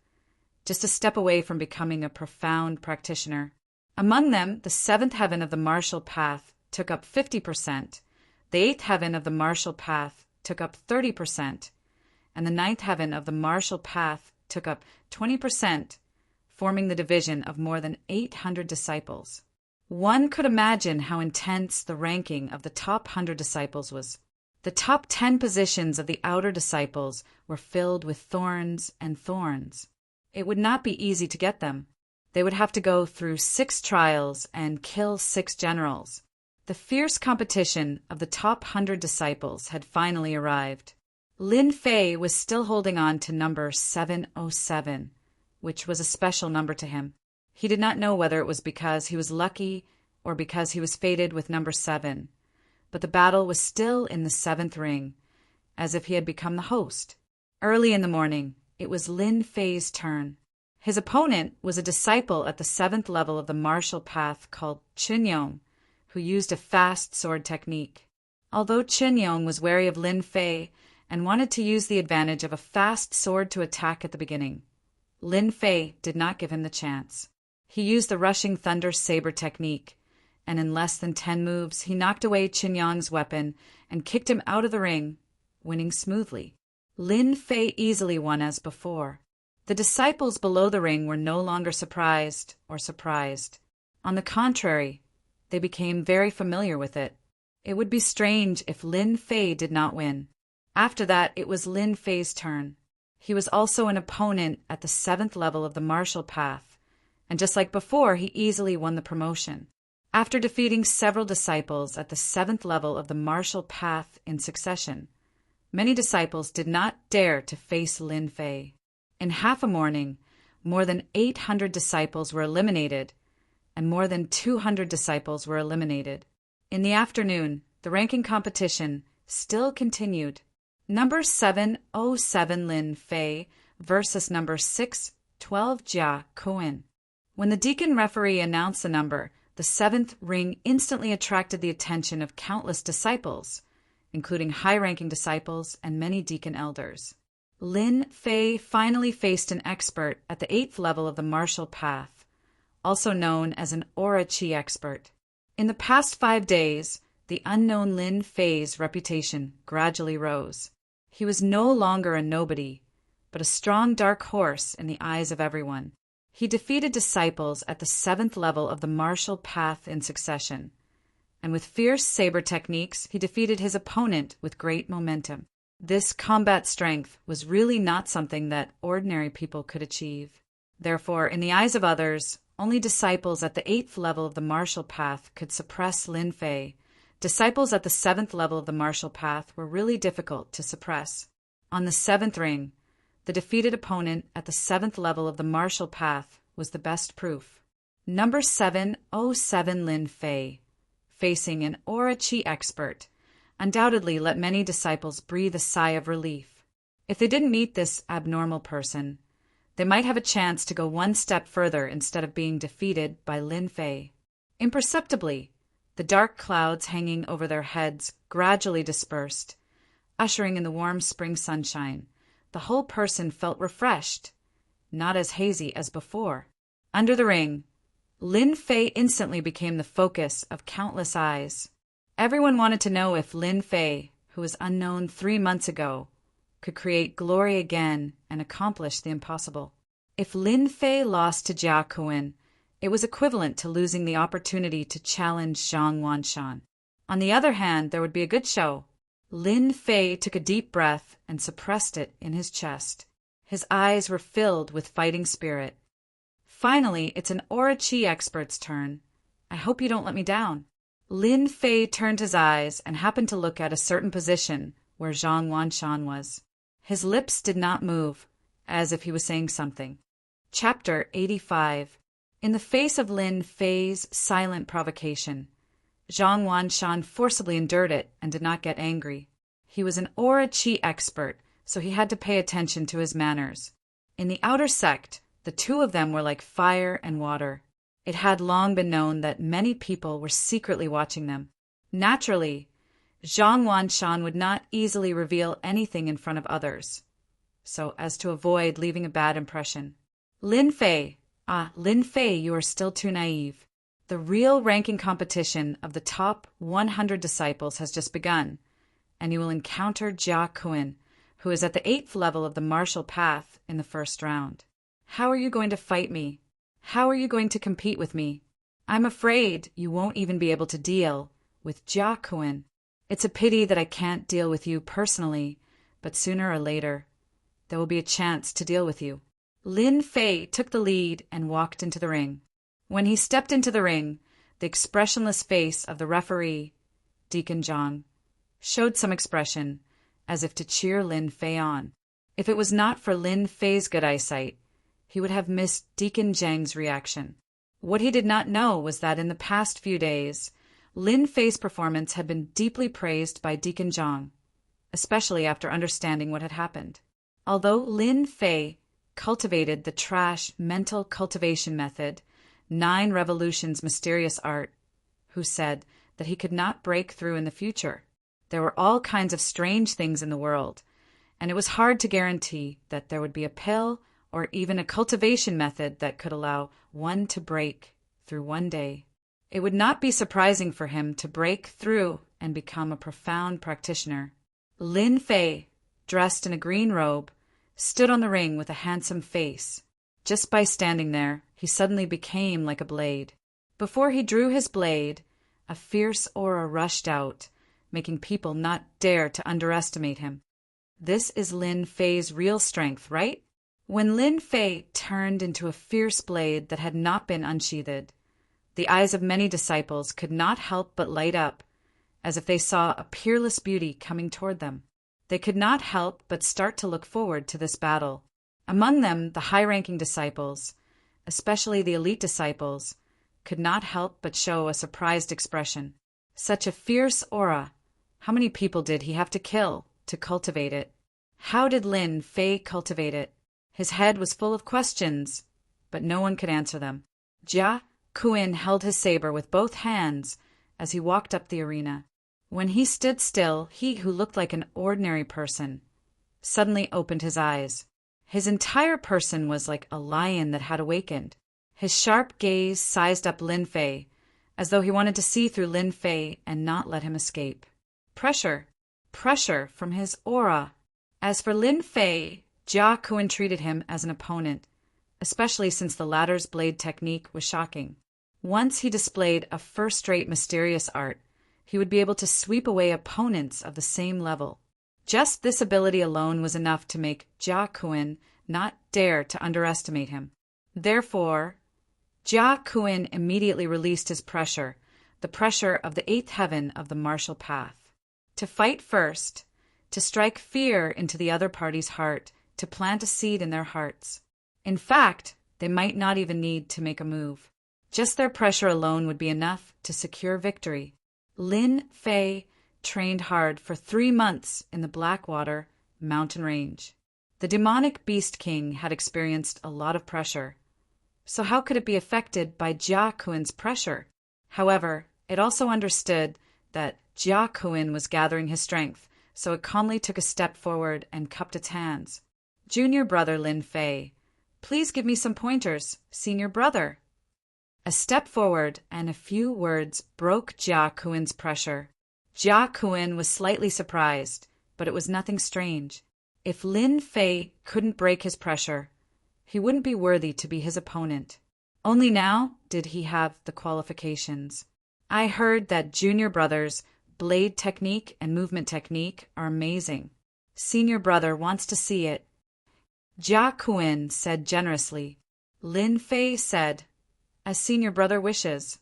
just a step away from becoming a profound practitioner. Among them, the 7th heaven of the martial path took up 50%, the 8th heaven of the martial path took up 30%, and the 9th heaven of the martial path took up 20%, forming the division of more than 800 disciples. One could imagine how intense the ranking of the top 100 disciples was. The top 10 positions of the outer disciples were filled with thorns and thorns. It would not be easy to get them. They would have to go through 6 trials and kill 6 generals. The fierce competition of the top 100 disciples had finally arrived. Lin Fei was still holding on to number 707, which was a special number to him. He did not know whether it was because he was lucky or because he was fated with number 7, but the battle was still in the 7th ring, as if he had become the host. Early in the morning, it was Lin Fei's turn. His opponent was a disciple at the 7th level of the martial path called Qinyong, who used a fast sword technique. Although Qinyong was wary of Lin Fei and wanted to use the advantage of a fast sword to attack at the beginning, Lin Fei did not give him the chance. He used the rushing thunder saber technique, and in less than 10 moves he knocked away Qinyong's weapon and kicked him out of the ring, winning smoothly. Lin Fei easily won as before. The disciples below the ring were no longer surprised. On the contrary, they became very familiar with it. It would be strange if Lin Fei did not win. After that, it was Lin Fei's turn. He was also an opponent at the 7th level of the martial path, and just like before, he easily won the promotion. After defeating several disciples at the 7th level of the martial path in succession, many disciples did not dare to face Lin Fei. In half a morning, more than 800 disciples were eliminated, and more than 200 disciples were eliminated. In the afternoon, the ranking competition still continued. Number 707 Lin Fei versus number 612 Jia Kuan. When the deacon referee announced the number, the 7th ring instantly attracted the attention of countless disciples, including high-ranking disciples and many deacon elders. Lin Fei finally faced an expert at the 8th level of the martial path, also known as an aura chi expert. In the past 5 days, the unknown Lin Fei's reputation gradually rose. He was no longer a nobody, but a strong dark horse in the eyes of everyone. He defeated disciples at the 7th level of the martial path in succession, and with fierce saber techniques, he defeated his opponent with great momentum. This combat strength was really not something that ordinary people could achieve. Therefore, in the eyes of others, only disciples at the 8th level of the martial path could suppress Lin Fei. Disciples at the 7th level of the martial path were really difficult to suppress. On the 7th ring, the defeated opponent at the 7th level of the martial path was the best proof. Number 707 Lin Fei, facing an aura chi expert, undoubtedly let many disciples breathe a sigh of relief. If they didn't meet this abnormal person, they might have a chance to go one step further instead of being defeated by Lin Fei. Imperceptibly, the dark clouds hanging over their heads gradually dispersed, ushering in the warm spring sunshine. The whole person felt refreshed, not as hazy as before. Under the ring, Lin Fei instantly became the focus of countless eyes. Everyone wanted to know if Lin Fei, who was unknown 3 months ago, could create glory again and accomplish the impossible. If Lin Fei lost to Jia Kuan, it was equivalent to losing the opportunity to challenge Zhang Wanshan. On the other hand, there would be a good show. Lin Fei took a deep breath and suppressed it in his chest. His eyes were filled with fighting spirit. Finally, it's an aura chi expert's turn. I hope you don't let me down. Lin Fei turned his eyes and happened to look at a certain position where Zhang Wanshan was. His lips did not move, as if he was saying something. Chapter 85. In the face of Lin Fei's silent provocation, Zhang Wanshan forcibly endured it and did not get angry. He was an aura chi expert, so he had to pay attention to his manners. In the outer sect, the two of them were like fire and water. It had long been known that many people were secretly watching them. Naturally, Zhang Wanshan would not easily reveal anything in front of others, so as to avoid leaving a bad impression. Lin Fei, Lin Fei, you are still too naive. The real ranking competition of the top 100 disciples has just begun, and you will encounter Jia Kun, who is at the 8th level of the martial path in the first round. How are you going to fight me? How are you going to compete with me? I'm afraid you won't even be able to deal with Jia Kun. It's a pity that I can't deal with you personally, but sooner or later, there will be a chance to deal with you. Lin Fei took the lead and walked into the ring. When he stepped into the ring, the expressionless face of the referee, Deacon Zhang, showed some expression, as if to cheer Lin Fei on. If it was not for Lin Fei's good eyesight, he would have missed Deacon Zhang's reaction. What he did not know was that in the past few days, Lin Fei's performance had been deeply praised by Deacon Zhang, especially after understanding what had happened. Although Lin Fei cultivated the trash mental cultivation method, 9 Revolutions mysterious art, who said that he could not break through in the future. There were all kinds of strange things in the world, and it was hard to guarantee that there would be a pill or even a cultivation method that could allow one to break through one day. It would not be surprising for him to break through and become a profound practitioner. Lin Fei, dressed in a green robe, stood on the ring with a handsome face. Just by standing there, he suddenly became like a blade. Before he drew his blade, a fierce aura rushed out, making people not dare to underestimate him. This is Lin Fei's real strength, right? When Lin Fei turned into a fierce blade that had not been unsheathed, the eyes of many disciples could not help but light up, as if they saw a peerless beauty coming toward them. They could not help but start to look forward to this battle. Among them, the high-ranking disciples, especially the elite disciples, could not help but show a surprised expression. Such a fierce aura! How many people did he have to kill to cultivate it? How did Lin Fei cultivate it? His head was full of questions, but no one could answer them. Jia Kun held his saber with both hands as he walked up the arena. When he stood still, he who looked like an ordinary person suddenly opened his eyes. His entire person was like a lion that had awakened. His sharp gaze sized up Lin Fei, as though he wanted to see through Lin Fei and not let him escape. Pressure from his aura. As for Lin Fei, Jia Kun treated him as an opponent, especially since the latter's blade technique was shocking. Once he displayed a first-rate mysterious art, he would be able to sweep away opponents of the same level. Just this ability alone was enough to make Jia Kun not dare to underestimate him. Therefore, Jia Kun immediately released his pressure, the pressure of the 8th heaven of the martial path. To fight first, to strike fear into the other party's heart, to plant a seed in their hearts. In fact, they might not even need to make a move. Just their pressure alone would be enough to secure victory. Lin Fei trained hard for 3 months in the Blackwater mountain range. The demonic Beast King had experienced a lot of pressure, so how could it be affected by Jia Kun's pressure? However, it also understood that Jia Kun was gathering his strength, so it calmly took a step forward and cupped its hands. Junior brother Lin Fei, please give me some pointers, senior brother. A step forward and a few words broke Jia Kun's pressure. Jia Kun was slightly surprised, but it was nothing strange. If Lin Fei couldn't break his pressure, he wouldn't be worthy to be his opponent. Only now did he have the qualifications. I heard that junior brother's blade technique and movement technique are amazing. Senior brother wants to see it. Jia Kun said generously. Lin Fei said, as senior brother wishes.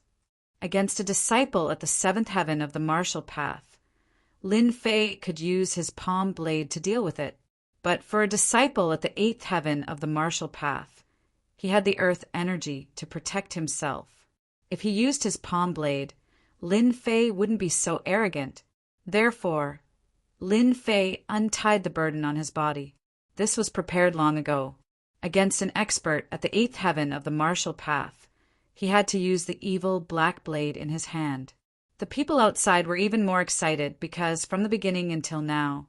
Against a disciple at the 7th heaven of the martial path, Lin Fei could use his palm blade to deal with it. But for a disciple at the 8th heaven of the martial path, he had the earth energy to protect himself. If he used his palm blade, Lin Fei wouldn't be so arrogant. Therefore, Lin Fei untied the burden on his body. This was prepared long ago. Against an expert at the 8th heaven of the martial path, he had to use the evil black blade in his hand. The people outside were even more excited because, from the beginning until now,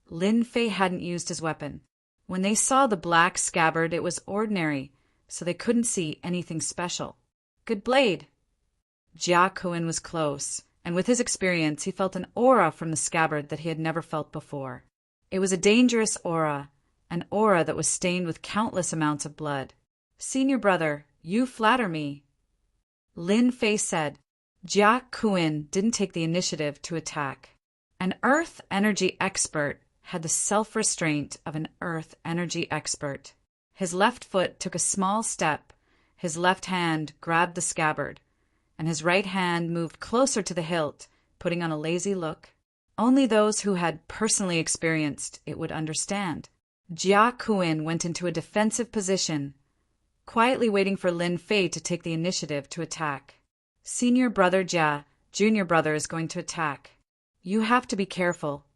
Lin Fei hadn't used his weapon. When they saw the black scabbard, it was ordinary, so they couldn't see anything special. Good blade! Jia Kuan was close, and with his experience, he felt an aura from the scabbard that he had never felt before. It was a dangerous aura, an aura that was stained with countless amounts of blood. "Senior brother, you flatter me," Lin Fei said. Jia Kuan didn't take the initiative to attack. An earth energy expert had the self-restraint of an earth energy expert. His left foot took a small step, his left hand grabbed the scabbard, and his right hand moved closer to the hilt, putting on a lazy look. Only those who had personally experienced it would understand. Jia Kuan went into a defensive position, quietly waiting for Lin Fei to take the initiative to attack. "Senior brother Jia, junior brother is going to attack. You have to be careful."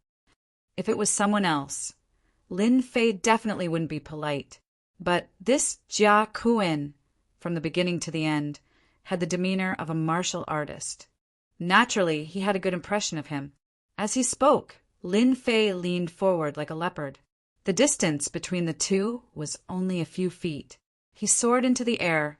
If it was someone else, Lin Fei definitely wouldn't be polite. But this Jia Kuan, from the beginning to the end, had the demeanor of a martial artist. Naturally, he had a good impression of him. As he spoke, Lin Fei leaned forward like a leopard. The distance between the two was only a few feet. He soared into the air,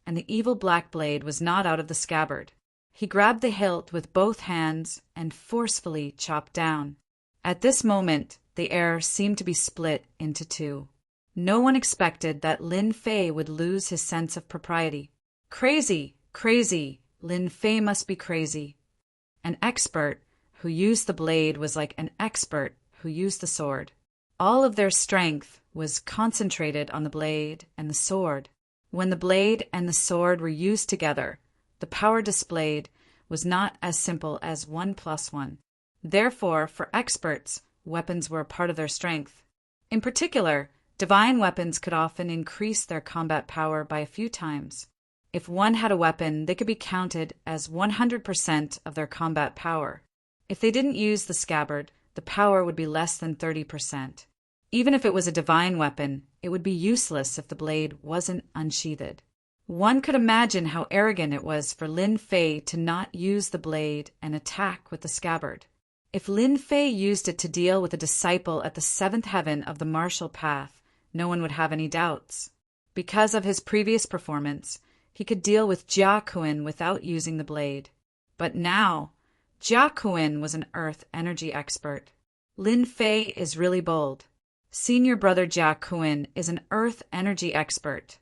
and the evil black blade was not out of the scabbard. He grabbed the hilt with both hands and forcefully chopped down. At this moment, the air seemed to be split into two. No one expected that Lin Fei would lose his sense of propriety. Crazy, crazy, Lin Fei must be crazy. An expert who used the blade was like an expert who used the sword. All of their strength was concentrated on the blade and the sword. When the blade and the sword were used together, the power displayed was not as simple as 1 + 1. Therefore, for experts, weapons were a part of their strength. In particular, divine weapons could often increase their combat power by a few times. If one had a weapon, they could be counted as 100% of their combat power. If they didn't use the scabbard, the power would be less than 30%. Even if it was a divine weapon, it would be useless if the blade wasn't unsheathed. One could imagine how arrogant it was for Lin Fei to not use the blade and attack with the scabbard. If Lin Fei used it to deal with a disciple at the 7th heaven of the martial path, no one would have any doubts. Because of his previous performance, he could deal with Jia Kuan without using the blade. But now, Jia Kuan was an earth energy expert. Lin Fei is really bold. Senior brother Jia Kuan is an earth energy expert,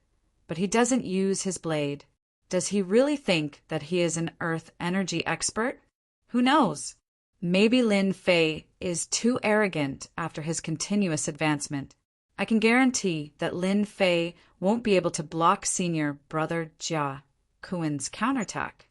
but he doesn't use his blade. Does he really think that he is an earth energy expert? Who knows? Maybe Lin Fei is too arrogant after his continuous advancement. I can guarantee that Lin Fei won't be able to block senior brother Jia Kuan's counterattack.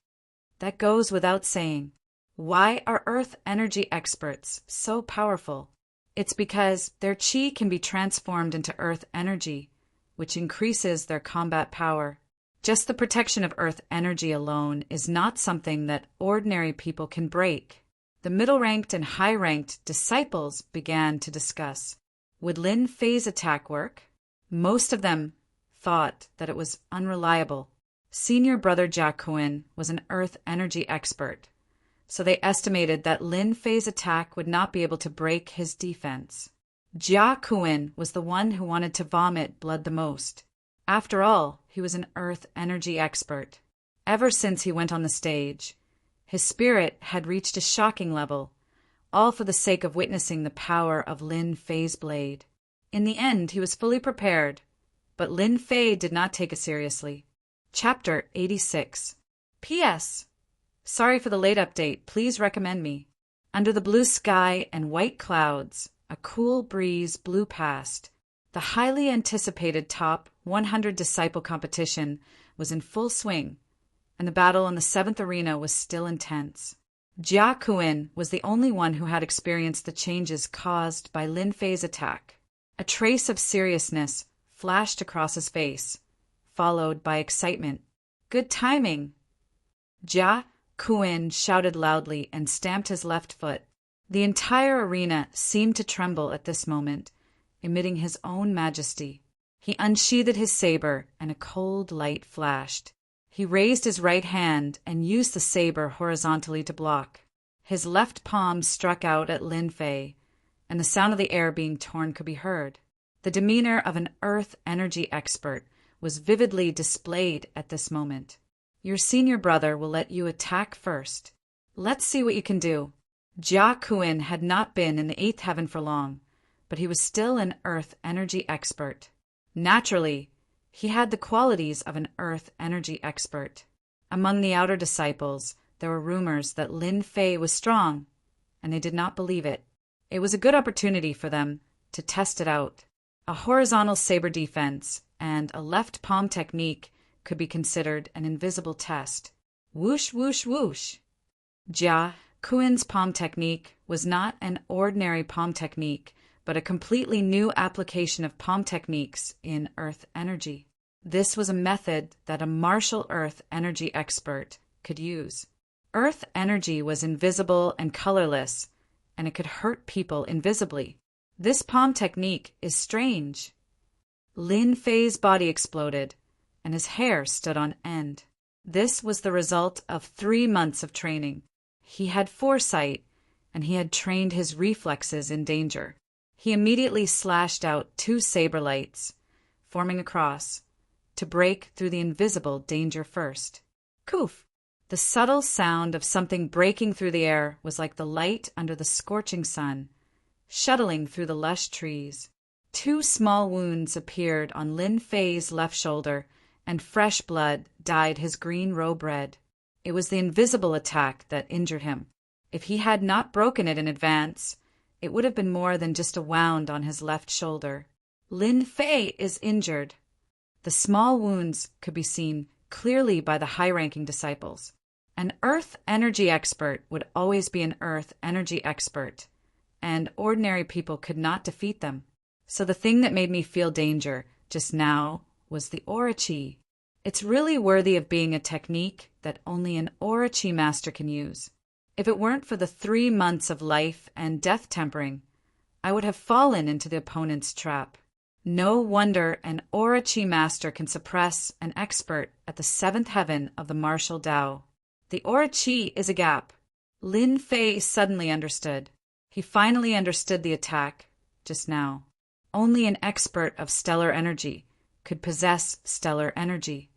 That goes without saying. Why are earth energy experts so powerful? It's because their chi can be transformed into earth energy, which increases their combat power. Just the protection of earth energy alone is not something that ordinary people can break. The middle-ranked and high-ranked disciples began to discuss. Would Lin Fei's attack work? Most of them thought that it was unreliable. Senior brother Jia Kuan was an earth energy expert, so they estimated that Lin Fei's attack would not be able to break his defense. Jia Kuan was the one who wanted to vomit blood the most. After all, he was an earth energy expert. Ever since he went on the stage, his spirit had reached a shocking level, all for the sake of witnessing the power of Lin Fei's blade. In the end, he was fully prepared, but Lin Fei did not take it seriously. Chapter 86. P.S. Sorry for the late update. Please recommend me. Under the blue sky and white clouds, a cool breeze blew past. The highly anticipated top 100 disciple competition was in full swing, and the battle in the 7th arena was still intense. Jia Kuan was the only one who had experienced the changes caused by Lin Fei's attack. A trace of seriousness flashed across his face, followed by excitement. Good timing! Jia Kuan shouted loudly and stamped his left foot. The entire arena seemed to tremble at this moment, emitting his own majesty. He unsheathed his saber, and a cold light flashed. He raised his right hand and used the saber horizontally to block. His left palm struck out at Lin Fei, and the sound of the air being torn could be heard. The demeanor of an earth energy expert was vividly displayed at this moment. Your senior brother will let you attack first. Let's see what you can do. Jia Kuan had not been in the eighth heaven for long, but he was still an earth energy expert. Naturally, he had the qualities of an earth energy expert. Among the outer disciples, there were rumors that Lin Fei was strong, and they did not believe it. It was a good opportunity for them to test it out. A horizontal saber defense and a left palm technique could be considered an invisible test. Whoosh, whoosh, whoosh. Jia Kuan's palm technique was not an ordinary palm technique, but a completely new application of palm techniques in earth energy. This was a method that a martial earth energy expert could use. Earth energy was invisible and colorless, and it could hurt people invisibly. This palm technique is strange. Lin Fei's body exploded, and his hair stood on end. This was the result of 3 months of training. He had foresight, and he had trained his reflexes in danger. He immediately slashed out 2 saber lights, forming a cross, to break through the invisible danger first. Koof! The subtle sound of something breaking through the air was like the light under the scorching sun, shuttling through the lush trees. 2 small wounds appeared on Lin Fei's left shoulder, and fresh blood dyed his green robe red. It was the invisible attack that injured him. If he had not broken it in advance, it would have been more than just a wound on his left shoulder. Lin Fei is injured. The small wounds could be seen clearly by the high-ranking disciples. An earth energy expert would always be an earth energy expert, and ordinary people could not defeat them. So the thing that made me feel danger just now was the Orochi. It's really worthy of being a technique that only an Orochi master can use. If it weren't for the 3 months of life and death tempering, I would have fallen into the opponent's trap. No wonder an Orochi master can suppress an expert at the 7th heaven of the martial Tao. The Orochi is a gap. Lin Fei suddenly understood. He finally understood the attack just now. Only an expert of stellar energy could possess stellar energy.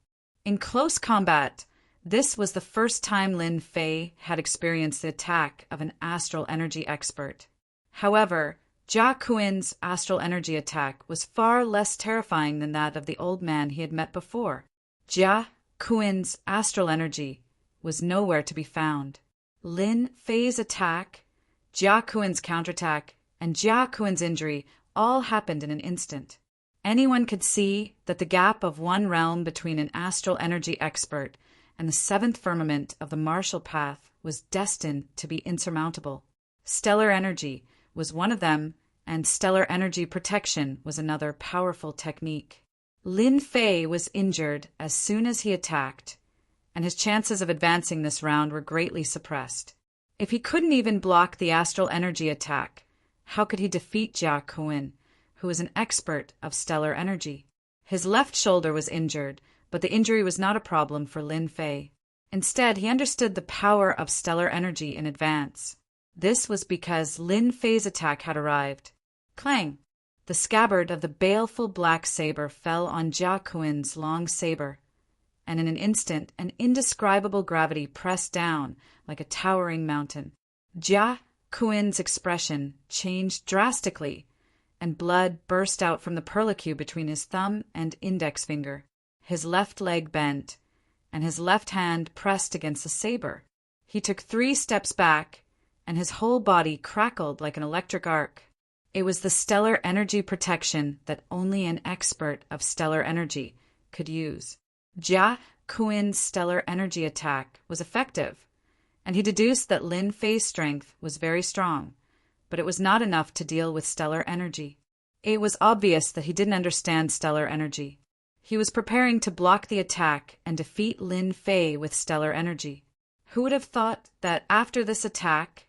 In close combat, this was the first time Lin Fei had experienced the attack of an astral energy expert. However, Jia Kuan's astral energy attack was far less terrifying than that of the old man he had met before. Jia Kuan's astral energy was nowhere to be found. Lin Fei's attack, Jia Kuan's counterattack, and Jia Kuan's injury all happened in an instant. Anyone could see that the gap of one realm between an astral energy expert and the 7th firmament of the martial path was destined to be insurmountable. Stellar energy was one of them, and stellar energy protection was another powerful technique. Lin Fei was injured as soon as he attacked, and his chances of advancing this round were greatly suppressed. If he couldn't even block the astral energy attack, how could he defeat Jia Kuan, who was an expert of stellar energy? His left shoulder was injured, but the injury was not a problem for Lin Fei. Instead, he understood the power of stellar energy in advance. This was because Lin Fei's attack had arrived. Clang! The scabbard of the baleful black saber fell on Jia Kuan's long saber, and in an instant an indescribable gravity pressed down like a towering mountain. Jia Kuan's expression changed drastically, and blood burst out from the perlicue between his thumb and index finger. His left leg bent, and his left hand pressed against the saber. He took 3 steps back, and his whole body crackled like an electric arc. It was the stellar energy protection that only an expert of stellar energy could use. Jia Kuan's stellar energy attack was effective, and he deduced that Lin Fei's strength was very strong, but it was not enough to deal with stellar energy. It was obvious that he didn't understand stellar energy. He was preparing to block the attack and defeat Lin Fei with stellar energy. Who would have thought that after this attack,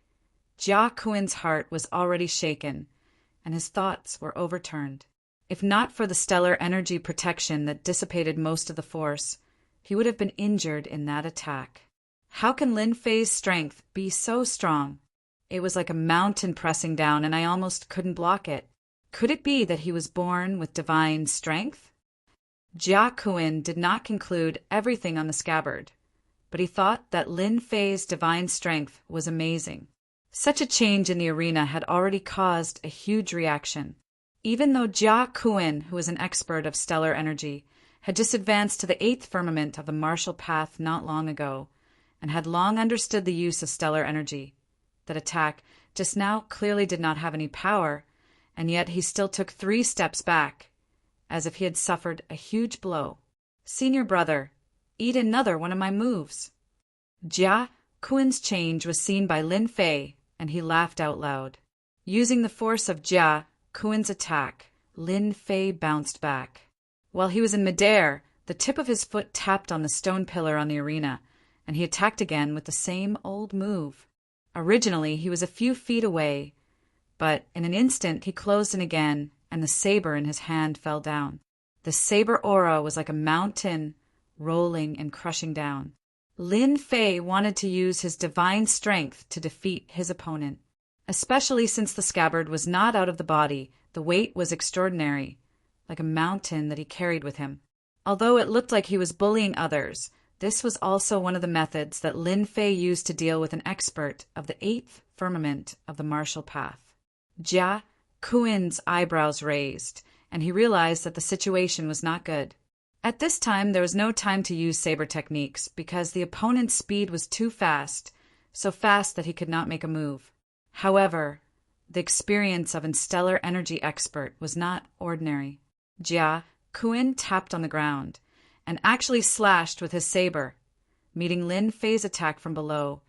Jia Kuan's heart was already shaken, and his thoughts were overturned. If not for the stellar energy protection that dissipated most of the force, he would have been injured in that attack. How can Lin Fei's strength be so strong? It was like a mountain pressing down, and I almost couldn't block it. Could it be that he was born with divine strength? Jia Kuan did not conclude everything on the scabbard, but he thought that Lin Fei's divine strength was amazing. Such a change in the arena had already caused a huge reaction. Even though Jia Kuan, who was an expert of stellar energy, had just advanced to the 8th firmament of the martial path not long ago, and had long understood the use of stellar energy, that attack just now clearly did not have any power, and yet he still took 3 steps back, as if he had suffered a huge blow. "Senior brother, eat another one of my moves." Jia Kuan's change was seen by Lin Fei, and he laughed out loud. Using the force of Jia Kuan's attack, Lin Fei bounced back. While he was in midair, the tip of his foot tapped on the stone pillar on the arena, and he attacked again with the same old move. Originally, he was a few feet away, but in an instant he closed in again, and the saber in his hand fell down. The saber aura was like a mountain, rolling and crushing down. Lin Fei wanted to use his divine strength to defeat his opponent. Especially since the scabbard was not out of the body, the weight was extraordinary, like a mountain that he carried with him. Although it looked like he was bullying others, this was also one of the methods that Lin Fei used to deal with an expert of the 8th firmament of the martial path. Jia Kuan's eyebrows raised, and he realized that the situation was not good. At this time, there was no time to use saber techniques because the opponent's speed was too fast, so fast that he could not make a move. However, the experience of a stellar energy expert was not ordinary. Jia Kuan tapped on the ground and actually slashed with his saber, meeting Lin Fei's attack from below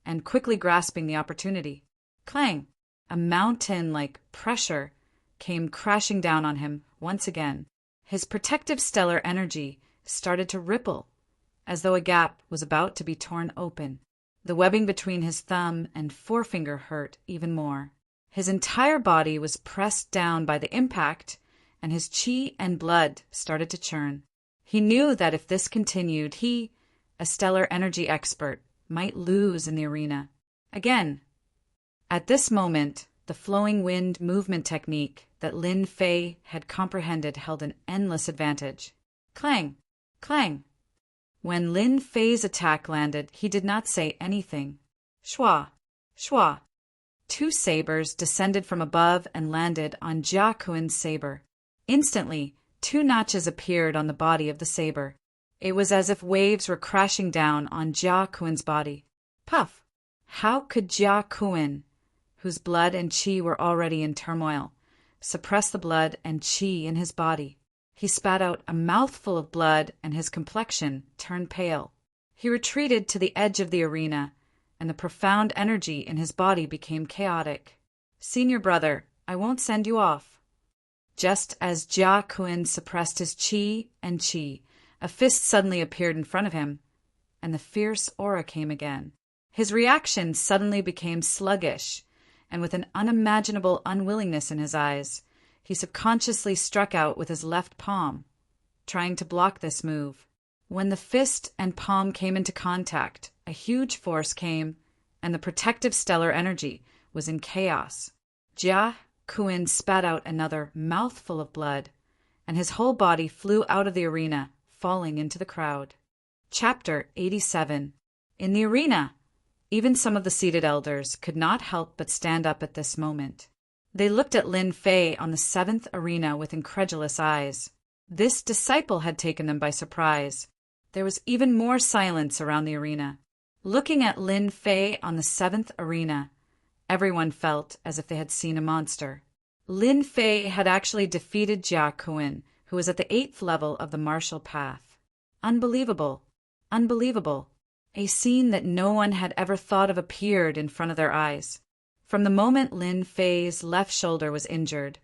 and quickly grasping the opportunity. Clang! A mountain-like pressure came crashing down on him once again. His protective stellar energy started to ripple, as though a gap was about to be torn open. The webbing between his thumb and forefinger hurt even more. His entire body was pressed down by the impact, and his qi and blood started to churn. He knew that if this continued, he, a stellar energy expert, might lose in the arena. Again, at this moment, the flowing wind movement technique that Lin Fei had comprehended held an endless advantage. Clang! Clang! When Lin Fei's attack landed, he did not say anything. Shwa! Shwa! 2 sabers descended from above and landed on Jia Kuan's saber. Instantly, 2 notches appeared on the body of the saber. It was as if waves were crashing down on Jia Kuan's body. Puff! How could Jia Kuan, whose blood and qi were already in turmoil, suppress the blood and qi in his body? He spat out a mouthful of blood, and his complexion turned pale. He retreated to the edge of the arena, and the profound energy in his body became chaotic. "Senior brother, I won't send you off." Just as Jia Kuan suppressed his qi and qi, a fist suddenly appeared in front of him, and the fierce aura came again. His reaction suddenly became sluggish, and with an unimaginable unwillingness in his eyes, he subconsciously struck out with his left palm, trying to block this move. When the fist and palm came into contact, a huge force came, and the protective stellar energy was in chaos. Jia Kuan spat out another mouthful of blood, and his whole body flew out of the arena, falling into the crowd. Chapter 87. In the arena, even some of the seated elders could not help but stand up at this moment. They looked at Lin Fei on the 7th arena with incredulous eyes. This disciple had taken them by surprise. There was even more silence around the arena. Looking at Lin Fei on the 7th arena, everyone felt as if they had seen a monster. Lin Fei had actually defeated Jia Kuan, who was at the 8th level of the martial path. Unbelievable. Unbelievable. A scene that no one had ever thought of appeared in front of their eyes. From the moment Lin Fei's left shoulder was injured,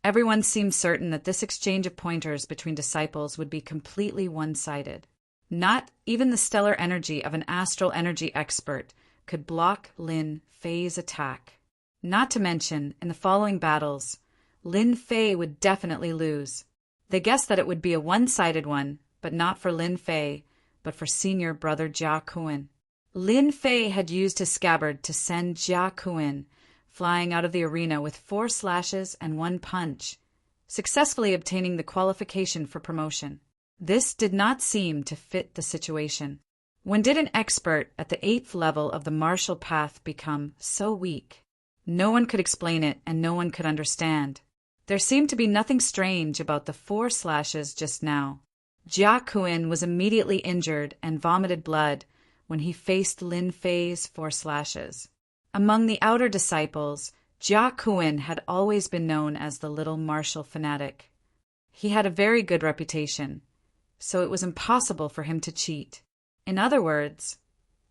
everyone seemed certain that this exchange of pointers between disciples would be completely one-sided. Not even the stellar energy of an astral energy expert could block Lin Fei's attack. Not to mention, in the following battles, Lin Fei would definitely lose. They guessed that it would be a one-sided one, but not for Lin Fei, but for senior brother Jia Kun. Lin Fei had used his scabbard to send Jia Kun flying out of the arena with 4 slashes and 1 punch, successfully obtaining the qualification for promotion. This did not seem to fit the situation. When did an expert at the 8th level of the martial path become so weak? No one could explain it, and no one could understand. There seemed to be nothing strange about the 4 slashes just now. Jia Kun was immediately injured and vomited blood when he faced Lin Fei's 4 slashes. Among the outer disciples, Jia Kun had always been known as the little martial fanatic. He had a very good reputation, so it was impossible for him to cheat. In other words,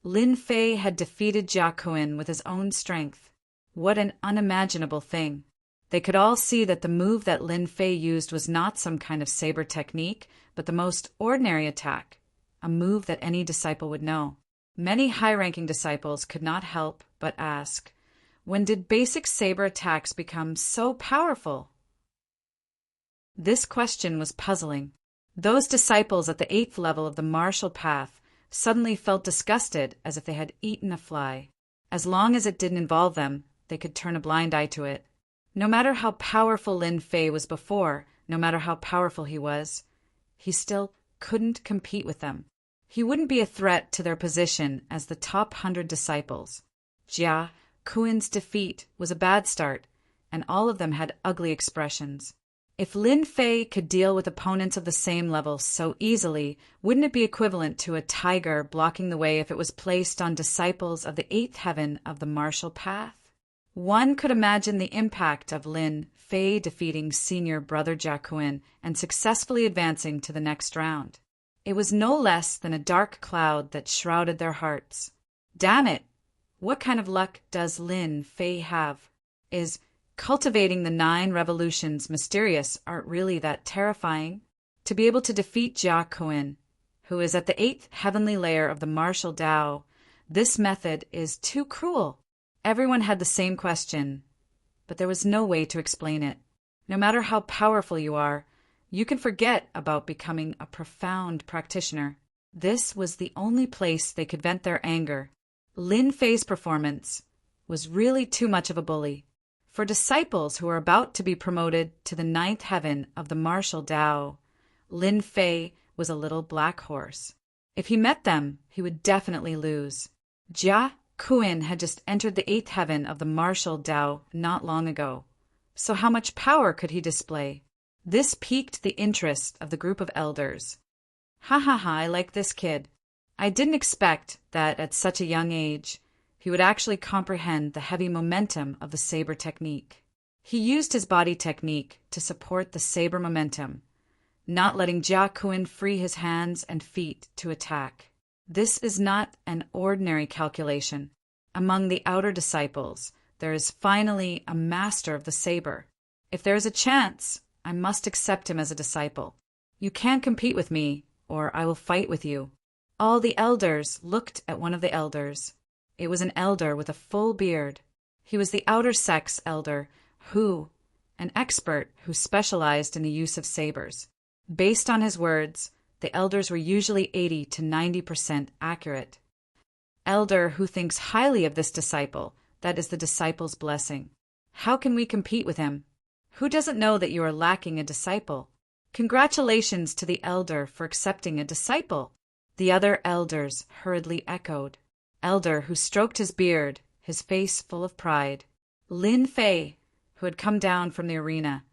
Lin Fei had defeated Jia Kun with his own strength. What an unimaginable thing. They could all see that the move that Lin Fei used was not some kind of saber technique, but the most ordinary attack, a move that any disciple would know. Many high-ranking disciples could not help but ask, when did basic saber attacks become so powerful? This question was puzzling. Those disciples at the 8th level of the martial path suddenly felt disgusted as if they had eaten a fly. As long as it didn't involve them, they could turn a blind eye to it. No matter how powerful Lin Fei was before, no matter how powerful he still couldn't compete with them. He wouldn't be a threat to their position as the top 100 disciples. Jia Kun's defeat was a bad start, and all of them had ugly expressions. If Lin Fei could deal with opponents of the same level so easily, wouldn't it be equivalent to a tiger blocking the way if it was placed on disciples of the 8th heaven of the martial path? One could imagine the impact of Lin Fei defeating senior brother Jia Kun and successfully advancing to the next round. It was no less than a dark cloud that shrouded their hearts. Damn it! What kind of luck does Lin Fei have? Is cultivating the 9 revolutions mysterious aren't really that terrifying? To be able to defeat Jia Kun, who is at the 8th heavenly layer of the martial Tao, this method is too cruel. Everyone had the same question, but there was no way to explain it. No matter how powerful you are, you can forget about becoming a profound practitioner. This was the only place they could vent their anger. Lin Fei's performance was really too much of a bully. For disciples who are about to be promoted to the 9th heaven of the martial Tao, Lin Fei was a little black horse. If he met them, he would definitely lose. Jia Kun had just entered the 8th heaven of the martial Tao not long ago. So how much power could he display? This piqued the interest of the group of elders. Ha ha ha, I like this kid. I didn't expect that at such a young age he would actually comprehend the heavy momentum of the saber technique. He used his body technique to support the saber momentum, not letting Jia Kun free his hands and feet to attack. This is not an ordinary calculation. Among the outer disciples, there is finally a master of the saber. If there is a chance, I must accept him as a disciple. You can't compete with me, or I will fight with you. All the elders looked at one of the elders. It was an elder with a full beard. He was the outer sex elder, an expert who specialized in the use of sabers. Based on his words, the elders were usually 80 to 90% accurate. Elder who thinks highly of this disciple, that is the disciple's blessing. How can we compete with him? Who doesn't know that you are lacking a disciple? Congratulations to the elder for accepting a disciple. The other elders hurriedly echoed. Elder who stroked his beard, his face full of pride. Lin Fei, who had come down from the arena,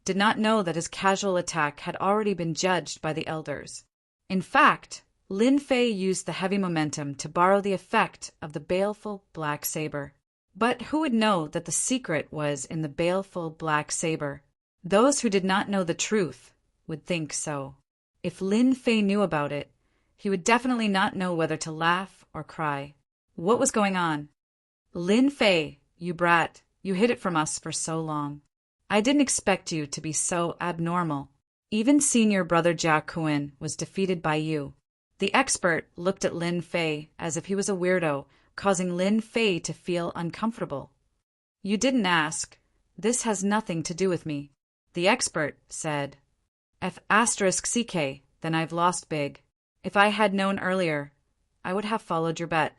did not know that his casual attack had already been judged by the elders. In fact, Lin Fei used the heavy momentum to borrow the effect of the baleful black saber. But who would know that the secret was in the baleful black saber? Those who did not know the truth would think so. If Lin Fei knew about it, he would definitely not know whether to laugh or cry. What was going on? Lin Fei, you brat, you hid it from us for so long. I didn't expect you to be so abnormal. Even senior brother Jia Kun was defeated by you. The expert looked at Lin Fei as if he was a weirdo, causing Lin Fei to feel uncomfortable. You didn't ask. This has nothing to do with me. The expert said, F***CK, then I've lost big. If I had known earlier, I would have followed your bet.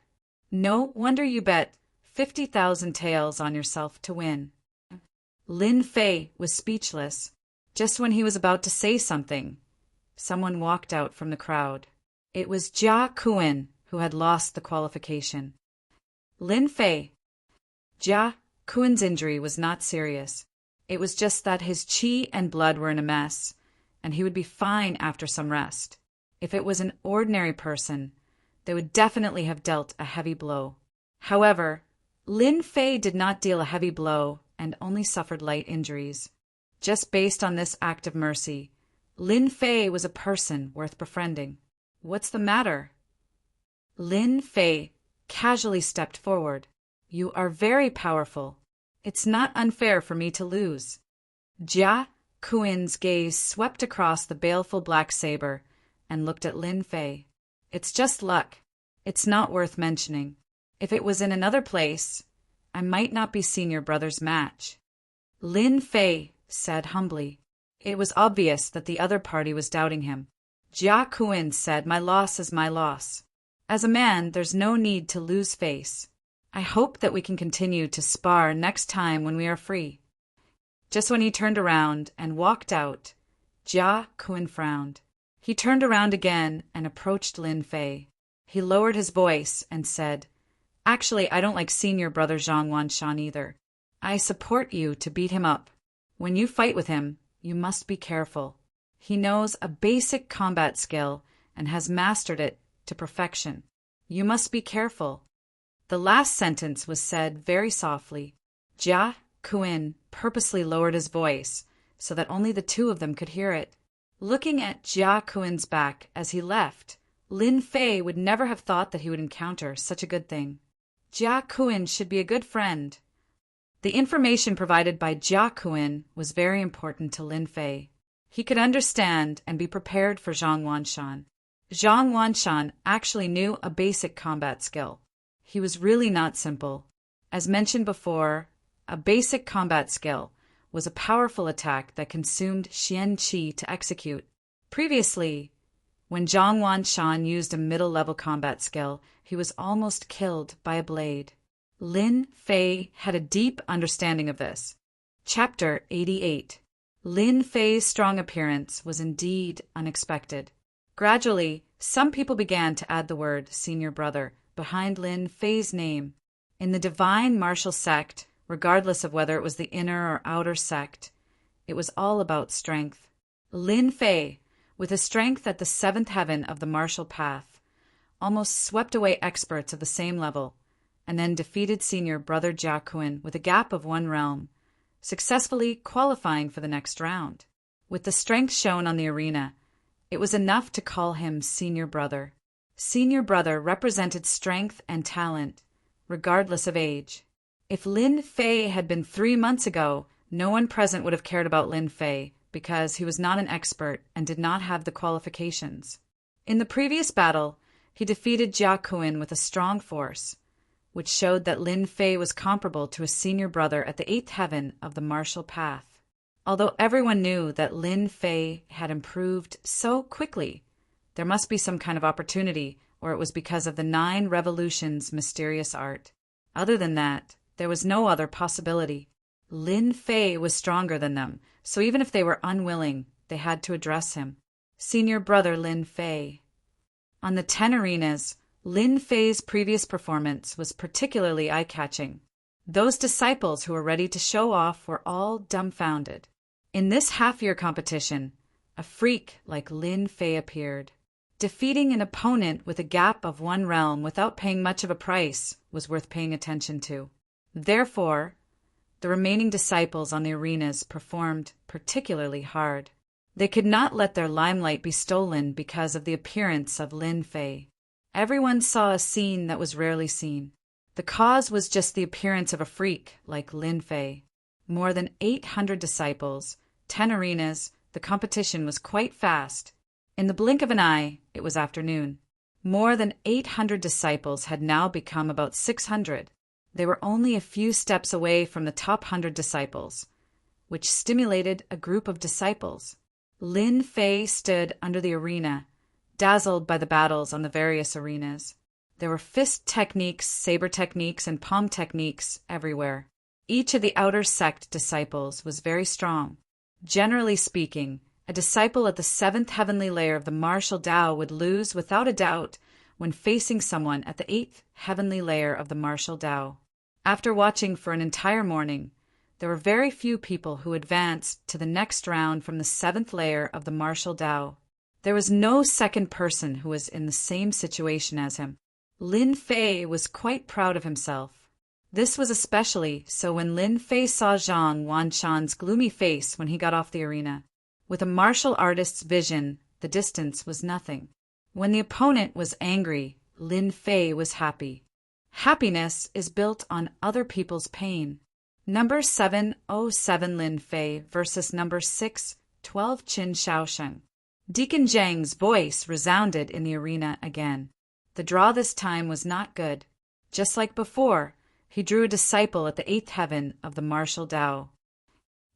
No wonder you bet 50,000 taels on yourself to win. Lin Fei was speechless. Just when he was about to say something, someone walked out from the crowd. It was Jia Kuan, who had lost the qualification. Lin Fei. Jia Kuan's injury was not serious. It was just that his qi and blood were in a mess, and he would be fine after some rest. If it was an ordinary person, they would definitely have dealt a heavy blow. However, Lin Fei did not deal a heavy blow and only suffered light injuries. Just based on this act of mercy, Lin Fei was a person worth befriending. What's the matter? Lin Fei casually stepped forward. You are very powerful. It's not unfair for me to lose. Jia Kuan's gaze swept across the baleful black saber and looked at Lin Fei. It's just luck. It's not worth mentioning. If it was in another place, I might not be senior brother's match. Lin Fei said humbly. It was obvious that the other party was doubting him. Jia Kuan said, my loss is my loss. As a man, there's no need to lose face. I hope that we can continue to spar next time when we are free. Just when he turned around and walked out, Jia Kuan frowned. He turned around again and approached Lin Fei. He lowered his voice and said, Actually, I don't like senior brother Zhang Wanshan either. I support you to beat him up. When you fight with him, you must be careful. He knows a basic combat skill and has mastered it to perfection. You must be careful. The last sentence was said very softly. Jia Kuan purposely lowered his voice so that only the two of them could hear it. Looking at Jia Kuan's back as he left, Lin Fei would never have thought that he would encounter such a good thing. Jia Kuan should be a good friend. The information provided by Jia Kuan was very important to Lin Fei. He could understand and be prepared for Zhang Wanshan. Zhang Wanshan actually knew a basic combat skill. He was really not simple. As mentioned before, a basic combat skill was a powerful attack that consumed Xian Qi to execute. Previously, when Zhang Wanshan used a middle-level combat skill, he was almost killed by a blade. Lin Fei had a deep understanding of this. Chapter 88. Lin Fei's strong appearance was indeed unexpected. Gradually, some people began to add the word senior brother behind Lin Fei's name. In the divine martial sect, regardless of whether it was the inner or outer sect, it was all about strength. Lin Fei, with a strength at the seventh heaven of the martial path, almost swept away experts of the same level, and then defeated senior brother Jia Kuan with a gap of one realm, successfully qualifying for the next round. With the strength shown on the arena, it was enough to call him senior brother. Senior brother represented strength and talent, regardless of age. If Lin Fei had been 3 months ago, no one present would have cared about Lin Fei because he was not an expert and did not have the qualifications. In the previous battle, he defeated Jia Kuan with a strong force, which showed that Lin Fei was comparable to a senior brother at the 8th heaven of the martial path. Although everyone knew that Lin Fei had improved so quickly, there must be some kind of opportunity, or it was because of the 9 revolutions' mysterious art. Other than that, there was no other possibility. Lin Fei was stronger than them, so even if they were unwilling, they had to address him. Senior brother Lin Fei. On the 10 arenas, Lin Fei's previous performance was particularly eye-catching. Those disciples who were ready to show off were all dumbfounded. In this half-year competition, a freak like Lin Fei appeared. Defeating an opponent with a gap of 1 realm without paying much of a price was worth paying attention to. Therefore, the remaining disciples on the arenas performed particularly hard. They could not let their limelight be stolen because of the appearance of Lin Fei. Everyone saw a scene that was rarely seen. The cause was just the appearance of a freak like Lin Fei. More than 800 disciples, 10 arenas, the competition was quite fast. In the blink of an eye, it was afternoon. More than 800 disciples had now become about 600. They were only a few steps away from the top 100 disciples, which stimulated a group of disciples. Lin Fei stood under the arena, dazzled by the battles on the various arenas. There were fist techniques, saber techniques, and palm techniques everywhere. Each of the outer sect disciples was very strong. Generally speaking, a disciple at the 7th heavenly layer of the martial Tao would lose without a doubt when facing someone at the 8th heavenly layer of the martial Tao. After watching for an entire morning, there were very few people who advanced to the next round from the 7th layer of the martial Tao. There was no second person who was in the same situation as him. Lin Fei was quite proud of himself. This was especially so when Lin Fei saw Zhang Wanshan's gloomy face when he got off the arena. With a martial artist's vision, the distance was nothing. When the opponent was angry, Lin Fei was happy. Happiness is built on other people's pain. Number 707 Lin Fei versus number 612 Qin Shaosheng. Deacon Zhang's voice resounded in the arena again. The draw this time was not good. Just like before, he drew a disciple at the 8th heaven of the martial Tao.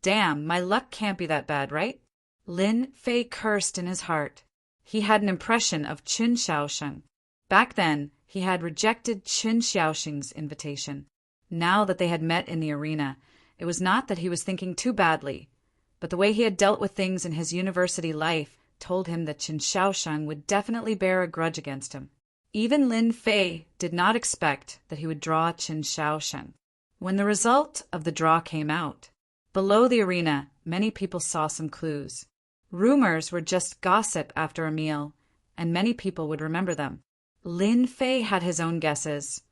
Damn, my luck can't be that bad, right? Lin Fei cursed in his heart. He had an impression of Qin Shaosheng. Back then, he had rejected Qin Shaosheng's invitation. Now that they had met in the arena, it was not that he was thinking too badly, but the way he had dealt with things in his university life told him that Qin Shaosheng would definitely bear a grudge against him. Even Lin Fei did not expect that he would draw Qin Shaosheng. When the result of the draw came out, below the arena, many people saw some clues. Rumors were just gossip after a meal, and many people would remember them. Lin Fei had his own guesses,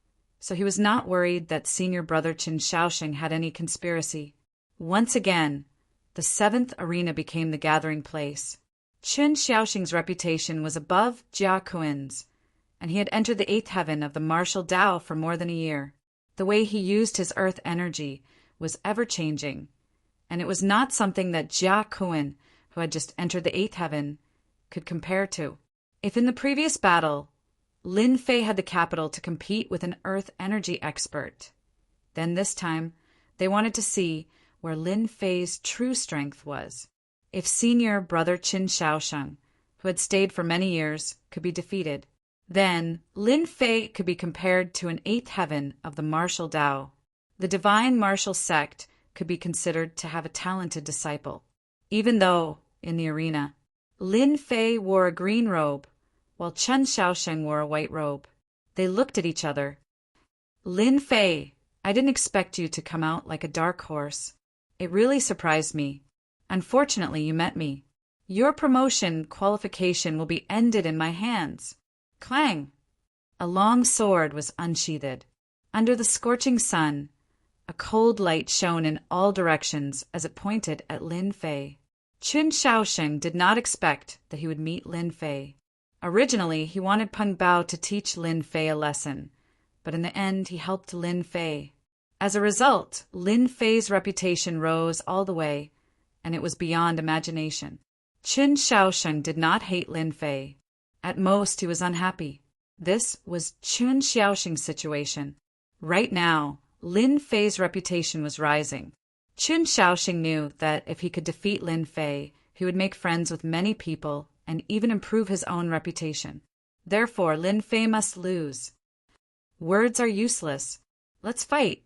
so he was not worried that senior brother Qin Shaosheng had any conspiracy. Once again, the 7th arena became the gathering place. Qin Shaosheng's reputation was above Jia Kuin's, and he had entered the 8th heaven of the martial Tao for more than a year. The way he used his earth energy was ever-changing, and it was not something that Jia Kuin, who had just entered the 8th heaven, could compare to. If in the previous battle, Lin Fei had the capital to compete with an earth energy expert, then this time they wanted to see where Lin Fei's true strength was. If senior brother Qin Shaosheng, who had stayed for many years, could be defeated, then Lin Fei could be compared to an 8th heaven of the martial Tao. The divine martial sect could be considered to have a talented disciple. Even though, in the arena, Lin Fei wore a green robe, while Qin Shaosheng wore a white robe. They looked at each other. Lin Fei, I didn't expect you to come out like a dark horse. It really surprised me. Unfortunately, you met me. Your promotion qualification will be ended in my hands. Clang! A long sword was unsheathed. Under the scorching sun, a cold light shone in all directions as it pointed at Lin Fei. Qin Shaosheng did not expect that he would meet Lin Fei. Originally, he wanted Peng Bao to teach Lin Fei a lesson, but in the end he helped Lin Fei. As a result, Lin Fei's reputation rose all the way, and it was beyond imagination. Qin Shaosheng did not hate Lin Fei. At most, he was unhappy. This was Qin Shaosheng's situation. Right now, Lin Fei's reputation was rising. Qin Shaosheng knew that if he could defeat Lin Fei, he would make friends with many people and even improve his own reputation. Therefore, Lin Fei must lose. Words are useless. Let's fight.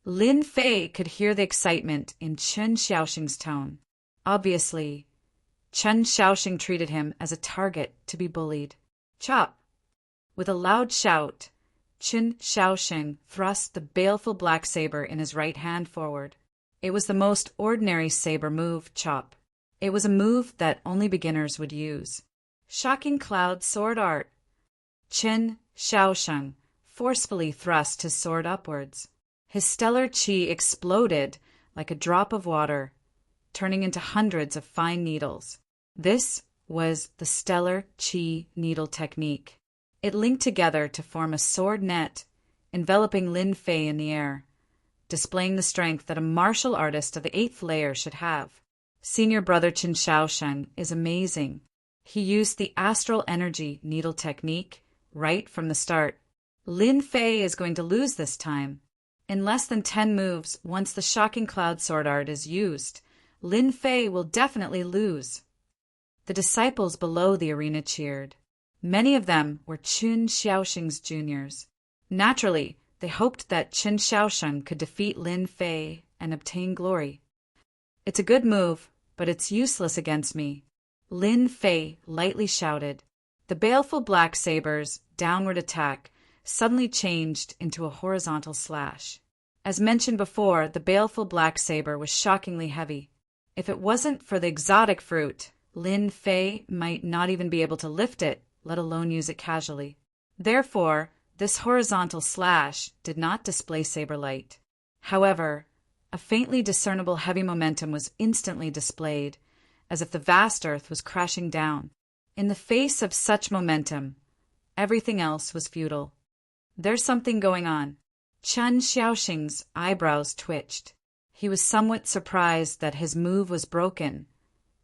Lin Fei could hear the excitement in Qin Shaosheng's tone. Obviously, Qin Shaosheng treated him as a target to be bullied. Chop! With a loud shout, Qin Shaosheng thrust the baleful black saber in his right hand forward. It was the most ordinary saber move, chop. It was a move that only beginners would use. Shocking cloud sword art. Qin Shaosheng forcefully thrust his sword upwards. His stellar qi exploded like a drop of water, turning into hundreds of fine needles. This was the stellar qi needle technique. It linked together to form a sword net, enveloping Lin Fei in the air, displaying the strength that a martial artist of the 8th layer should have. Senior brother Qin Shaosheng is amazing. He used the astral energy needle technique right from the start. Lin Fei is going to lose this time. In less than 10 moves, once the shocking cloud sword art is used, Lin Fei will definitely lose. The disciples below the arena cheered. Many of them were Qin Xiaoxing's juniors. Naturally, they hoped that Qin Xiaoxing could defeat Lin Fei and obtain glory. "It's a good move, but it's useless against me," Lin Fei lightly shouted. The baleful black saber's downward attack suddenly changed into a horizontal slash. As mentioned before, the baleful black saber was shockingly heavy. If it wasn't for the exotic fruit, Lin Fei might not even be able to lift it, let alone use it casually. Therefore, this horizontal slash did not display saber light. However, a faintly discernible heavy momentum was instantly displayed, as if the vast earth was crashing down. In the face of such momentum, everything else was futile. "There's something going on." Qin Xiaoxing's eyebrows twitched. He was somewhat surprised that his move was broken,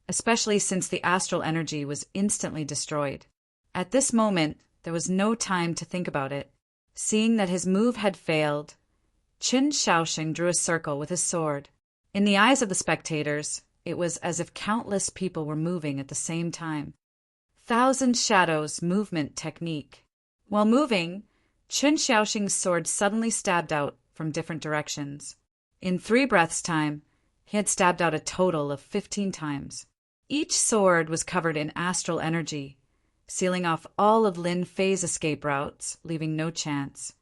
especially since the astral energy was instantly destroyed. At this moment, there was no time to think about it. Seeing that his move had failed, Qin Xiaoxing drew a circle with his sword. In the eyes of the spectators, it was as if countless people were moving at the same time. Thousand Shadows movement technique. While moving, Qin Xiaoxing's sword suddenly stabbed out from different directions. In 3 breaths' time, he had stabbed out a total of 15 times. Each sword was covered in astral energy, sealing off all of Lin Fei's escape routes, leaving no chance.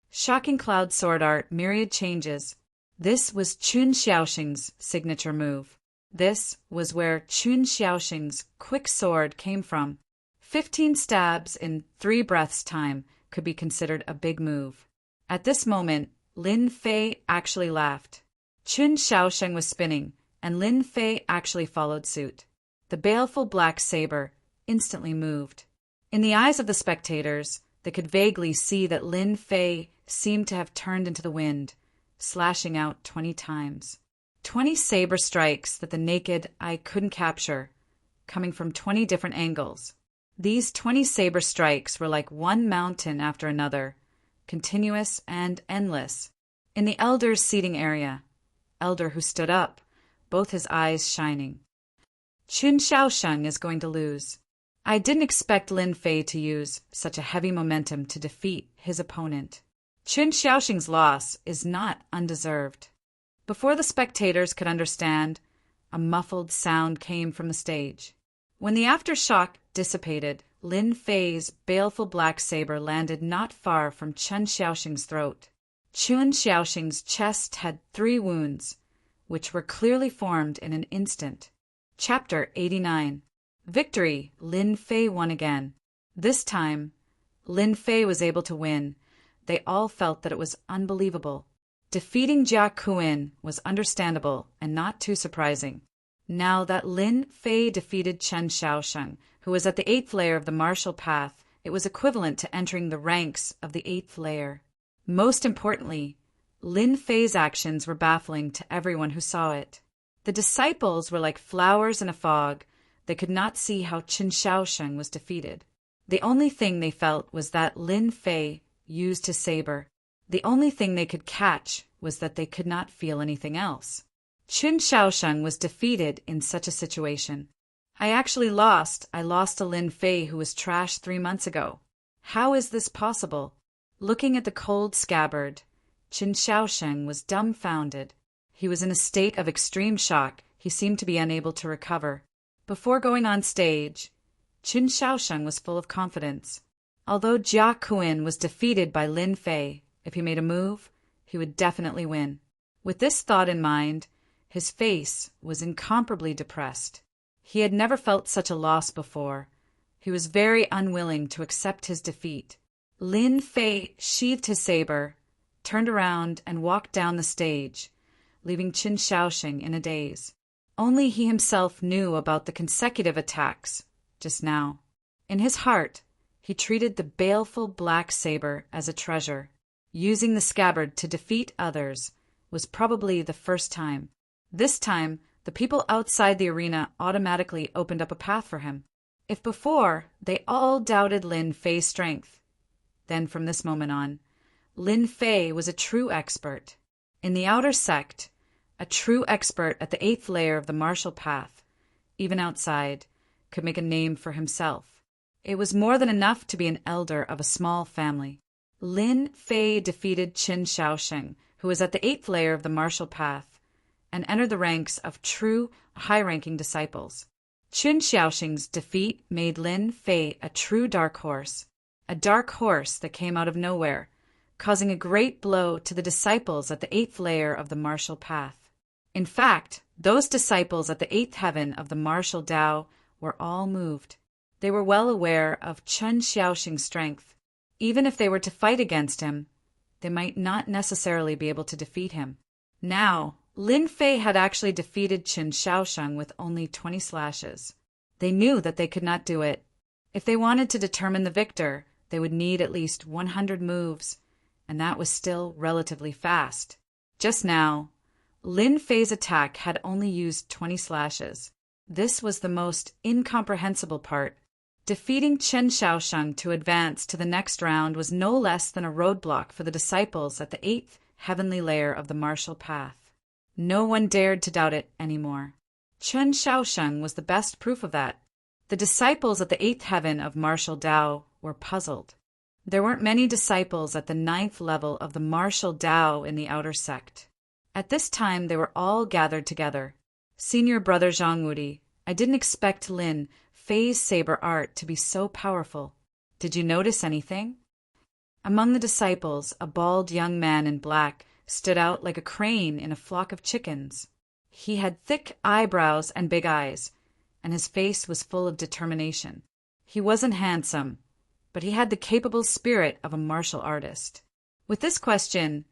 Shocking Cloud sword art, myriad changes. This was Qin Xiaoxing's signature move. This was where Qin Xiaoxing's quick sword came from. 15 stabs in 3 breaths' time could be considered a big move. At this moment, Lin Fei actually laughed. Qin Xiaoxing was spinning, and Lin Fei actually followed suit. The baleful black saber instantly moved. In the eyes of the spectators, they could vaguely see that Lin Fei seemed to have turned into the wind, slashing out 20 times. 20 saber strikes that the naked eye couldn't capture, coming from 20 different angles. These 20 saber strikes were like one mountain after another, continuous and endless. In the elder's seating area, elder who stood up, both his eyes shining. "Qin Xiaoxing is going to lose. I didn't expect Lin Fei to use such a heavy momentum to defeat his opponent. Qin Xiaoxing's loss is not undeserved." Before the spectators could understand, a muffled sound came from the stage. When the aftershock dissipated, Lin Fei's baleful black saber landed not far from Qin Xiaoxing's throat. Qin Xiaoxing's chest had 3 wounds, which were clearly formed in an instant. Chapter 89. Victory! Lin Fei won again. This time, Lin Fei was able to win. They all felt that it was unbelievable. Defeating Jia Kuin was understandable and not too surprising. Now that Lin Fei defeated Qin Xiaoxing, who was at the 8th layer of the martial path, it was equivalent to entering the ranks of the 8th layer. Most importantly, Lin Fei's actions were baffling to everyone who saw it. The disciples were like flowers in a fog. They could not see how Qin Xiaoxing was defeated. The only thing they felt was that Lin Fei used his saber. The only thing they could catch was that they could not feel anything else. Qin Xiaoxing was defeated in such a situation. "I actually lost. I lost to Lin Fei, who was trash 3 months ago. How is this possible?" Looking at the cold scabbard, Qin Xiaoxing was dumbfounded. He was in a state of extreme shock. He seemed to be unable to recover. Before going on stage, Qin Xiaoxing was full of confidence. Although Jia Kuin was defeated by Lin Fei, if he made a move, he would definitely win. With this thought in mind, his face was incomparably depressed. He had never felt such a loss before. He was very unwilling to accept his defeat. Lin Fei sheathed his saber, turned around, and walked down the stage, leaving Qin Xiaoxing in a daze. Only he himself knew about the consecutive attacks just now. In his heart, he treated the baleful black saber as a treasure. Using the scabbard to defeat others was probably the first time. This time, the people outside the arena automatically opened up a path for him. If before, they all doubted Lin Fei's strength, then from this moment on, Lin Fei was a true expert. In the outer sect, a true expert at the 8th layer of the martial path, even outside, could make a name for himself. It was more than enough to be an elder of a small family. Lin Fei defeated Qin Shaoxing, who was at the 8th layer of the martial path, and entered the ranks of true, high-ranking disciples. Qin Shaoxing's defeat made Lin Fei a true dark horse that came out of nowhere, causing a great blow to the disciples at the 8th layer of the martial path. In fact, those disciples at the 8th heaven of the martial Tao were all moved. They were well aware of Qin Shaoxing's strength. Even if they were to fight against him, they might not necessarily be able to defeat him. Now, Lin Fei had actually defeated Qin Shaoxing with only 20 slashes. They knew that they could not do it. If they wanted to determine the victor, they would need at least 100 moves, and that was still relatively fast. Just now, Lin Fei's attack had only used 20 slashes. This was the most incomprehensible part. Defeating Qin Shaoxing to advance to the next round was no less than a roadblock for the disciples at the 8th heavenly layer of the martial path. No one dared to doubt it anymore. Qin Shaoxing was the best proof of that. The disciples at the 8th heaven of martial Tao were puzzled. There weren't many disciples at the 9th level of the martial Tao in the outer sect. At this time, they were all gathered together. Senior brother Zhang Wudi, I didn't expect Lin Fei's saber art to be so powerful. Did you notice anything? Among the disciples, a bald young man in black stood out like a crane in a flock of chickens. He had thick eyebrows and big eyes, and his face was full of determination. He wasn't handsome, but he had the capable spirit of a martial artist. With this question,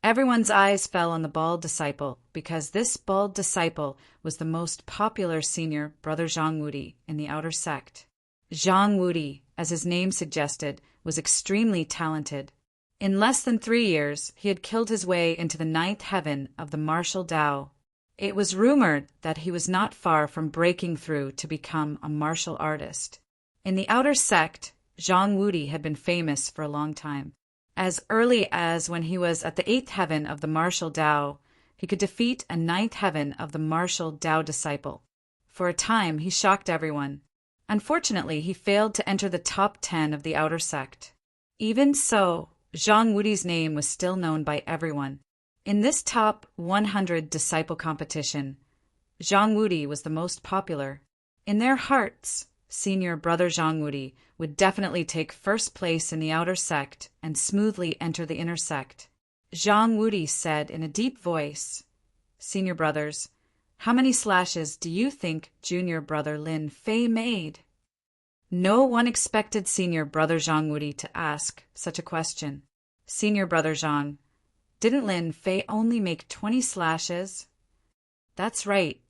everyone's eyes fell on the bald disciple, because this bald disciple was the most popular senior brother Zhang Wudi in the outer sect. Zhang Wudi, as his name suggested, was extremely talented. In less than 3 years, he had killed his way into the 9th heaven of the martial Tao. It was rumored that he was not far from breaking through to become a martial artist. In the outer sect, Zhang Wudi had been famous for a long time. As early as when he was at the 8th heaven of the martial Tao, he could defeat a 9th heaven of the martial Tao disciple. For a time, he shocked everyone. Unfortunately, he failed to enter the top 10 of the outer sect. Even so, Zhang Wudi's name was still known by everyone. In this top 100 disciple competition, Zhang Wudi was the most popular. In their hearts, senior brother Zhang Wudi would definitely take first place in the outer sect and smoothly enter the inner sect. Zhang Wudi said in a deep voice, "Senior brothers, how many slashes do you think junior brother Lin Fei made?" No one expected senior brother Zhang Wudi to ask such a question. Senior brother Zhang, didn't Lin Fei only make 20 slashes? That's right.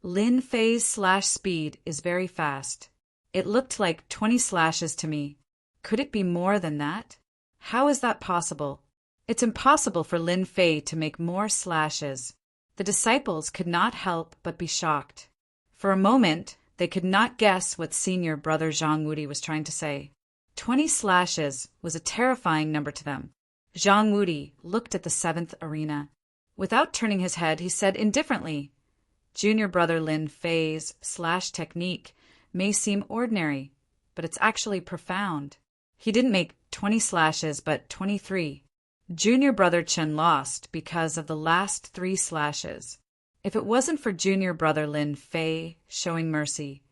Lin Fei's slash speed is very fast. It looked like 20 slashes to me. Could it be more than that? How is that possible? It's impossible for Lin Fei to make more slashes. The disciples could not help but be shocked. For a moment, they could not guess what senior brother Zhang Wudi was trying to say. 20 slashes was a terrifying number to them. Zhang Wudi looked at the 7th arena. Without turning his head, he said indifferently, "Junior brother Lin Fei's slash technique may seem ordinary, but it's actually profound. He didn't make 20 slashes, but 23. Junior brother Chen lost because of the last 3 slashes. If it wasn't for junior brother Lin Fei showing mercy,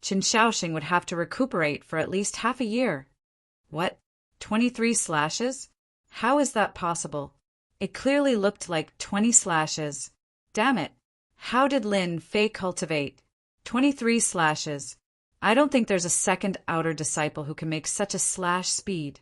Qin Shaoxing would have to recuperate for at least half a year." What? 23 slashes? How is that possible? It clearly looked like 20 slashes. Damn it. How did Lin Fei cultivate 23 slashes? I don't think there's a second outer disciple who can make such a slash speed.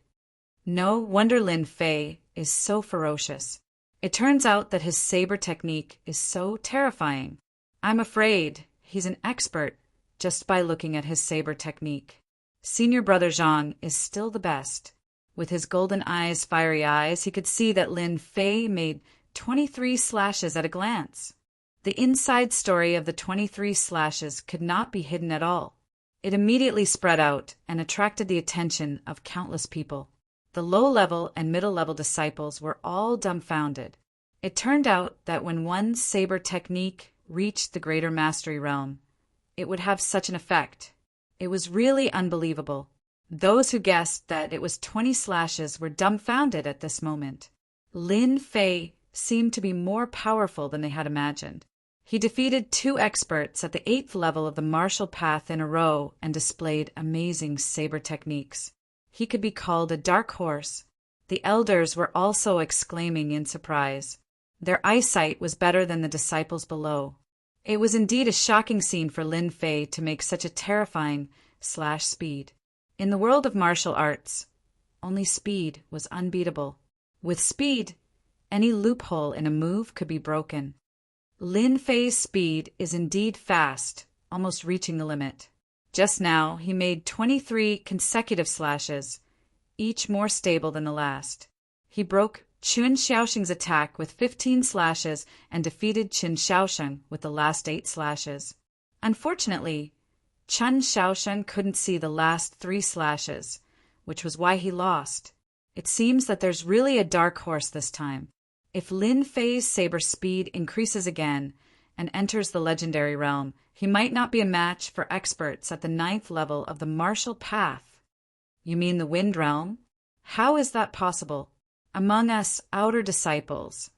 No wonder Lin Fei is so ferocious. It turns out that his saber technique is so terrifying. I'm afraid he's an expert just by looking at his saber technique. Senior brother Zhang is still the best. With his golden eyes, fiery eyes, he could see that Lin Fei made 23 slashes at a glance. The inside story of the 23 slashes could not be hidden at all. It immediately spread out and attracted the attention of countless people. The low-level and middle-level disciples were all dumbfounded. It turned out that when one saber technique reached the greater mastery realm, it would have such an effect. It was really unbelievable. Those who guessed that it was 20 slashes were dumbfounded at this moment. Lin Fei seemed to be more powerful than they had imagined. He defeated 2 experts at the 8th level of the martial path in a row and displayed amazing saber techniques. He could be called a dark horse. The elders were also exclaiming in surprise. Their eyesight was better than the disciples below. It was indeed a shocking scene for Lin Fei to make such a terrifying speed. In the world of martial arts, only speed was unbeatable. With speed, any loophole in a move could be broken. Lin Fei's speed is indeed fast, almost reaching the limit. Just now, he made 23 consecutive slashes, each more stable than the last. He broke Qin Xiaoxing's attack with 15 slashes and defeated Qin Xiaoxing with the last 8 slashes. Unfortunately, Qin Xiaoxing couldn't see the last 3 slashes, which was why he lost. It seems that there's really a dark horse this time. If Lin Fei's saber speed increases again and enters the legendary realm, he might not be a match for experts at the 9th level of the martial path. You mean the wind realm? How is that possible? Among us outer disciples,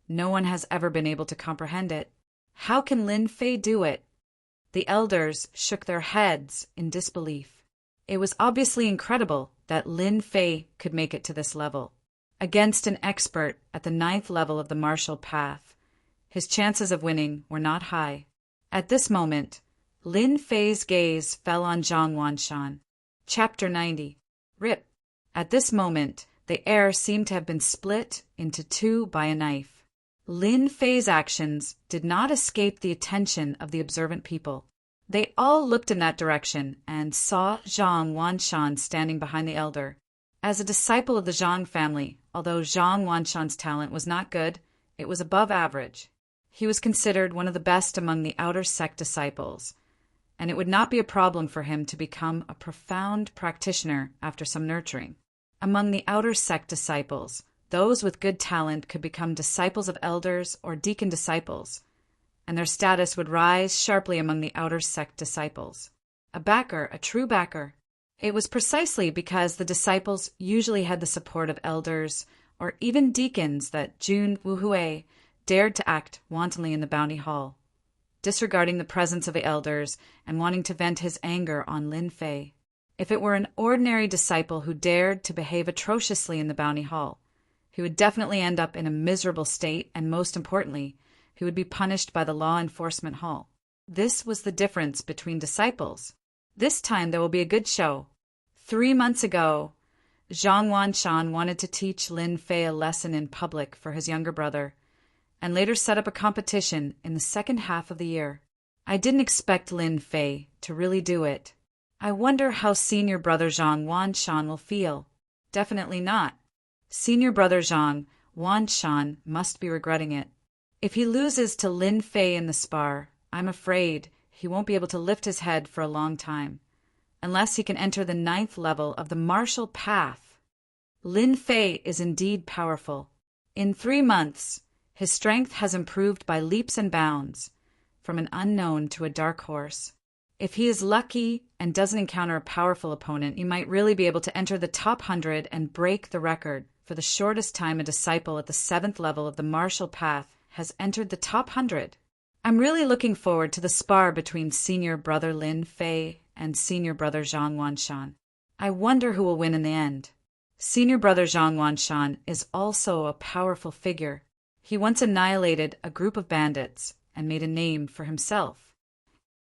no one has ever been able to comprehend it. How can Lin Fei do it? The elders shook their heads in disbelief. It was obviously incredible that Lin Fei could make it to this level. Against an expert at the 9th level of the martial path, his chances of winning were not high. At this moment, Lin Fei's gaze fell on Zhang Wanshan. Chapter 90. Rip. At this moment, the air seemed to have been split into 2 by a knife. Lin Fei's actions did not escape the attention of the observant people. They all looked in that direction and saw Zhang Wanshan standing behind the elder. As a disciple of the Zhang family, although Zhang Wanshan's talent was not good, it was above average. He was considered one of the best among the outer sect disciples, and it would not be a problem for him to become a profound practitioner after some nurturing. Among the outer sect disciples, those with good talent could become disciples of elders or deacon disciples, and their status would rise sharply among the outer sect disciples. A backer, a true backer. It was precisely because the disciples usually had the support of elders or even deacons that Jun Wuhui dared to act wantonly in the bounty hall, disregarding the presence of the elders and wanting to vent his anger on Lin Fei. If it were an ordinary disciple who dared to behave atrociously in the bounty hall, he would definitely end up in a miserable state, and most importantly, he would be punished by the law enforcement hall. This was the difference between disciples. This time there will be a good show. 3 months ago, Zhang Wanshan wanted to teach Lin Fei a lesson in public for his younger brother, and later set up a competition in the second half of the year. I didn't expect Lin Fei to really do it. I wonder how senior brother Zhang Wanshan will feel. Definitely not. Senior brother Zhang Wanshan must be regretting it. If he loses to Lin Fei in the spar, I'm afraid he won't be able to lift his head for a long time, unless he can enter the 9th level of the martial path. Lin Fei is indeed powerful. In 3 months, his strength has improved by leaps and bounds, from an unknown to a dark horse. If he is lucky and doesn't encounter a powerful opponent, he might really be able to enter the top 100 and break the record for the shortest time a disciple at the 7th level of the martial path has entered the top 100. I'm really looking forward to the spar between senior brother Lin Fei and senior brother Zhang Wanshan. I wonder who will win in the end. Senior brother Zhang Wanshan is also a powerful figure. He once annihilated a group of bandits and made a name for himself.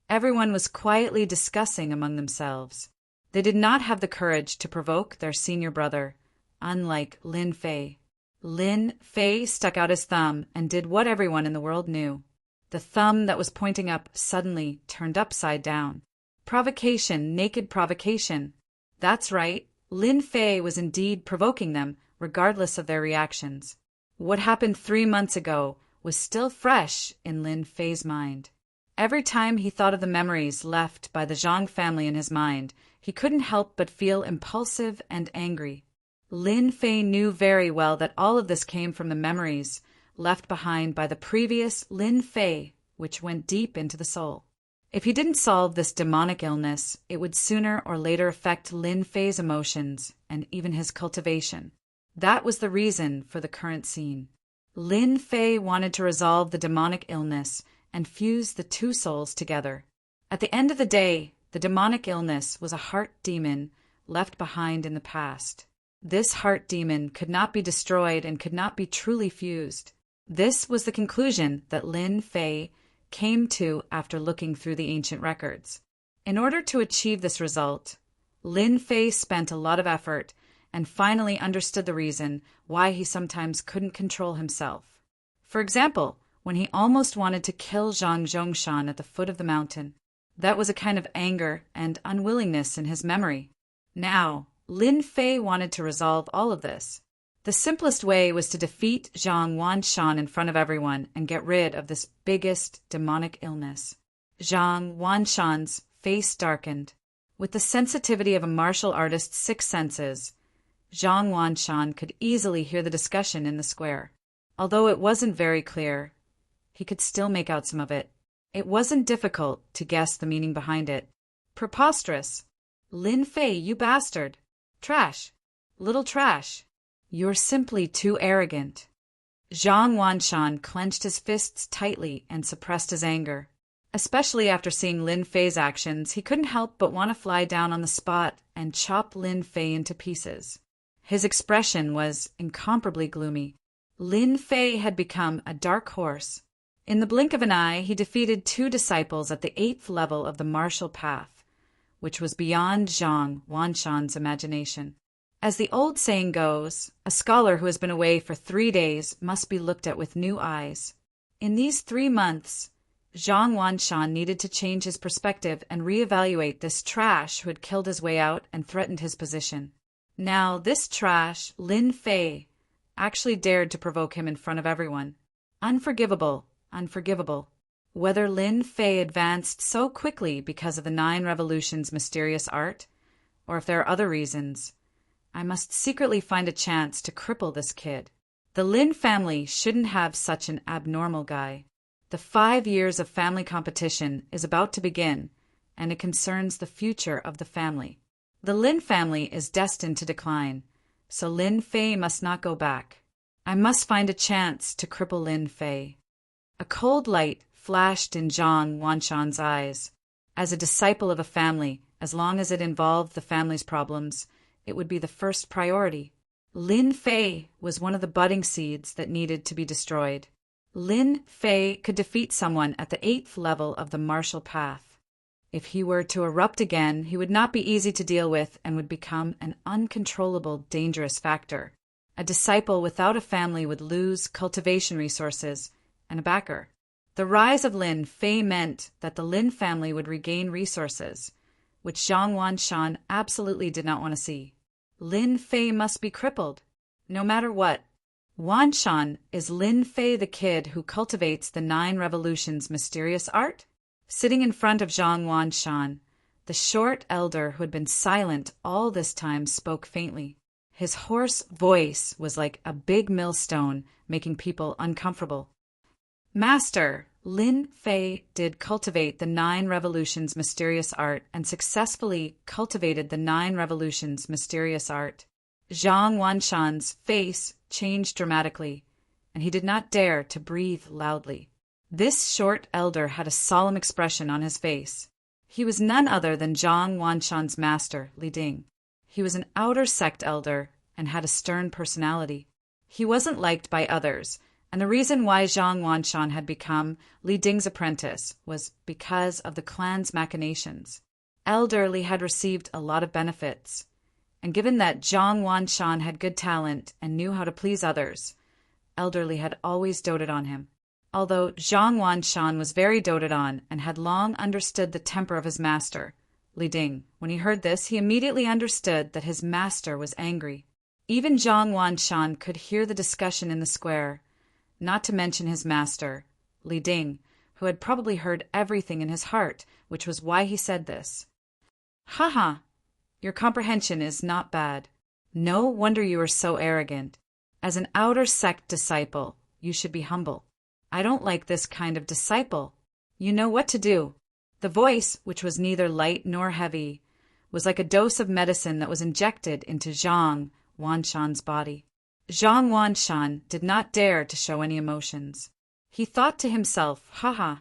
Everyone was quietly discussing among themselves. They did not have the courage to provoke their senior brother, unlike Lin Fei. Lin Fei stuck out his thumb and did what everyone in the world knew. The thumb that was pointing up suddenly turned upside down. Provocation, naked provocation. That's right, Lin Fei was indeed provoking them, regardless of their reactions. What happened 3 months ago was still fresh in Lin Fei's mind. Every time he thought of the memories left by the Zhang family in his mind, he couldn't help but feel impulsive and angry. Lin Fei knew very well that all of this came from the memories left behind by the previous Lin Fei, which went deep into the soul. If he didn't solve this demonic illness, it would sooner or later affect Lin Fei's emotions and even his cultivation. That was the reason for the current scene. Lin Fei wanted to resolve the demonic illness and fuse the two souls together. At the end of the day, the demonic illness was a heart demon left behind in the past. This heart demon could not be destroyed and could not be truly fused. This was the conclusion that Lin Fei came to after looking through the ancient records. In order to achieve this result, Lin Fei spent a lot of effort and finally understood the reason why he sometimes couldn't control himself. For example, when he almost wanted to kill Zhang Zhongshan at the foot of the mountain. That was a kind of anger and unwillingness in his memory. Now, Lin Fei wanted to resolve all of this. The simplest way was to defeat Zhang Wanshan in front of everyone and get rid of this biggest demonic illness. Zhang Wanshan's face darkened. With the sensitivity of a martial artist's sixth senses, Zhang Wanshan could easily hear the discussion in the square. Although it wasn't very clear, he could still make out some of it. It wasn't difficult to guess the meaning behind it. Preposterous. Lin Fei, you bastard. Trash. Little trash. You're simply too arrogant. Zhang Wanshan clenched his fists tightly and suppressed his anger. Especially after seeing Lin Fei's actions, he couldn't help but want to fly down on the spot and chop Lin Fei into pieces. His expression was incomparably gloomy. Lin Fei had become a dark horse. In the blink of an eye, he defeated 2 disciples at the 8th level of the martial path, which was beyond Zhang Wanshan's imagination. As the old saying goes, a scholar who has been away for 3 days must be looked at with new eyes. In these 3 months, Zhang Wanshan needed to change his perspective and reevaluate this trash who had killed his way out and threatened his position. Now, this trash, Lin Fei, actually dared to provoke him in front of everyone. Unforgivable. Unforgivable. Whether Lin Fei advanced so quickly because of the 9 revolutions' mysterious art, or if there are other reasons, I must secretly find a chance to cripple this kid. The Lin family shouldn't have such an abnormal guy. The 5 years of family competition is about to begin, and it concerns the future of the family. The Lin family is destined to decline, so Lin Fei must not go back. I must find a chance to cripple Lin Fei. A cold light flashed in Zhang Wanshan's eyes. As a disciple of a family, as long as it involved the family's problems, it would be the first priority. Lin Fei was one of the budding seeds that needed to be destroyed. Lin Fei could defeat someone at the 8th level of the martial path. If he were to erupt again, he would not be easy to deal with and would become an uncontrollable, dangerous factor. A disciple without a family would lose cultivation resources and a backer. The rise of Lin Fei meant that the Lin family would regain resources, which Zhang Wanshan absolutely did not want to see. Lin Fei must be crippled, no matter what. Wanshan, is Lin Fei the kid who cultivates the 9 revolutions' mysterious art? Sitting in front of Zhang Wanshan, the short elder who had been silent all this time spoke faintly. His hoarse voice was like a big millstone, making people uncomfortable. Master, Lin Fei did cultivate the 9 revolutions' mysterious art and successfully cultivated the 9 revolutions' mysterious art. Zhang Wanshan's face changed dramatically, and he did not dare to breathe loudly. This short elder had a solemn expression on his face. He was none other than Zhang Wanshan's master, Li Ding. He was an outer sect elder and had a stern personality. He wasn't liked by others, and the reason why Zhang Wanshan had become Li Ding's apprentice was because of the clan's machinations. Elder Li had received a lot of benefits, and given that Zhang Wanshan had good talent and knew how to please others, Elder Li had always doted on him. Although Zhang Wanshan was very doted on and had long understood the temper of his master, Li Ding, when he heard this, he immediately understood that his master was angry. Even Zhang Wanshan could hear the discussion in the square, not to mention his master, Li Ding, who had probably heard everything in his heart, which was why he said this. Haha, your comprehension is not bad. No wonder you are so arrogant. As an outer sect disciple, you should be humble. I don't like this kind of disciple. You know what to do. The voice, which was neither light nor heavy, was like a dose of medicine that was injected into Zhang Wanshan's body. Zhang Wanshan did not dare to show any emotions. He thought to himself, haha,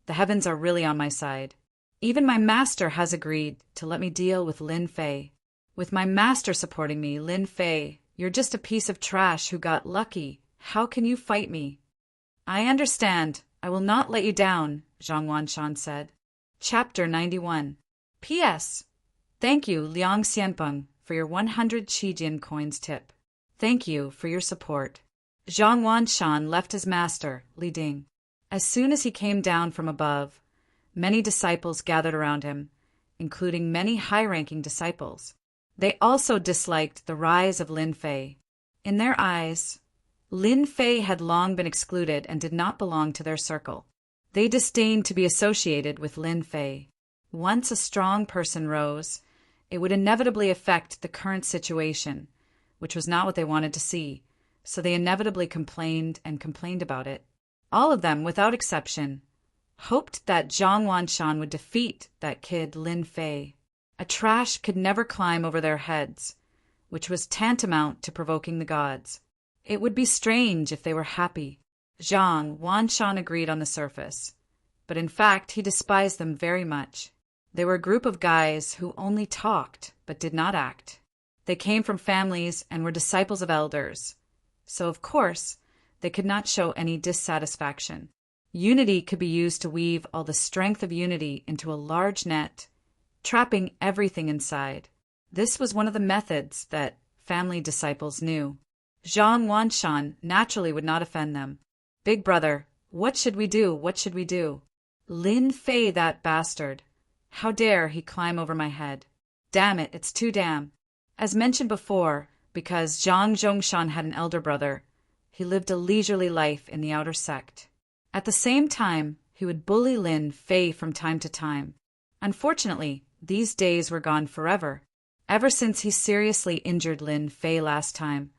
the heavens are really on my side. Even my master has agreed to let me deal with Lin Fei. With my master supporting me, Lin Fei, you're just a piece of trash who got lucky. How can you fight me? I understand. I will not let you down, Zhang Wanshan said. Chapter 91. P.S. Thank you, Liang Xianpeng, for your 100 Qijian coins tip. Thank you for your support. Zhang Wanshan left his master, Li Ding. As soon as he came down from above, many disciples gathered around him, including many high-ranking disciples. They also disliked the rise of Lin Fei. In their eyes, Lin Fei had long been excluded and did not belong to their circle. They disdained to be associated with Lin Fei. Once a strong person rose, it would inevitably affect the current situation, which was not what they wanted to see, so they inevitably complained and complained about it. All of them, without exception, hoped that Zhang Wanshan would defeat that kid Lin Fei. A trash could never climb over their heads, which was tantamount to provoking the gods. It would be strange if they were happy. Zhang Wanshan agreed on the surface, but in fact he despised them very much. They were a group of guys who only talked but did not act. They came from families and were disciples of elders, so of course they could not show any dissatisfaction. Unity could be used to weave all the strength of unity into a large net, trapping everything inside. This was one of the methods that family disciples knew. Zhang Wanshan naturally would not offend them. Big brother, what should we do? What should we do? Lin Fei, that bastard. How dare he climb over my head? Damn it, it's too damn. As mentioned before, because Zhang Zhongshan had an elder brother, he lived a leisurely life in the outer sect. At the same time, he would bully Lin Fei from time to time. Unfortunately, these days were gone forever. Ever since he seriously injured Lin Fei last time,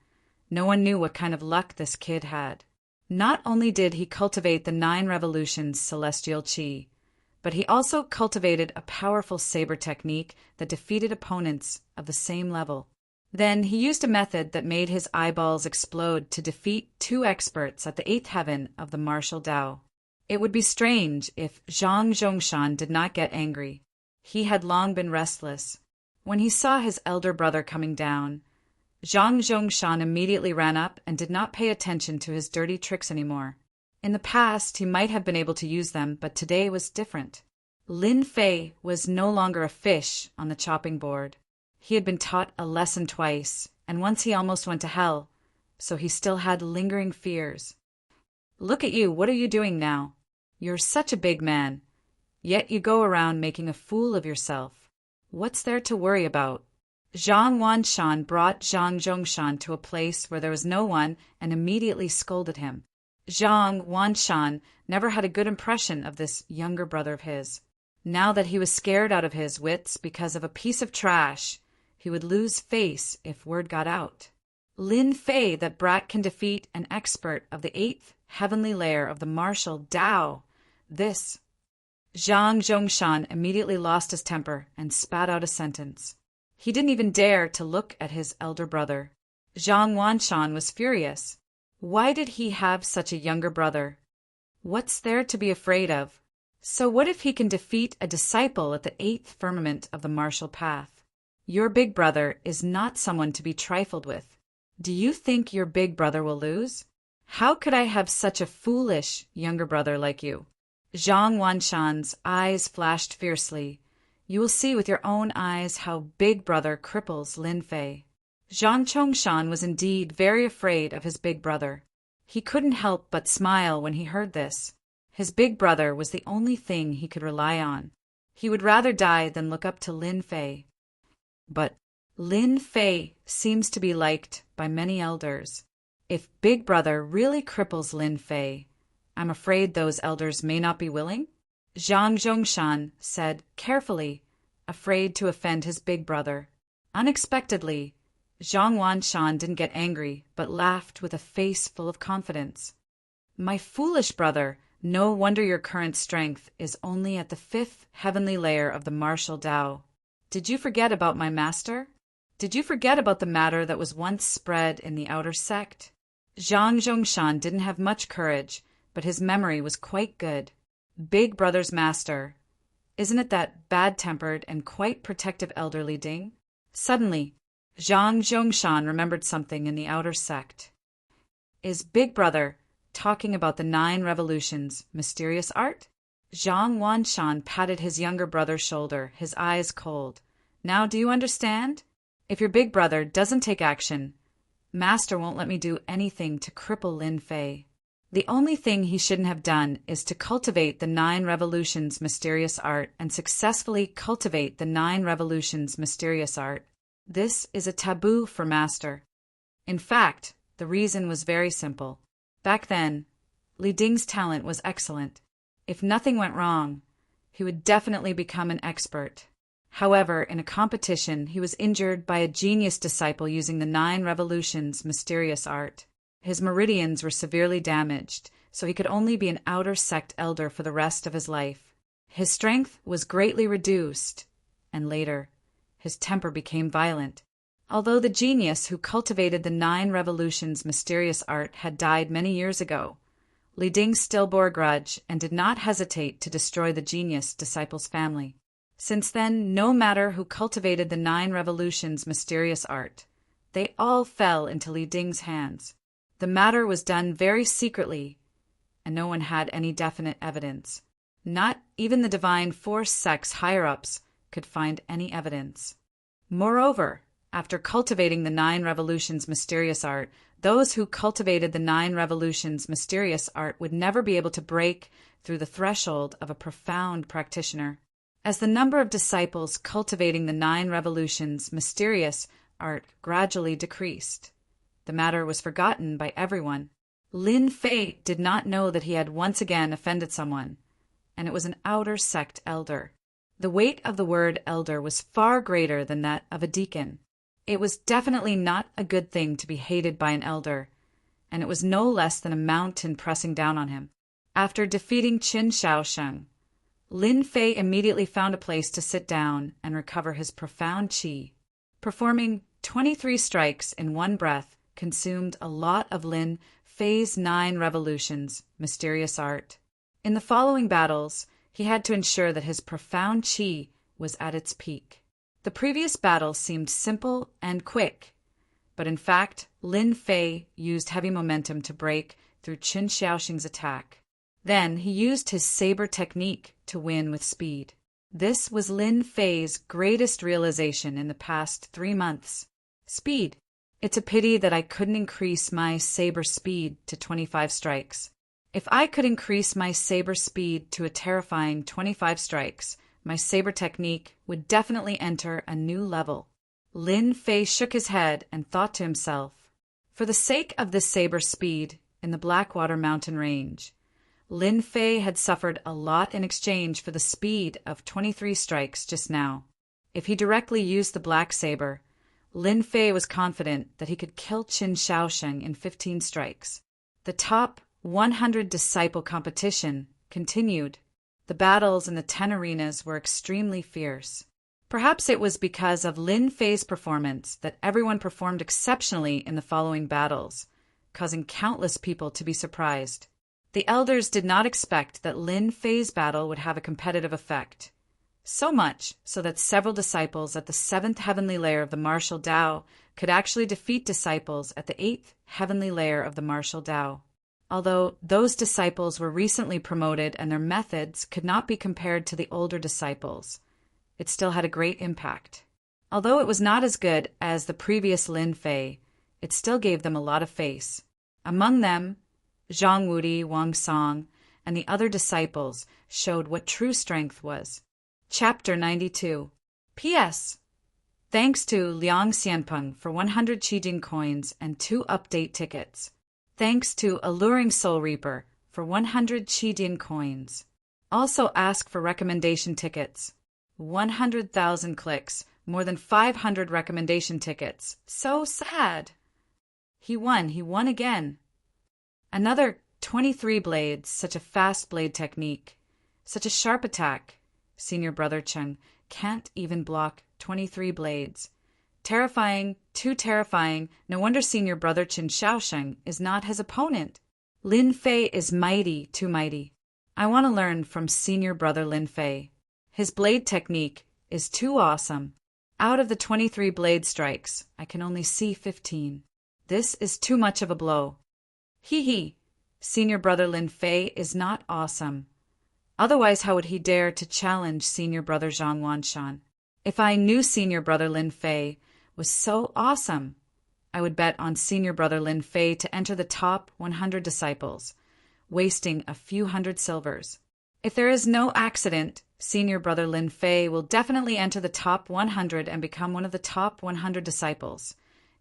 no one knew what kind of luck this kid had. Not only did he cultivate the 9 revolutions celestial qi, but he also cultivated a powerful saber technique that defeated opponents of the same level. Then he used a method that made his eyeballs explode to defeat 2 experts at the 8th heaven of the martial Tao. It would be strange if Zhang Zhongshan did not get angry. He had long been restless. When he saw his elder brother coming down, Zhang Zhongshan immediately ran up and did not pay attention to his dirty tricks anymore. In the past, he might have been able to use them, but today was different. Lin Fei was no longer a fish on the chopping board. He had been taught a lesson twice, and once he almost went to hell, so he still had lingering fears. Look at you, what are you doing now? You're such a big man, yet you go around making a fool of yourself. What's there to worry about? Zhang Wanshan brought Zhang Zhongshan to a place where there was no one and immediately scolded him. Zhang Wanshan never had a good impression of this younger brother of his. Now that he was scared out of his wits because of a piece of trash, he would lose face if word got out. Lin Fei, that brat can defeat an expert of the 8th heavenly layer of the martial Tao. This. Zhang Zhongshan immediately lost his temper and spat out a sentence. He didn't even dare to look at his elder brother. Zhang Wanshan was furious. Why did he have such a younger brother? What's there to be afraid of? So what if he can defeat a disciple at the 8th firmament of the martial path? Your big brother is not someone to be trifled with. Do you think your big brother will lose? How could I have such a foolish younger brother like you? Zhang Wanshan's eyes flashed fiercely. You will see with your own eyes how big brother cripples Lin Fei. Zhang Chongshan was indeed very afraid of his big brother. He couldn't help but smile when he heard this. His big brother was the only thing he could rely on. He would rather die than look up to Lin Fei. But Lin Fei seems to be liked by many elders. If big brother really cripples Lin Fei, I'm afraid those elders may not be willing. Zhang Zhongshan said carefully, afraid to offend his big brother. Unexpectedly, Zhang Wanshan didn't get angry, but laughed with a face full of confidence. My foolish brother, No wonder your current strength is only at the 5th heavenly layer of the martial Tao. Did you forget about my master? Did you forget about the matter that was once spread in the outer sect? Zhang Zhongshan didn't have much courage, but his memory was quite good. Big Brother's master. Isn't it that bad-tempered and quite protective elderly Ding? Suddenly, Zhang Zhongshan remembered something in the outer sect. Is Big Brother talking about the 9 revolutions, mysterious art? Zhang Wanshan patted his younger brother's shoulder, his eyes cold. Now do you understand? If your big brother doesn't take action, Master won't let me do anything to cripple Lin Fei. The only thing he shouldn't have done is to cultivate the 9 revolutions mysterious art and successfully cultivate the 9 revolutions mysterious art. This is a taboo for Master. In fact, the reason was very simple. Back then, Li Ding's talent was excellent. If nothing went wrong, he would definitely become an expert. However, in a competition, he was injured by a genius disciple using the 9 revolutions mysterious art. His meridians were severely damaged, so he could only be an outer sect elder for the rest of his life. His strength was greatly reduced, and later, his temper became violent. Although the genius who cultivated the 9 revolutions mysterious art had died many years ago, Li Ding still bore a grudge and did not hesitate to destroy the genius disciple's family. Since then, no matter who cultivated the 9 revolutions mysterious art, they all fell into Li Ding's hands. The matter was done very secretly, and no one had any definite evidence. Not even the Divine Force sect's higher-ups could find any evidence. Moreover, after cultivating the 9 revolutions mysterious art, those who cultivated the 9 revolutions mysterious art would never be able to break through the threshold of a profound practitioner. As the number of disciples cultivating the 9 revolutions mysterious art gradually decreased, the matter was forgotten by everyone. Lin Fei did not know that he had once again offended someone, and it was an outer sect elder. The weight of the word elder was far greater than that of a deacon. It was definitely not a good thing to be hated by an elder, and it was no less than a mountain pressing down on him. After defeating Qin Shaosheng, Lin Fei immediately found a place to sit down and recover his profound qi. Performing 23 strikes in one breath consumed a lot of Lin Fei's 9 revolutions, mysterious art. In the following battles, he had to ensure that his profound qi was at its peak. The previous battle seemed simple and quick, but in fact, Lin Fei used heavy momentum to break through Qin Xiaoxing's attack. Then he used his saber technique to win with speed. This was Lin Fei's greatest realization in the past 3 months. Speed. It's a pity that I couldn't increase my saber speed to 25 strikes. If I could increase my saber speed to a terrifying 25 strikes, my saber technique would definitely enter a new level. Lin Fei shook his head and thought to himself, for the sake of this saber speed in the Blackwater Mountain Range, Lin Fei had suffered a lot in exchange for the speed of 23 strikes just now. If he directly used the black saber, Lin Fei was confident that he could kill Qin Shaosheng in 15 strikes. The top 100 disciple competition continued. The battles in the 10 arenas were extremely fierce. Perhaps it was because of Lin Fei's performance that everyone performed exceptionally in the following battles, causing countless people to be surprised. The elders did not expect that Lin Fei's battle would have a competitive effect. So much so that several disciples at the 7th heavenly layer of the martial Tao could actually defeat disciples at the 8th heavenly layer of the martial Tao. Although those disciples were recently promoted and their methods could not be compared to the older disciples, it still had a great impact. Although it was not as good as the previous Lin Fei, it still gave them a lot of face. Among them, Zhang Wudi, Wang Song, and the other disciples showed what true strength was. Chapter 92. P.S. Thanks to Liang Xianpeng for 100 Qijing coins and 2 update tickets. Thanks to Alluring Soul Reaper for 100 Qijin coins. Also ask for recommendation tickets. 100,000 clicks, more than 500 recommendation tickets. So sad. He won again. Another 23 blades, such a fast blade technique. Such a sharp attack. Senior Brother Cheng can't even block 23 blades. Terrifying, too terrifying. No wonder Senior Brother Chen Shaosheng is not his opponent. Lin Fei is mighty, too mighty. I want to learn from Senior Brother Lin Fei. His blade technique is too awesome. Out of the 23 blade strikes, I can only see 15. This is too much of a blow. Hee. Senior Brother Lin Fei is not awesome. Otherwise, how would he dare to challenge Senior Brother Zhang Wanshan? If I knew Senior Brother Lin Fei was so awesome, I would bet on Senior Brother Lin Fei to enter the top 100 disciples, wasting a few hundred silvers. If there is no accident, Senior Brother Lin Fei will definitely enter the top 100 and become one of the top 100 disciples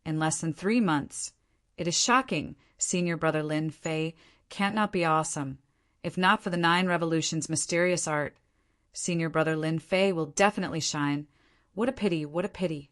in less than 3 months. It is shocking. Senior Brother Lin Fei can't not be awesome. If not for the 9 revolutions mysterious art, Senior Brother Lin Fei will definitely shine. What a pity, what a pity.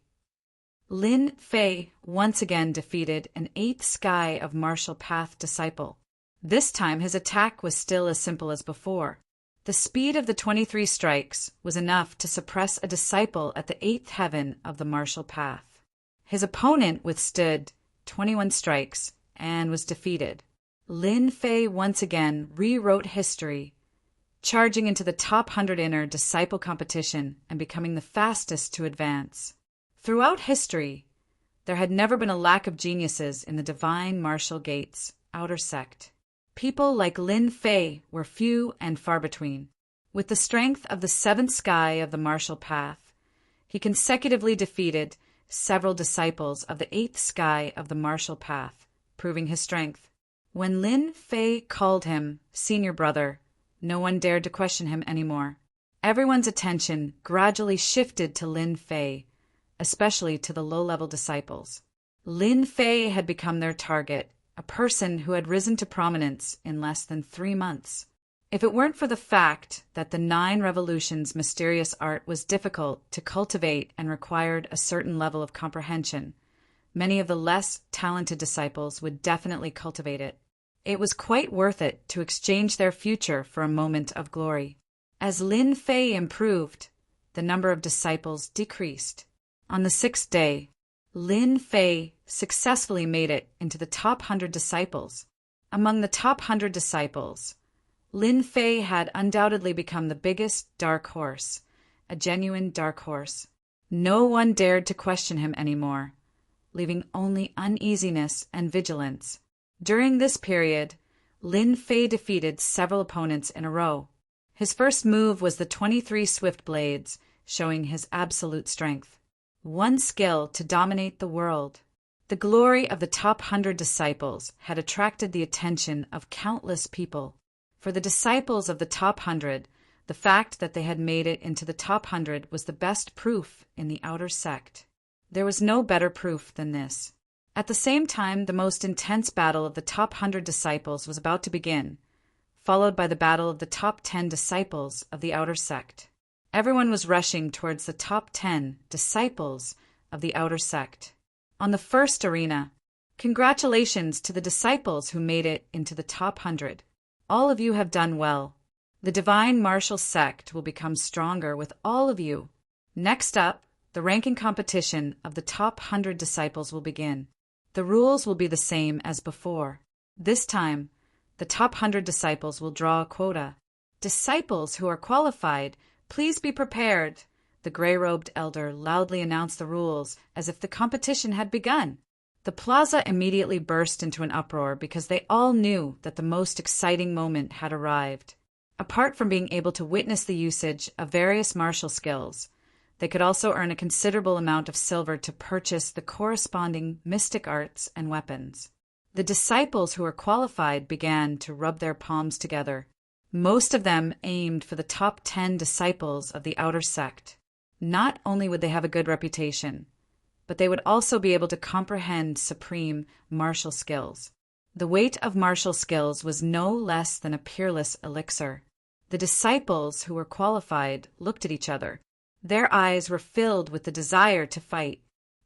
Lin Fei once again defeated an 8th sky of martial path disciple. This time his attack was still as simple as before. The speed of the 23 strikes was enough to suppress a disciple at the 8th heaven of the martial path. His opponent withstood 21 strikes and was defeated. Lin Fei once again rewrote history, charging into the top 100 inner disciple competition and becoming the fastest to advance. Throughout history, there had never been a lack of geniuses in the divine martial gates, outer sect. People like Lin Fei were few and far between. With the strength of the 7th sky of the martial path, he consecutively defeated several disciples of the 8th sky of the martial path, proving his strength. When Lin Fei called him Senior Brother, no one dared to question him anymore. Everyone's attention gradually shifted to Lin Fei, especially to the low-level disciples. Lin Fei had become their target, a person who had risen to prominence in less than 3 months. If it weren't for the fact that the 9 revolutions mysterious art was difficult to cultivate and required a certain level of comprehension, many of the less talented disciples would definitely cultivate it. It was quite worth it to exchange their future for a moment of glory. As Lin Fei improved, the number of disciples decreased. On the 6th day, Lin Fei successfully made it into the top 100 disciples. Among the top 100 disciples, Lin Fei had undoubtedly become the biggest dark horse, a genuine dark horse. No one dared to question him anymore, leaving only uneasiness and vigilance. During this period, Lin Fei defeated several opponents in a row. His first move was the 23 swift blades, showing his absolute strength. One skill to dominate the world. The glory of the top 100 disciples had attracted the attention of countless people. For the disciples of the top 100, the fact that they had made it into the top 100 was the best proof in the outer sect. There was no better proof than this. At the same time, the most intense battle of the top 100 disciples was about to begin, followed by the battle of the top 10 disciples of the outer sect. Everyone was rushing towards the top 10 disciples of the outer sect. On the first arena, congratulations to the disciples who made it into the top 100. All of you have done well. The divine martial sect will become stronger with all of you. Next up, the ranking competition of the top 100 disciples will begin. The rules will be the same as before. This time, the top 100 disciples will draw a quota. Disciples who are qualified, please be prepared. The gray-robed elder loudly announced the rules as if the competition had begun. The plaza immediately burst into an uproar because they all knew that the most exciting moment had arrived. Apart from being able to witness the usage of various martial skills, they could also earn a considerable amount of silver to purchase the corresponding mystic arts and weapons. The disciples who were qualified began to rub their palms together. Most of them aimed for the top 10 disciples of the outer sect. Not only would they have a good reputation, but they would also be able to comprehend supreme martial skills. The weight of martial skills was no less than a peerless elixir. The disciples who were qualified looked at each other. Their eyes were filled with the desire to fight.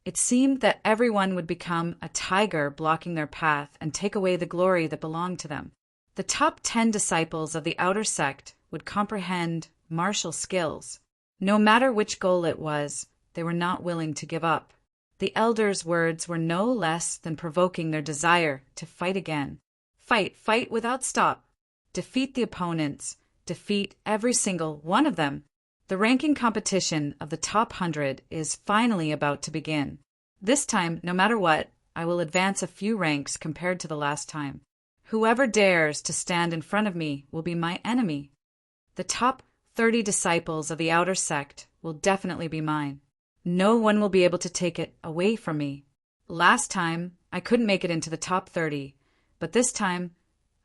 It seemed that everyone would become a tiger blocking their path and take away the glory that belonged to them. The The top 10 disciples of the outer sect would comprehend martial skills. No matter which goal it was, they were not willing to give up. The elders' words were no less than provoking their desire to fight again. Fight, fight without stop. Defeat the opponents. Defeat every single one of them. The ranking competition of the top 100 is finally about to begin. This time, no matter what, I will advance a few ranks compared to the last time. Whoever dares to stand in front of me will be my enemy. The top 30 disciples of the outer sect will definitely be mine. No one will be able to take it away from me. Last time, I couldn't make it into the top 30, but this time,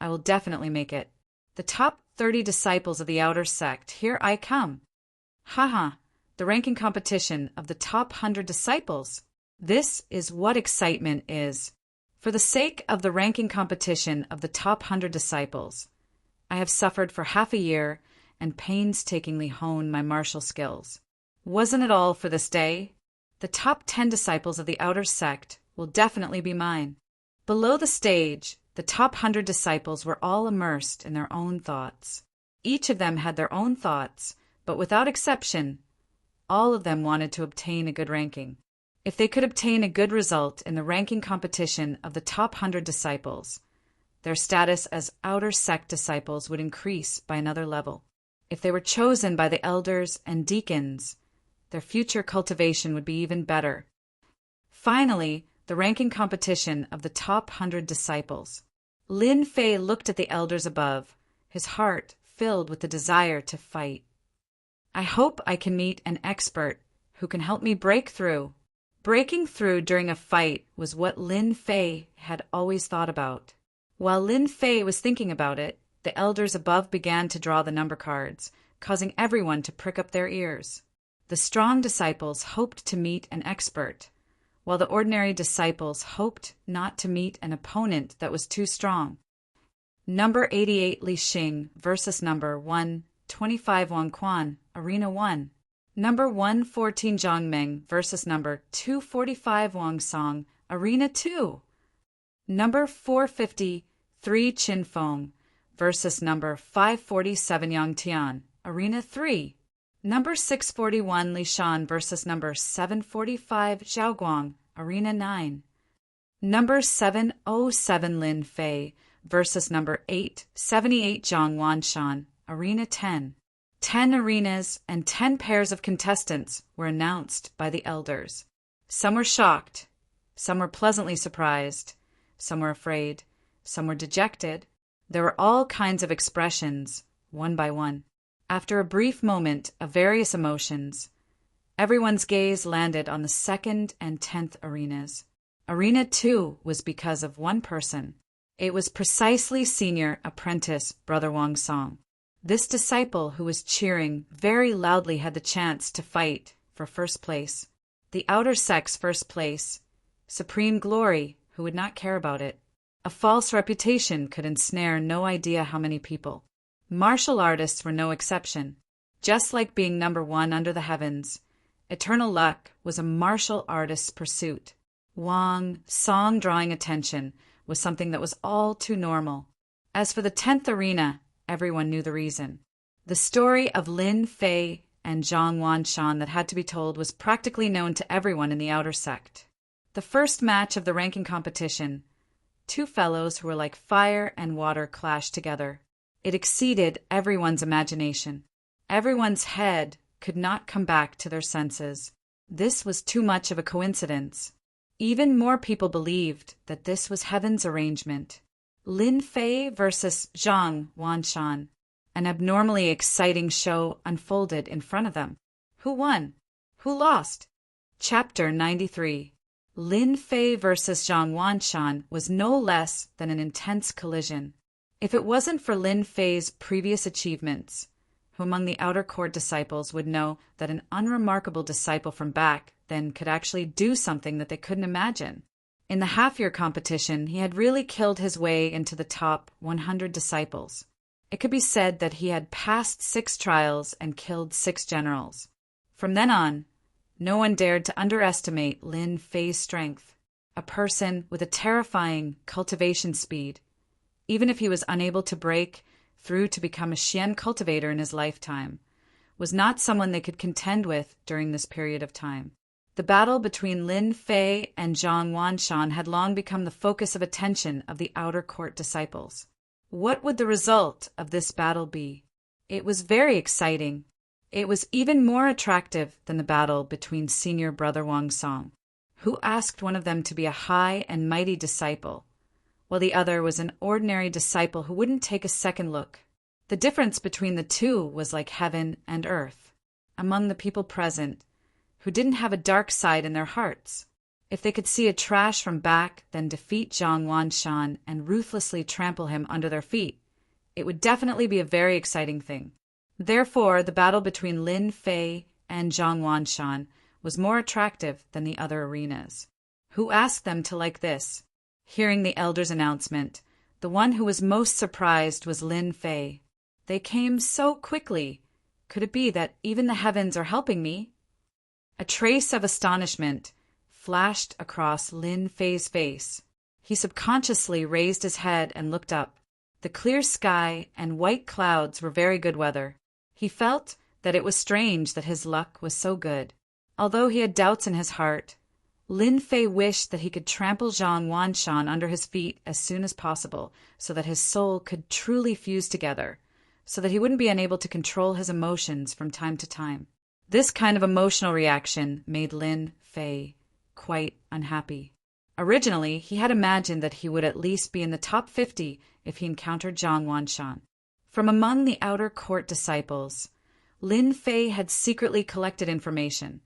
I will definitely make it. The top 30 disciples of the outer sect, here I come. Haha, the ranking competition of the top 100 disciples. This is what excitement is. For the sake of the ranking competition of the top 100 disciples, I have suffered for half a year and painstakingly honed my martial skills. Wasn't it all for this day? The top 10 disciples of the outer sect will definitely be mine. Below the stage, the top 100 disciples were all immersed in their own thoughts. Each of them had their own thoughts, but without exception, all of them wanted to obtain a good ranking. If they could obtain a good result in the ranking competition of the top 100 disciples, their status as outer sect disciples would increase by another level. If they were chosen by the elders and deacons, their future cultivation would be even better. Finally, the ranking competition of the top 100 disciples. Lin Fei looked at the elders above, his heart filled with the desire to fight. I hope I can meet an expert who can help me break through. Breaking through during a fight was what Lin Fei had always thought about. While Lin Fei was thinking about it, the elders above began to draw the number cards, causing everyone to prick up their ears. The strong disciples hoped to meet an expert, while the ordinary disciples hoped not to meet an opponent that was too strong. Number 88 Li Xing versus number 125 Wang Quan, Arena 1. Number 114 Zhang Meng versus number 245 Wang Song, Arena 2. Number 453 Qin Feng versus number 547 Yang Tian, Arena 3. Number 641 Li Shan versus number 745 Zhao Guang, Arena 9. Number 707 Lin Fei versus number 878 Zhang Wanshan, Arena 10. 10 arenas and 10 pairs of contestants were announced by the elders. Some were shocked, some were pleasantly surprised, some were afraid, some were dejected. There were all kinds of expressions, one by one. After a brief moment of various emotions, everyone's gaze landed on the 2nd and 10th arenas. Arena 2 was because of one person. It was precisely senior apprentice Brother Wang Song. This disciple who was cheering very loudly had the chance to fight for first place. The outer sect's first place. Supreme glory, who would not care about it. A false reputation could ensnare no idea how many people. Martial artists were no exception. Just like being number 1 under the heavens, eternal luck was a martial artist's pursuit. Wang Song drawing attention was something that was all too normal. As for the 10th arena, everyone knew the reason. The story of Lin Fei and Zhang Wanshan that had to be told was practically known to everyone in the outer sect. The first match of the ranking competition, 2 fellows who were like fire and water clashed together. It exceeded everyone's imagination. Everyone's head could not come back to their senses. This was too much of a coincidence. Even more people believed that this was heaven's arrangement. Lin Fei versus Zhang Wanshan. An abnormally exciting show unfolded in front of them. Who won? Who lost? Chapter 93. Lin Fei versus Zhang Wanshan was no less than an intense collision. If it wasn't for Lin Fei's previous achievements, who among the outer court disciples would know that an unremarkable disciple from back then could actually do something that they couldn't imagine. In the half-year competition, he had really killed his way into the top 100 disciples. It could be said that he had passed 6 trials and killed 6 generals. From then on, no one dared to underestimate Lin Fei's strength. A person with a terrifying cultivation speed, even if he was unable to break through to become a Xian cultivator in his lifetime, was not someone they could contend with during this period of time. The battle between Lin Fei and Zhang Wanshan had long become the focus of attention of the outer court disciples. What would the result of this battle be? It was very exciting. It was even more attractive than the battle between senior brother Wang Song, who asked one of them to be a high and mighty disciple, while the other was an ordinary disciple who wouldn't take a second look. The difference between the two was like heaven and earth. Among the people present, who didn't have a dark side in their hearts, if they could see a trash from back, then defeat Zhang Wanshan and ruthlessly trample him under their feet, it would definitely be a very exciting thing. Therefore, the battle between Lin Fei and Zhang Wanshan was more attractive than the other arenas. Who asked them to like this? Hearing the elder's announcement, the one who was most surprised was Lin Fei. They came so quickly. Could it be that even the heavens are helping me? A trace of astonishment flashed across Lin Fei's face. He subconsciously raised his head and looked up. The clear sky and white clouds were very good weather. He felt that it was strange that his luck was so good. Although he had doubts in his heart, Lin Fei wished that he could trample Zhang Wanshan under his feet as soon as possible, so that his soul could truly fuse together, so that he wouldn't be unable to control his emotions from time to time. This kind of emotional reaction made Lin Fei quite unhappy. Originally, he had imagined that he would at least be in the top 50 if he encountered Zhang Wanshan. From among the outer court disciples, Lin Fei had secretly collected information,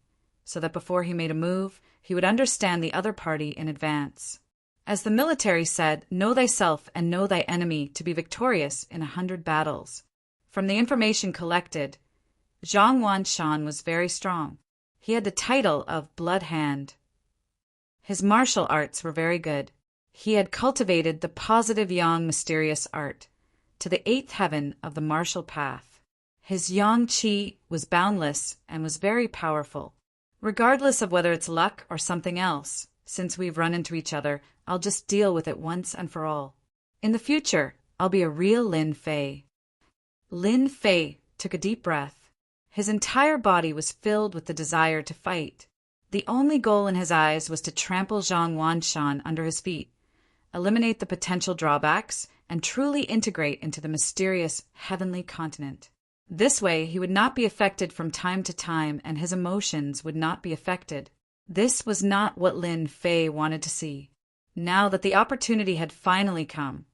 so that before he made a move, he would understand the other party in advance. As the military said, know thyself and know thy enemy to be victorious in 100 battles. From the information collected, Zhang Wanshan was very strong. He had the title of Blood Hand. His martial arts were very good. He had cultivated the positive yang mysterious art to the 8th heaven of the martial path. His yang qi was boundless and was very powerful. Regardless of whether it's luck or something else, since we've run into each other, I'll just deal with it once and for all. In the future, I'll be a real Lin Fei. Lin Fei took a deep breath. His entire body was filled with the desire to fight. The only goal in his eyes was to trample Zhang Wanshan under his feet, eliminate the potential drawbacks, and truly integrate into the mysterious heavenly continent. This way, he would not be affected from time to time, and his emotions would not be affected. This was not what Lin Fei wanted to see. Now that the opportunity had finally come,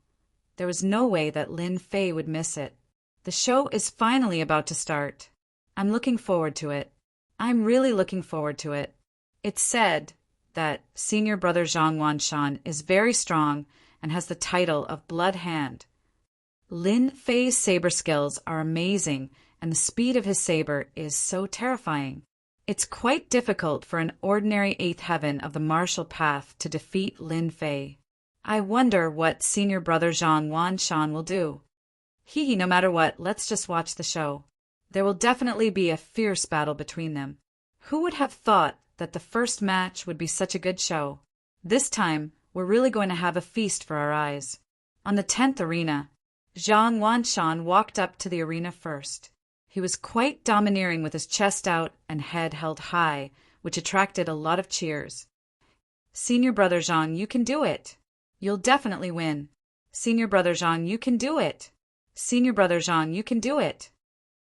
there was no way that Lin Fei would miss it. The show is finally about to start. I'm looking forward to it. I'm really looking forward to it. It's said that senior brother Zhang Wanshan is very strong and has the title of Blood Hand. Lin Fei's saber skills are amazing, and the speed of his saber is so terrifying. It's quite difficult for an ordinary 8th heaven of the martial path to defeat Lin Fei. I wonder what senior brother Zhang Wanshan will do. No matter what, let's just watch the show. There will definitely be a fierce battle between them. Who would have thought that the first match would be such a good show? This time, we're really going to have a feast for our eyes. On the 10th arena, Zhang Wanshan walked up to the arena first. He was quite domineering with his chest out and head held high, which attracted a lot of cheers. Senior brother Zhang, you can do it. You'll definitely win. Senior brother Zhang, you can do it. Senior brother Zhang, you can do it.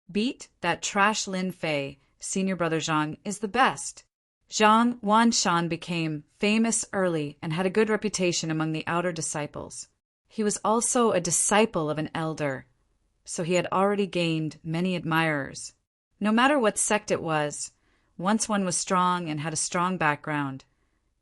Beat that trash Lin Fei. Senior brother Zhang is the best. Zhang Wanshan became famous early and had a good reputation among the outer disciples. He was also a disciple of an elder, so he had already gained many admirers. No matter what sect it was, once one was strong and had a strong background,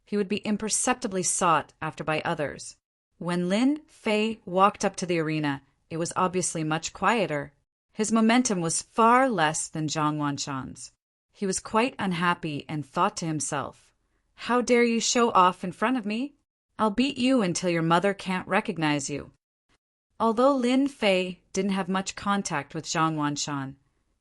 he would be imperceptibly sought after by others. When Lin Fei walked up to the arena, it was obviously much quieter. His momentum was far less than Zhang Wanshan's. He was quite unhappy and thought to himself, "How dare you show off in front of me? I'll beat you until your mother can't recognize you." Although Lin Fei didn't have much contact with Zhang Wanshan,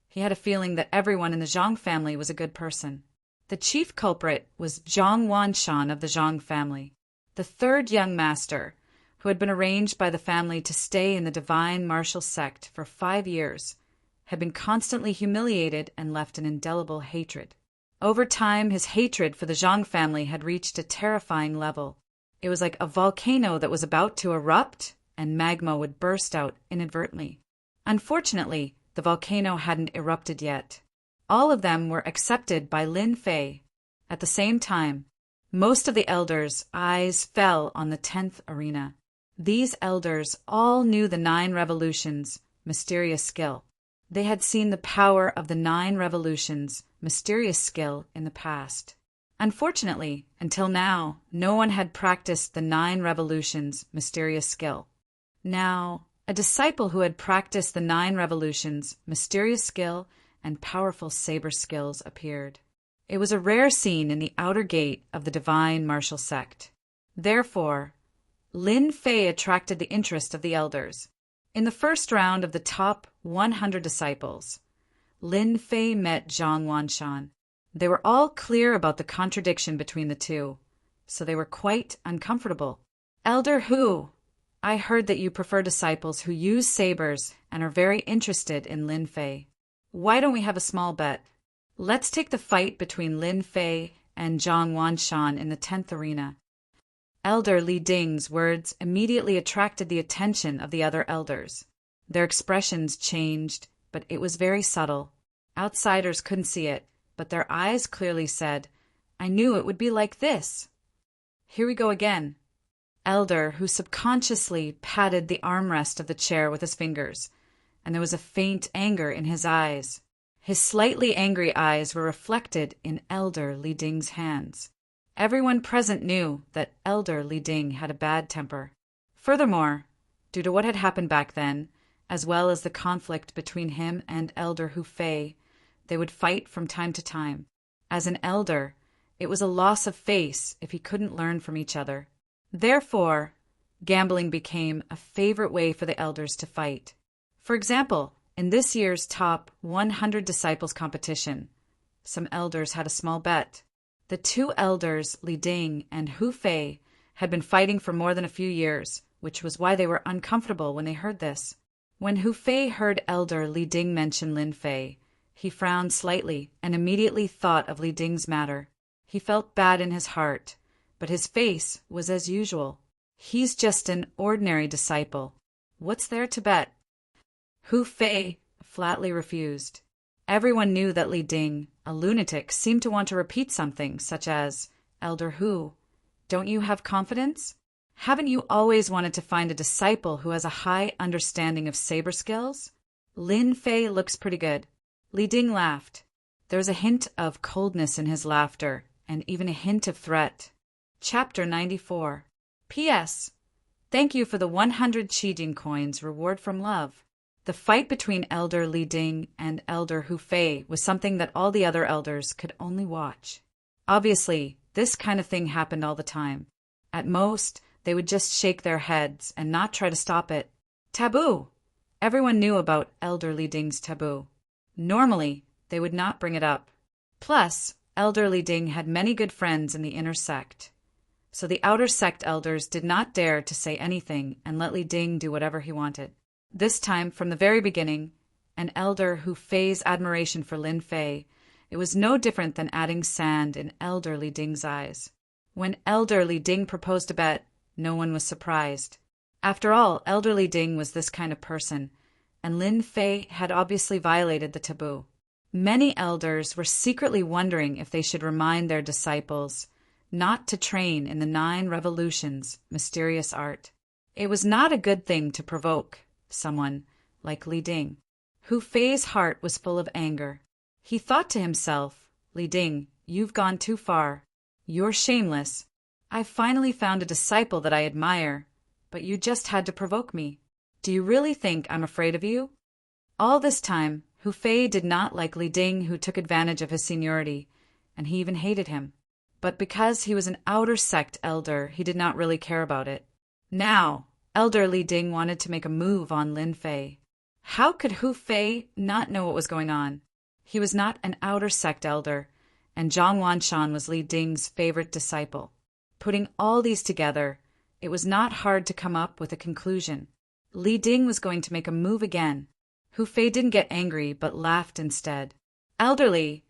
he had a feeling that everyone in the Zhang family was a good person. The chief culprit was Zhang Wanshan of the Zhang family, the third young master, who had been arranged by the family to stay in the divine martial sect for 5 years, had been constantly humiliated and left an indelible hatred. Over time, his hatred for the Zhang family had reached a terrifying level. It was like a volcano that was about to erupt, and magma would burst out inadvertently. Unfortunately, the volcano hadn't erupted yet. All of them were accepted by Lin Fei. At the same time, most of the elders' eyes fell on the 10th arena. These elders all knew the 9 revolutions' mysterious skill. They had seen the power of the 9 revolutions' mysterious skill in the past. Unfortunately, until now, no one had practiced the 9 revolutions' mysterious skill. Now, a disciple who had practiced the 9 revolutions' mysterious skill and powerful saber skills appeared. It was a rare scene in the outer gate of the divine martial sect. Therefore, Lin Fei attracted the interest of the elders. In the first round of the top 100 disciples, Lin Fei met Zhang Wanshan. They were all clear about the contradiction between the two, so they were quite uncomfortable. "Elder Hu, I heard that you prefer disciples who use sabers and are very interested in Lin Fei. Why don't we have a small bet? Let's take the fight between Lin Fei and Zhang Wanshan in the 10th arena." Elder Li Ding's words immediately attracted the attention of the other elders. Their expressions changed, but it was very subtle. Outsiders couldn't see it, but their eyes clearly said, "I knew it would be like this." Here we go again. Elder, who subconsciously patted the armrest of the chair with his fingers, and there was a faint anger in his eyes. His slightly angry eyes were reflected in Elder Li Ding's hands. Everyone present knew that Elder Li Ding had a bad temper. Furthermore, due to what had happened back then, as well as the conflict between him and Elder Hu Fei, they would fight from time to time. As an elder, it was a loss of face if he couldn't learn from each other. Therefore, gambling became a favorite way for the elders to fight. For example, in this year's top 100 disciples competition, some elders had a small bet. The 2 elders, Li Ding and Hu Fei, had been fighting for more than a few years, which was why they were uncomfortable when they heard this. When Hu Fei heard Elder Li Ding mention Lin Fei, he frowned slightly and immediately thought of Li Ding's matter. He felt bad in his heart, but his face was as usual. He's just an ordinary disciple. What's there to bet? Hu Fei flatly refused. Everyone knew that Li Ding, a lunatic, seemed to want to repeat something, such as, "Elder Hu, don't you have confidence? Haven't you always wanted to find a disciple who has a high understanding of saber skills? Lin Fei looks pretty good." Li Ding laughed. There was a hint of coldness in his laughter, and even a hint of threat. Chapter 94. P.S. Thank you for the 100 Qijing coins reward from love. The fight between Elder Li Ding and Elder Hu Fei was something that all the other elders could only watch. Obviously, this kind of thing happened all the time. At most, they would just shake their heads and not try to stop it. Taboo! Everyone knew about Elder Li Ding's taboo. Normally, they would not bring it up. Plus, Elder Li Ding had many good friends in the inner sect. So the outer sect elders did not dare to say anything and let Li Ding do whatever he wanted. This time, from the very beginning, an Elder Hu Fei's admiration for Lin Fei, it was no different than adding sand in Elder Li Ding's eyes. When Elder Li Ding proposed a bet, no one was surprised. After all, Elder Li Ding was this kind of person, and Lin Fei had obviously violated the taboo. Many elders were secretly wondering if they should remind their disciples not to train in the 9 revolutions' mysterious art. It was not a good thing to provoke someone like Li Ding. Hu Fei's heart was full of anger. He thought to himself, "Li Ding, you've gone too far. You're shameless. I've finally found a disciple that I admire, but you just had to provoke me. Do you really think I'm afraid of you?" All this time, Hu Fei did not like Li Ding, who took advantage of his seniority, and he even hated him. But because he was an outer sect elder, he did not really care about it. Now, Elder Li Ding wanted to make a move on Lin Fei. How could Hu Fei not know what was going on? He was not an outer sect elder, and Zhang Wanshan was Li Ding's favorite disciple. Putting all these together, It was not hard to come up with a conclusion. Li Ding was going to make a move again. Hu Fei didn't get angry, but laughed instead. Elderly,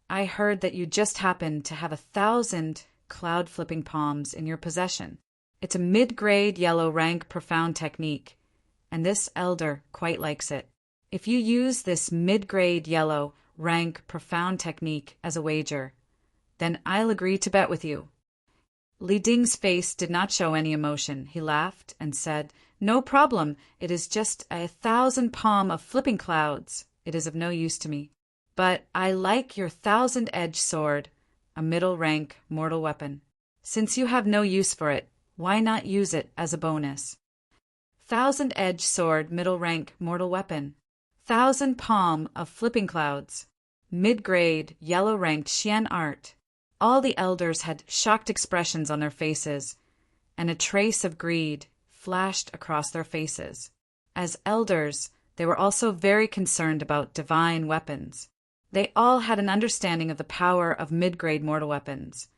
I heard that you just happened to have 1,000 cloud-flipping palms in your possession. It's a mid-grade yellow rank profound technique, and this elder quite likes it. If you use this mid-grade yellow rank profound technique as a wager, then I'll agree to bet with you. Li Ding's face did not show any emotion. He laughed and said, "No problem. It is just 1,000 palm of flipping clouds. It is of no use to me. But I like your 1,000-edged sword, a middle-rank mortal weapon. Since you have no use for it, why not use it as a bonus? 1,000-edged sword, middle-rank mortal weapon. 1,000 palm of flipping clouds. Mid-grade, yellow-ranked Xian art." All the elders had shocked expressions on their faces, and a trace of greed flashed across their faces. As elders, they were also very concerned about divine weapons. They all had an understanding of the power of mid-grade mortal weapons,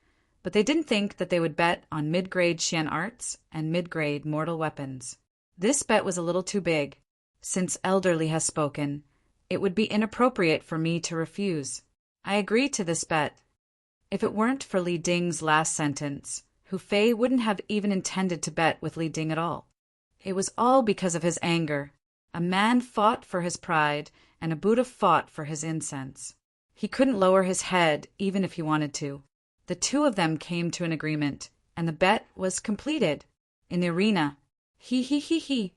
but they didn't think that they would bet on mid-grade Xian arts and mid-grade mortal weapons. This bet was a little too big. Since Elderly has spoken, it would be inappropriate for me to refuse. I agree to this bet. If it weren't for Li Ding's last sentence, Hu Fei wouldn't have even intended to bet with Li Ding at all. It was all because of his anger. A man fought for his pride, and a Buddha fought for his incense. He couldn't lower his head even if he wanted to. The two of them came to an agreement, and the bet was completed. In the arena, he.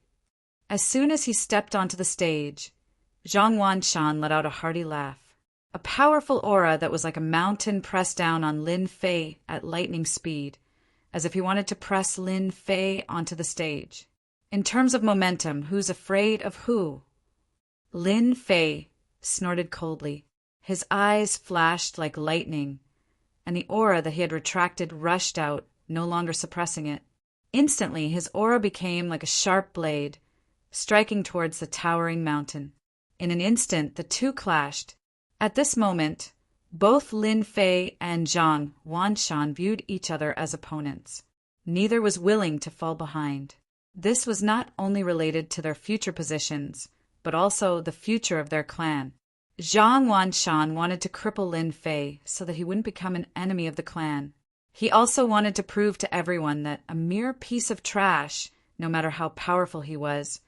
As soon as he stepped onto the stage, Zhang Wanshan let out a hearty laugh. A powerful aura that was like a mountain pressed down on Lin Fei at lightning speed, as if he wanted to press Lin Fei onto the stage. In terms of momentum, who's afraid of who? Lin Fei snorted coldly. His eyes flashed like lightning, and the aura that he had retracted rushed out, no longer suppressing it. Instantly, his aura became like a sharp blade, striking towards the towering mountain. In an instant, the two clashed. At this moment, both Lin Fei and Zhang Wanshan viewed each other as opponents. Neither was willing to fall behind. This was not only related to their future positions, but also the future of their clan. Zhang Wanshan wanted to cripple Lin Fei so that he wouldn't become an enemy of the clan. He also wanted to prove to everyone that a mere piece of trash, no matter how powerful he was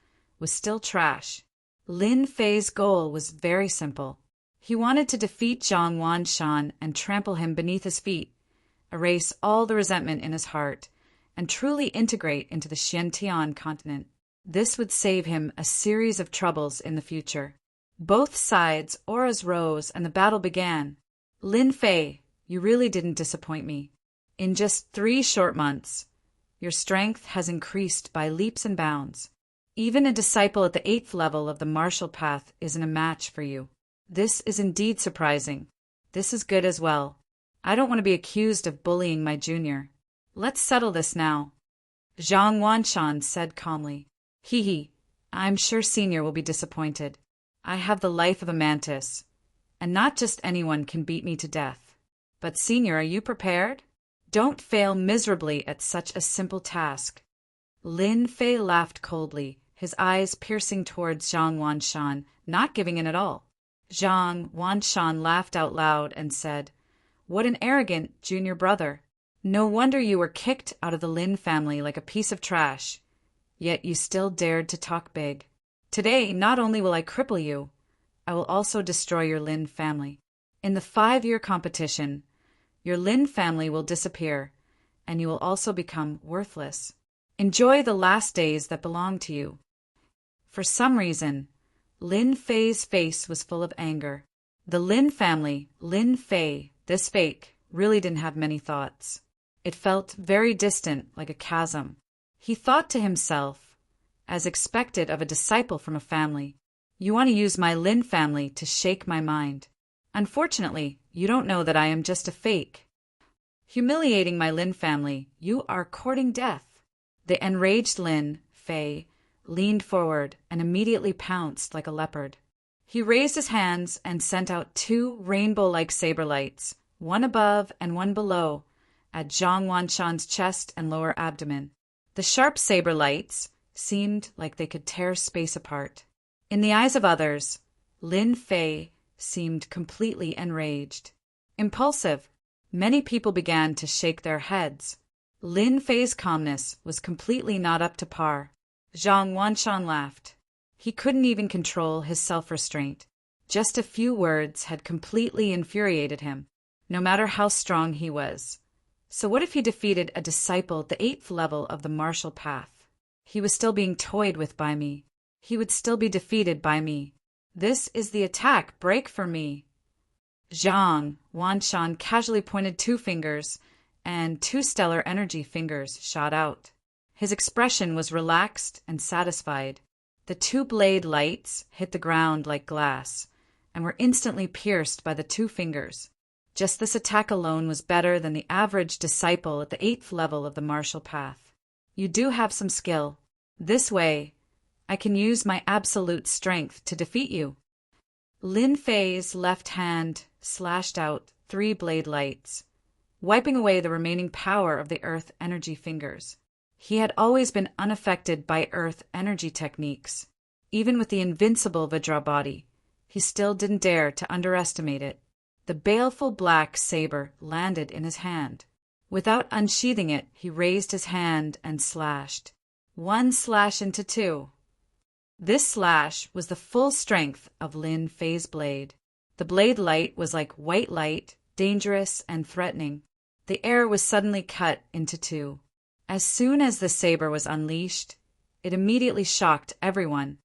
still trash. Lin Fei's goal was very simple. He wanted to defeat Zhang Wanshan and trample him beneath his feet, erase all the resentment in his heart, and truly integrate into the Xiantian continent. This would save him a series of troubles in the future. Both sides' auras rose and the battle began. Lin Fei, you really didn't disappoint me. In just 3 short months, your strength has increased by leaps and bounds. Even a disciple at the 8th level of the martial path isn't a match for you. This is indeed surprising. This is good as well. I don't want to be accused of bullying my junior. Let's settle this now. Zhang Wanshan said calmly. Hee, I'm sure Senior will be disappointed. I have the life of a mantis, and not just anyone can beat me to death. But Senior, are you prepared? Don't fail miserably at such a simple task. Lin Fei laughed coldly, his eyes piercing towards Zhang Wanshan, not giving in at all. Zhang Wanshan laughed out loud and said, What an arrogant junior brother. No wonder you were kicked out of the Lin family like a piece of trash. Yet you still dared to talk big. Today, not only will I cripple you, I will also destroy your Lin family. In the 5-year competition, your Lin family will disappear, and you will also become worthless. Enjoy the last days that belong to you. For some reason, Lin Fei's face was full of anger. The Lin family, Lin Fei, this fake, really didn't have many thoughts. It felt very distant, like a chasm. He thought to himself, as expected of a disciple from a family, You want to use my Lin family to shake my mind. Unfortunately, you don't know that I am just a fake. Humiliating my Lin family, you are courting death. The enraged Lin Fei leaned forward and immediately pounced like a leopard. He raised his hands and sent out 2 rainbow-like saber lights, one above and one below, at Zhang Wanshan's chest and lower abdomen. The sharp saber lights seemed like they could tear space apart. In the eyes of others, Lin Fei seemed completely enraged. Impulsive, many people began to shake their heads. Lin Fei's calmness was completely not up to par. Zhang Wanshan laughed. He couldn't even control his self-restraint. Just a few words had completely infuriated him, no matter how strong he was. So what if he defeated a disciple at the 8th level of the martial path? He was still being toyed with by me. He would still be defeated by me. This is the attack break for me. Zhang Wanshan casually pointed 2 fingers, and 2 stellar energy fingers shot out. His expression was relaxed and satisfied. The 2 blade lights hit the ground like glass, and were instantly pierced by the 2 fingers. Just this attack alone was better than the average disciple at the 8th level of the martial path. You do have some skill. This way, I can use my absolute strength to defeat you. Lin Fei's left hand slashed out 3 blade lights, wiping away the remaining power of the earth energy fingers. He had always been unaffected by earth energy techniques. Even with the invincible Vajra body, he still didn't dare to underestimate it. The baleful black saber landed in his hand. Without unsheathing it, he raised his hand and slashed. 1 slash into 2. This slash was the full strength of Lin Fei's blade. The blade light was like white light, dangerous and threatening. The air was suddenly cut into 2. As soon as the saber was unleashed, it immediately shocked everyone.